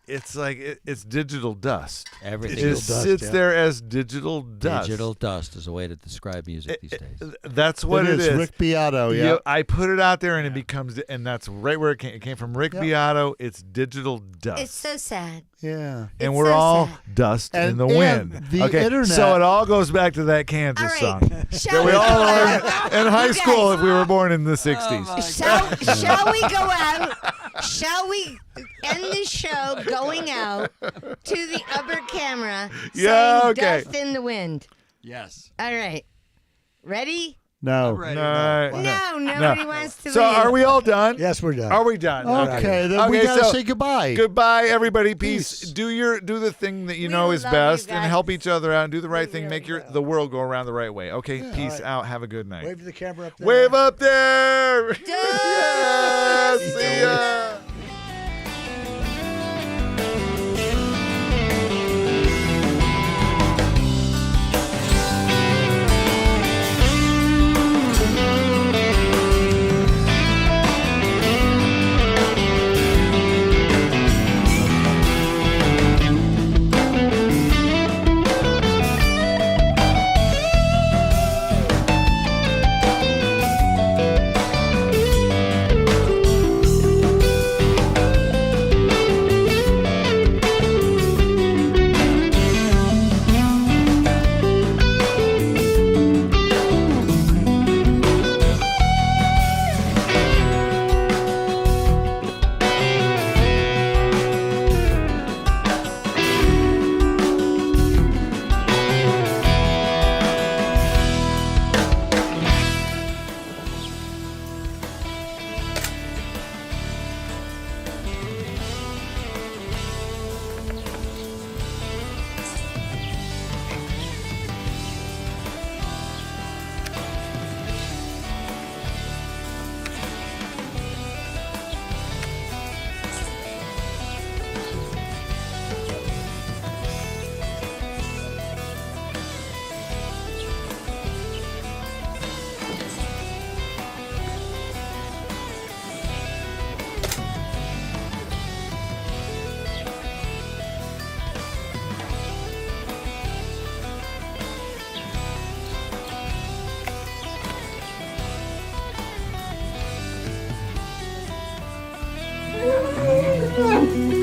[SPEAKER 3] It's like it's digital dust.
[SPEAKER 5] Everything
[SPEAKER 3] It
[SPEAKER 5] is
[SPEAKER 3] sits there as digital dust.
[SPEAKER 5] Digital dust is a way to describe music these days.
[SPEAKER 3] That's what it is.
[SPEAKER 1] Rick Beato, yeah.
[SPEAKER 3] I put it out there, and it becomes, and that's right where it came. It came from Rick Beato. It's digital dust.
[SPEAKER 2] It's so sad.
[SPEAKER 1] Yeah.
[SPEAKER 3] And
[SPEAKER 2] It's
[SPEAKER 3] we're
[SPEAKER 2] so
[SPEAKER 3] all
[SPEAKER 2] sad.
[SPEAKER 3] dust in
[SPEAKER 1] And-
[SPEAKER 3] the
[SPEAKER 1] and
[SPEAKER 3] wind.
[SPEAKER 1] the
[SPEAKER 3] okay,
[SPEAKER 1] internet-
[SPEAKER 3] so it all goes back to that Kansas
[SPEAKER 2] All right.
[SPEAKER 3] song that
[SPEAKER 2] Shall
[SPEAKER 3] we
[SPEAKER 2] we
[SPEAKER 3] all
[SPEAKER 2] go
[SPEAKER 3] learned
[SPEAKER 2] out?
[SPEAKER 3] in high
[SPEAKER 2] You
[SPEAKER 3] school
[SPEAKER 2] guys-
[SPEAKER 3] if we were born in the '60s.
[SPEAKER 2] Shall we go out? Shall we end the show going out to the upper camera
[SPEAKER 3] Yeah,
[SPEAKER 2] saying
[SPEAKER 3] okay.
[SPEAKER 2] dust in the wind?
[SPEAKER 5] Yes.
[SPEAKER 2] All right. Ready?
[SPEAKER 1] No.
[SPEAKER 2] No, nobody wants to
[SPEAKER 3] So
[SPEAKER 2] leave.
[SPEAKER 3] are we all done?
[SPEAKER 4] Yes, we're done.
[SPEAKER 3] Are we done?
[SPEAKER 1] Okay, then we
[SPEAKER 3] Okay,
[SPEAKER 1] gotta
[SPEAKER 3] so
[SPEAKER 1] say goodbye.
[SPEAKER 3] Goodbye, everybody. Peace.
[SPEAKER 1] Peace.
[SPEAKER 3] Do the thing that you
[SPEAKER 2] We
[SPEAKER 3] know is
[SPEAKER 2] love you
[SPEAKER 3] best, and
[SPEAKER 2] guys.
[SPEAKER 3] help each other out, and do the right thing.
[SPEAKER 2] really
[SPEAKER 3] Make the world go around the right way. Okay. Peace
[SPEAKER 4] right.
[SPEAKER 3] out. Have a good night.
[SPEAKER 4] Wave to the camera up there.
[SPEAKER 3] Wave up there. Yeah, see ya.
[SPEAKER 7] Bye.